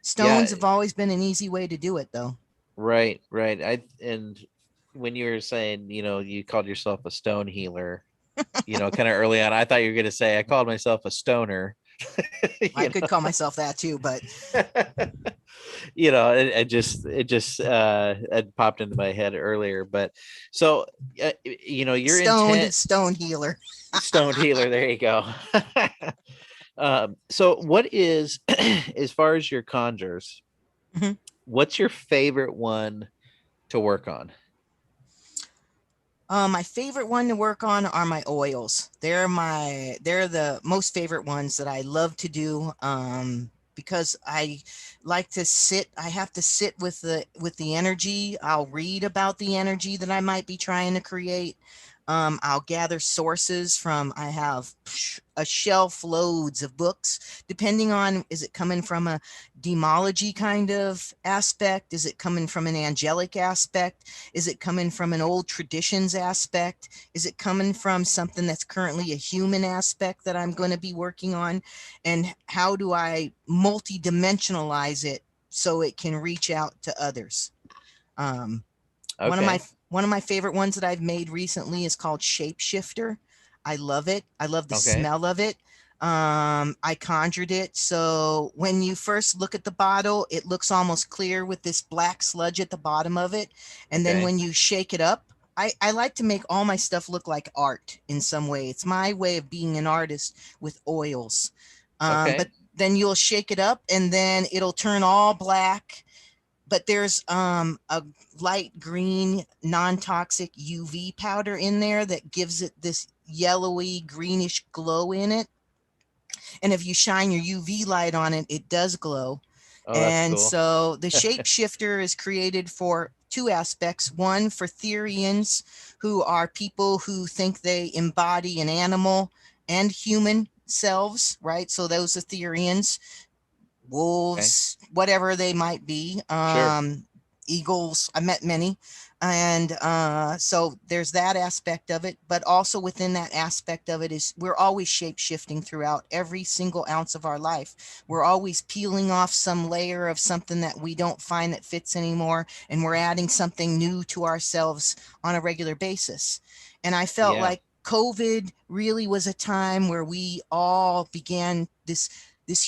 Speaker 6: Stones have always been an easy way to do it, though.
Speaker 5: Right. And when you were saying, you called yourself a stone healer, kind of early on, I thought you were going to say I called myself a stoner.
Speaker 6: I could call myself that too, but
Speaker 5: it popped into my head earlier. But so you're
Speaker 6: stone healer.
Speaker 5: Stone healer, there you go. So what is as far as your conjures, what's your favorite one to work on?
Speaker 6: My favorite one to work on are my oils. They're the most favorite ones that I love to do. Because I like to sit. I have to sit with the energy. I'll read about the energy that I might be trying to create. I'll gather sources from, I have a shelf loads of books, depending on, is it coming from a demology kind of aspect? Is it coming from an angelic aspect? Is it coming from an old traditions aspect? Is it coming from something that's currently a human aspect that I'm going to be working on? And how do I multi-dimensionalize it so it can reach out to others? One of my favorite ones that I've made recently is called Shapeshifter. I love it. I love the smell of it. I conjured it. So when you first look at the bottle, it looks almost clear with this black sludge at the bottom of it. And then when you shake it up, I like to make all my stuff look like art in some way. It's my way of being an artist with oils. But then you'll shake it up and then it'll turn all black. But there's a light green non-toxic UV powder in there that gives it this yellowy greenish glow in it. And if you shine your UV light on it, it does glow. And so the Shapeshifter is created for two aspects. One, for Therians, who are people who think they embody an animal and human selves, right? So those are Therians. Wolves, whatever they might be, eagles. I met many. And so there's that aspect of it. But also within that aspect of it is we're always shape shifting throughout every single ounce of our life. We're always peeling off some layer of something that we don't find that fits anymore. And we're adding something new to ourselves on a regular basis. And I felt like COVID really was a time where we all began this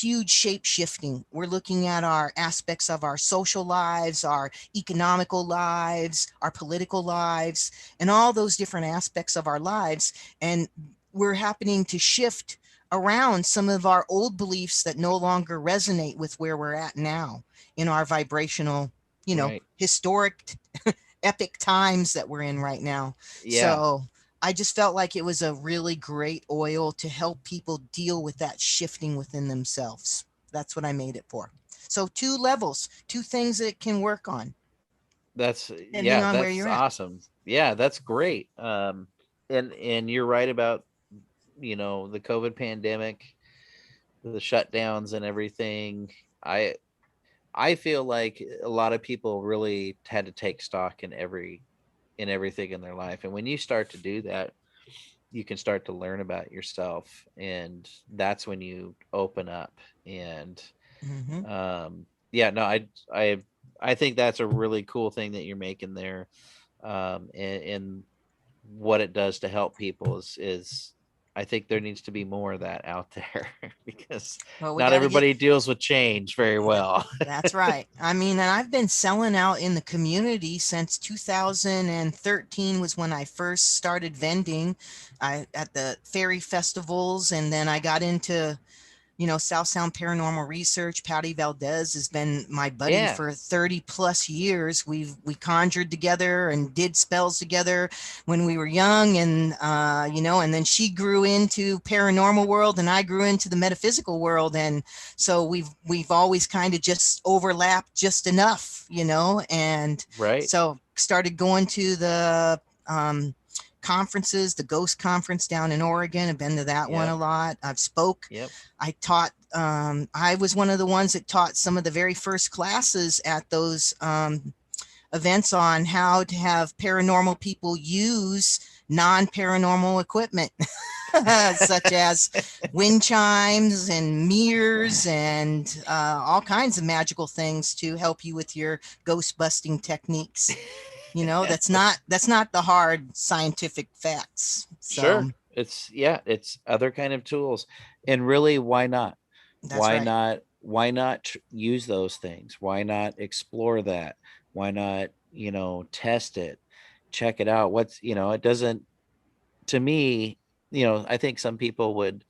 Speaker 6: huge shape shifting. We're looking at our aspects of our social lives, our economical lives, our political lives, and all those different aspects of our lives. And we're happening to shift around some of our old beliefs that no longer resonate with where we're at now in our vibrational, historic, epic times that we're in right now. So I just felt like it was a really great oil to help people deal with that shifting within themselves. That's what I made it for. So 2 levels, 2 things that it can work on.
Speaker 5: That's awesome. Yeah, that's great. And you're right about, the COVID pandemic, the shutdowns and everything. I feel like a lot of people really had to take stock in everything in their life. And when you start to do that, you can start to learn about yourself, and that's when you open up. And I think that's a really cool thing that you're making there. And what it does to help people is I think there needs to be more of that out there because not everybody deals with change very well.
Speaker 6: That's right. I mean, and I've been selling out in the community since 2013 was when I first started vending at the fairy festivals. And then I got into, South Sound Paranormal Research. Patty Valdez has been my buddy for 30 plus years. We conjured together and did spells together when we were young, and and then she grew into paranormal world and I grew into the metaphysical world, and so we've always kind of just overlapped just enough, and so started going to the conferences, the Ghost Conference down in Oregon. I've been to that one a lot. I've spoke.
Speaker 5: Yep.
Speaker 6: I taught. I was one of the ones that taught some of the very first classes at those events on how to have paranormal people use non-paranormal equipment, such as wind chimes and mirrors and all kinds of magical things to help you with your ghost busting techniques. You know, that's not the hard scientific facts. So,
Speaker 5: Sure. It's other kind of tools. And really, why not?
Speaker 6: That's right.
Speaker 5: Why not use those things? Why not explore that? Why not, test it, check it out? It doesn't, to me, I think some people would,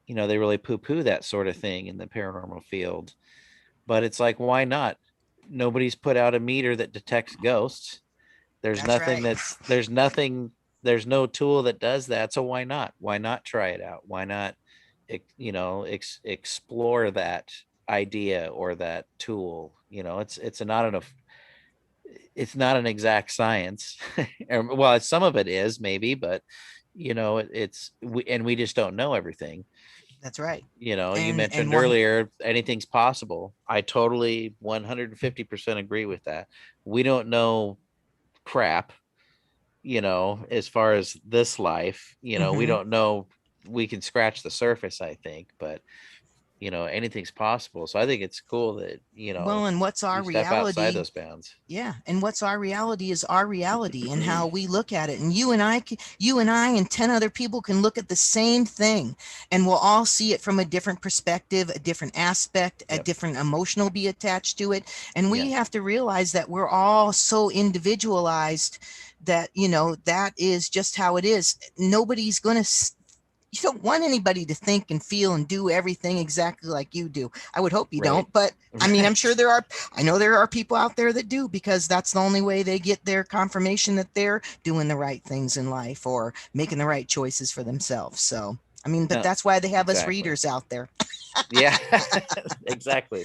Speaker 5: they really poo-poo that sort of thing in the paranormal field. But it's like, why not? Nobody's put out a meter that detects ghosts. There's
Speaker 6: That's
Speaker 5: nothing
Speaker 6: right.
Speaker 5: there's no tool that does that. So why not? Why not try it out? Why not, explore that idea or that tool? It's not an exact science. Well, some of it is maybe, but we just don't know everything.
Speaker 6: That's right.
Speaker 5: You
Speaker 6: And
Speaker 5: mentioned
Speaker 6: one.
Speaker 5: earlier, anything's possible. I totally 150% agree with that. We don't know crap, as far as this life, we
Speaker 6: Mhm.
Speaker 5: don't know. We can scratch the surface, I think, but anything's possible. So I think it's cool that,
Speaker 6: Well, and what's
Speaker 5: you
Speaker 6: our
Speaker 5: step outside
Speaker 6: reality?
Speaker 5: those bounds.
Speaker 6: Yeah, and what's our reality is our reality and how we look at it. And you and I and 10 other people can look at the same thing and we'll all see it from a different perspective, a different aspect, a
Speaker 5: Yep.
Speaker 6: different emotional be attached to it. And we
Speaker 5: Yeah.
Speaker 6: have to realize that we're all so individualized that, that is just how it is. Nobody's going to you don't want anybody to think and feel and do everything exactly like you do. I would hope you
Speaker 5: Right.
Speaker 6: don't, but I mean, I'm sure
Speaker 5: Right.
Speaker 6: I know there are people out there that do because that's the only way they get their confirmation that they're doing the right things in life or making the right choices for themselves. So, I mean, but
Speaker 5: No,
Speaker 6: that's why they have us
Speaker 5: exactly.
Speaker 6: readers out there.
Speaker 5: Yeah. Exactly.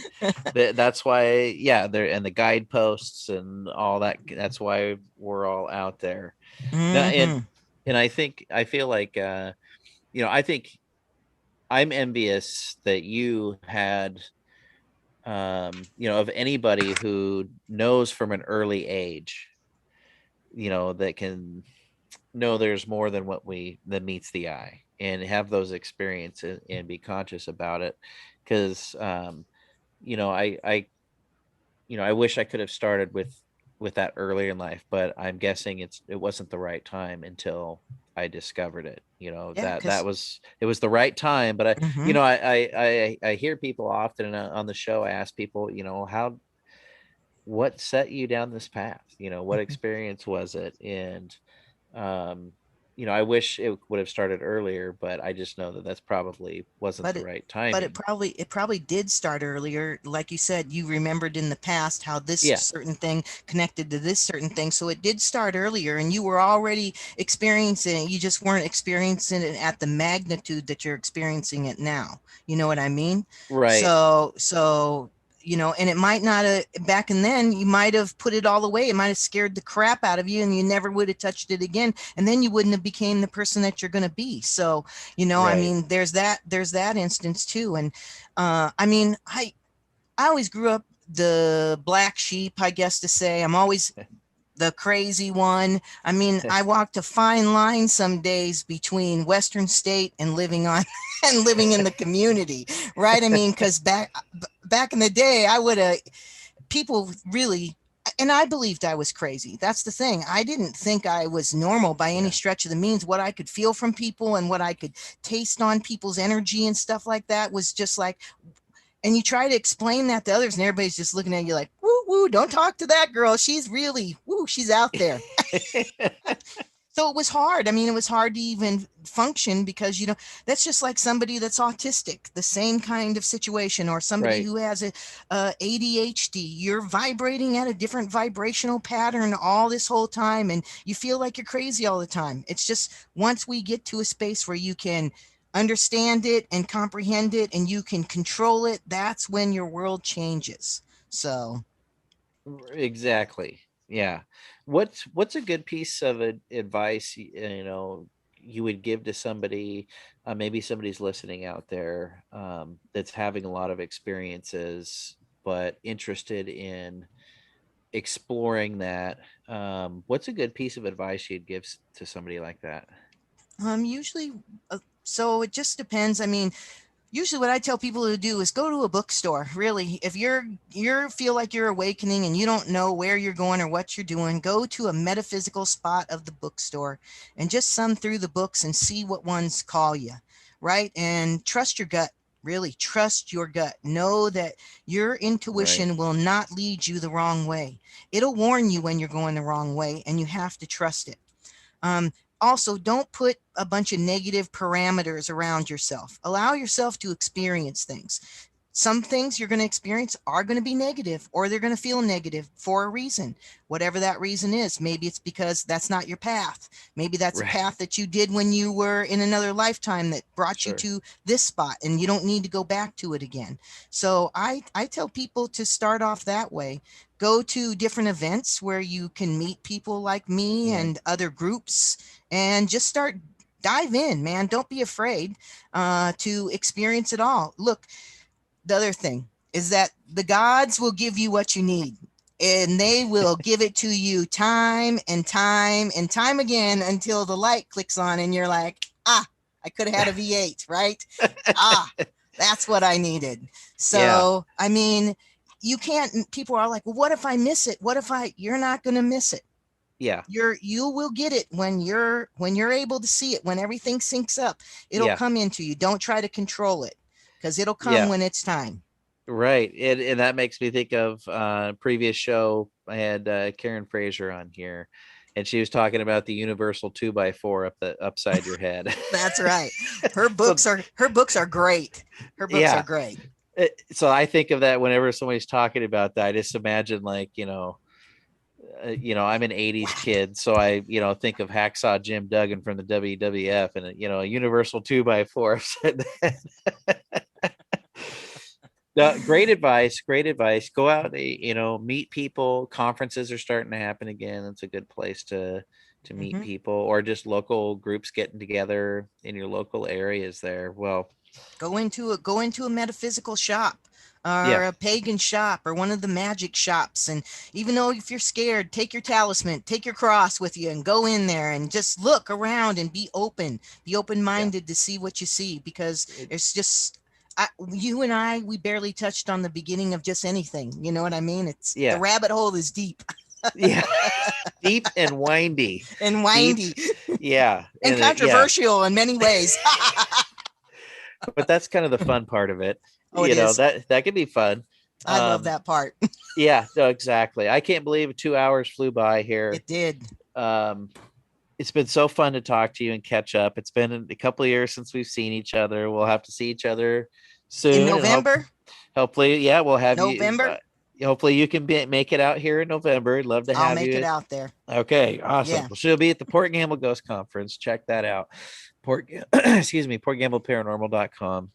Speaker 5: That's why, yeah, there, and the guideposts and all that. That's why we're all out there now. and
Speaker 6: Hmm.
Speaker 5: and I feel like, I think I'm envious that you had, of anybody who knows from an early age, that can know there's more than that meets the eye, and have those experiences and be conscious about it. Because, I wish I could have started with that earlier in life, but I'm guessing it wasn't the right time until I discovered it.
Speaker 6: Yeah,
Speaker 5: That
Speaker 6: because
Speaker 5: was, it was the right time. But
Speaker 6: hmm
Speaker 5: I hear people often on the show. I ask people, what set you down this path? What experience was it? And, um, I wish it would have started earlier, but I just know that that's probably wasn't
Speaker 6: but
Speaker 5: the
Speaker 6: it
Speaker 5: right
Speaker 6: but it
Speaker 5: timing.
Speaker 6: probably it probably did start earlier. Like you said, you remembered in the past how this
Speaker 5: Yeah.
Speaker 6: certain thing connected to this certain thing, so it did start earlier and you were already experiencing it. You just weren't experiencing it at the magnitude that you're experiencing it now. You know what I mean?
Speaker 5: Right.
Speaker 6: So and it might not have back and then you might have put it all away. It might have scared the crap out of you and you never would have touched it again, and then you wouldn't have became the person that you're going to be. So I
Speaker 5: Right.
Speaker 6: mean, there's that instance too. And I mean, I always grew up the black sheep, I guess to say. I'm always the crazy one. I mean, I walked a fine line some days between Western State and living on and living in the community, right? I mean, because back in the day, I would have people really, and I believed I was crazy. That's the thing. I didn't think I was normal by any
Speaker 5: Yeah.
Speaker 6: stretch of the means. What I could feel from people and what I could taste on people's energy and stuff like that was just like, and you try to explain that to others and everybody's just looking at you like, woo woo, don't talk to that girl, she's really woo, she's out there. So it was hard. I mean, it was hard to even function because that's just like somebody that's autistic, the same kind of situation, or somebody
Speaker 5: Right.
Speaker 6: who has a ADHD. You're vibrating at a different vibrational pattern all this whole time and you feel like you're crazy all the time. It's just once we get to a space where you can understand it and comprehend it and you can control it, that's when your world changes. So
Speaker 5: Exactly. Yeah. What's a good piece of advice, you would give to somebody, maybe somebody's listening out there, that's having a lot of experiences but interested in exploring that. What's a good piece of advice you'd give to somebody like that?
Speaker 6: Usually, so it just depends. I mean, usually what I tell people to do is go to a bookstore. Really, if you're feel like you're awakening and you don't know where you're going or what you're doing, go to a metaphysical spot of the bookstore and just thumb through the books and see what ones call you, right? And trust your gut. Really trust your gut. Know that your intuition
Speaker 5: Right.
Speaker 6: will not lead you the wrong way. It'll warn you when you're going the wrong way, and you have to trust it. Um, Also, don't put a bunch of negative parameters around yourself. Allow yourself to experience things. Some things you're going to experience are going to be negative, or they're going to feel negative for a reason, whatever that reason is. Maybe it's because that's not your path. Maybe that's a
Speaker 5: Right.
Speaker 6: path that you did when you were in another lifetime that brought you
Speaker 5: Sure.
Speaker 6: to this spot, and you don't need to go back to it again. So I tell people to start off that way. Go to different events where you can meet people like me
Speaker 5: Right.
Speaker 6: and other groups, and just dive in, man. Don't be afraid to experience it all. Look, the other thing is that the gods will give you what you need, and they will give it to you time and time and time again until the light clicks on and you're like, ah, I could have had a V8, right? Ah, that's what I needed.
Speaker 5: Yeah.
Speaker 6: So, I mean, you can't, people are like, well, what if I miss it? You're not going to miss it.
Speaker 5: Yeah.
Speaker 6: You will get it when you're able to see it, when everything syncs up. It'll
Speaker 5: Yeah.
Speaker 6: come into you. Don't try to control it, because it'll come
Speaker 5: Yeah.
Speaker 6: when it's time.
Speaker 5: Right. And that makes me think of previous show. I had Karen Fraser on here, and she was talking about the universal 2x4 upside your head.
Speaker 6: That's right. Her
Speaker 5: So
Speaker 6: books are great. Her books are
Speaker 5: yeah.
Speaker 6: great.
Speaker 5: So I think of that whenever somebody's talking about that. I just imagine, like, I'm an 80s kid, so I, think of Hacksaw Jim Duggan from the WWF, and a universal 2x4 upside the head. No, great advice. Great advice. Go out, meet people. Conferences are starting to happen again. It's a good place to meet
Speaker 6: Hmm.
Speaker 5: people, or just local groups getting together in your local areas there. Well,
Speaker 6: Go into a metaphysical shop, or
Speaker 5: yeah,
Speaker 6: a pagan shop, or one of the magic shops. And even though if you're scared, take your talisman, take your cross with you, and go in there and just look around and be
Speaker 5: yeah,
Speaker 6: open-minded to see what you see, because it's just you and we barely touched on the beginning of just anything. You know what I mean? It's the
Speaker 5: yeah,
Speaker 6: rabbit hole is deep
Speaker 5: yeah. Deep and windy.
Speaker 6: and
Speaker 5: Deep,
Speaker 6: windy
Speaker 5: yeah.
Speaker 6: and
Speaker 5: Yeah,
Speaker 6: controversial in many ways.
Speaker 5: but that's kind of the fun part of it.
Speaker 6: Oh, it is.
Speaker 5: That could be fun.
Speaker 6: I love
Speaker 5: Um,
Speaker 6: that part.
Speaker 5: yeah, no, exactly. I can't believe 2 hours flew by here.
Speaker 6: It did.
Speaker 5: Um, it's been so fun to talk to you and catch up. It's been a couple of years since we've seen each other. We'll have to see each other
Speaker 6: In
Speaker 5: soon, and
Speaker 6: November.
Speaker 5: hopefully, yeah, we'll have you.
Speaker 6: November.
Speaker 5: Hopefully, you can make it out here in November. I'd love to
Speaker 6: I'll
Speaker 5: have
Speaker 6: make it
Speaker 5: you.
Speaker 6: out there.
Speaker 5: Okay, awesome.
Speaker 6: Yeah.
Speaker 5: Well, she'll be at the Port Gamble Ghost Conference. Check that out. Excuse me, portgambleparanormal.com.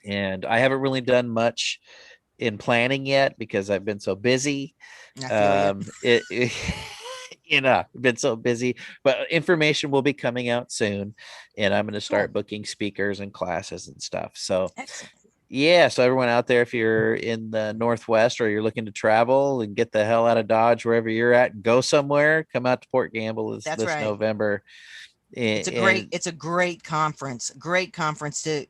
Speaker 5: And I haven't really done much in planning yet because I've been so busy.
Speaker 6: I feel you.
Speaker 5: It been so busy, but information will be coming out soon, and I'm going to start booking speakers and classes and stuff. So
Speaker 6: Excellent.
Speaker 5: yeah, so everyone out there, if you're in the Northwest or you're looking to travel and get the hell out of Dodge wherever you're at and go somewhere, come out to Port Gamble
Speaker 6: That's
Speaker 5: this
Speaker 6: right.
Speaker 5: November.
Speaker 6: It's a great
Speaker 5: And
Speaker 6: it's a great conference. Great conference to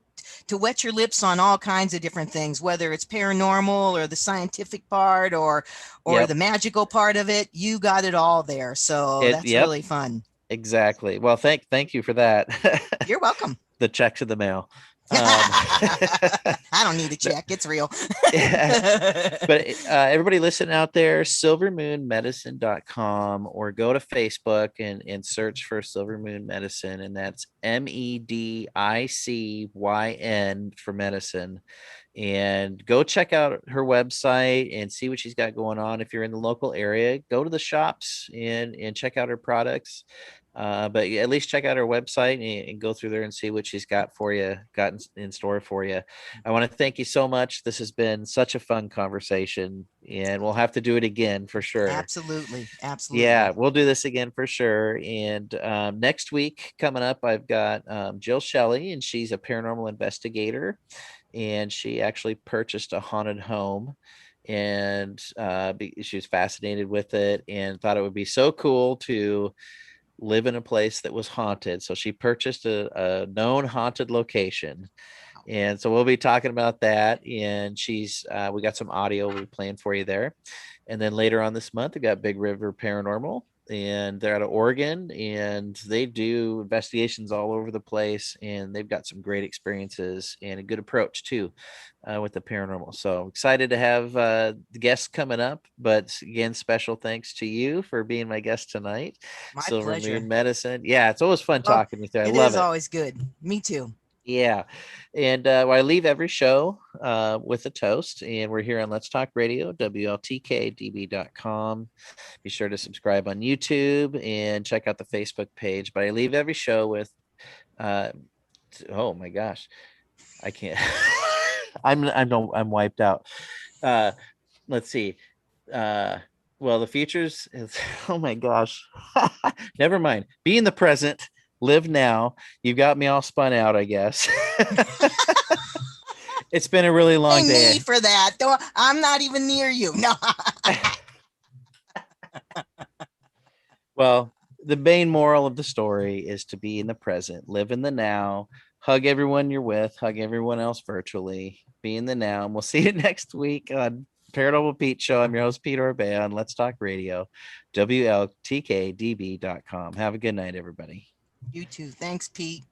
Speaker 6: wet your lips on all kinds of different things, whether it's paranormal or the scientific part, or
Speaker 5: yep,
Speaker 6: the magical part of it. You got it all there. So that's
Speaker 5: yep,
Speaker 6: really fun.
Speaker 5: exactly. Well, thank you for that.
Speaker 6: You're welcome.
Speaker 5: The checks in the mail.
Speaker 6: I don't need a check. It's real.
Speaker 5: Yeah. But everybody listening out there, silvermoonmedicine.com, or go to Facebook and search for Silver Moon Medicine, and that's MEDICYN for medicine. and go check out her website and see what she's got going on. If you're in the local area, go to the shops and check out her products. But at least check out her website and go through there and see what she's got for you, got in store for you. I want to thank you so much. This has been such a fun conversation, and we'll have to do it again for sure.
Speaker 6: Absolutely. Absolutely.
Speaker 5: Yeah, we'll do this again for sure. And next week coming up, I've got Jill Shelley, and she's a paranormal investigator, and she actually purchased a haunted home, and she was fascinated with it and thought it would be so cool to live in a place that was haunted. So she purchased a known haunted location. And so we'll be talking about that. And she's we got some audio we're playing for you there. And then later on this month, we got Big River Paranormal, and they're out of Oregon, and they do investigations all over the place, and they've got some great experiences and a good approach too with the paranormal. So excited to have the guests coming up. But again, special thanks to you for being my guest tonight.
Speaker 6: My
Speaker 5: Silver
Speaker 6: pleasure.
Speaker 5: Moon Medicine. Yeah, it's always fun talking with you. I
Speaker 6: It
Speaker 5: love
Speaker 6: is
Speaker 5: it.
Speaker 6: always good. Me too.
Speaker 5: Yeah. And I leave every show with a toast, and we're here on Let's Talk Radio, WLTK-DB.com. Be sure to subscribe on YouTube and check out the Facebook page. But I leave every show with, oh my gosh, I can't. I'm wiped out. Let's see. Well, the future's is, oh my gosh. Never mind. Be in the present. Live now. You got me all spun out, I guess. It's been a really long day.
Speaker 6: Me for that. I'm not even near you. No.
Speaker 5: Well, the main moral of the story is to be in the present, live in the now, hug everyone you're with, hug everyone else virtually, be in the now. And we'll see you next week on Paranormal Pete Show. I'm your host, Pete Orbea on Let's Talk Radio, WLTK-DB.com. Have a good night, everybody.
Speaker 6: You too. Thanks, Pete.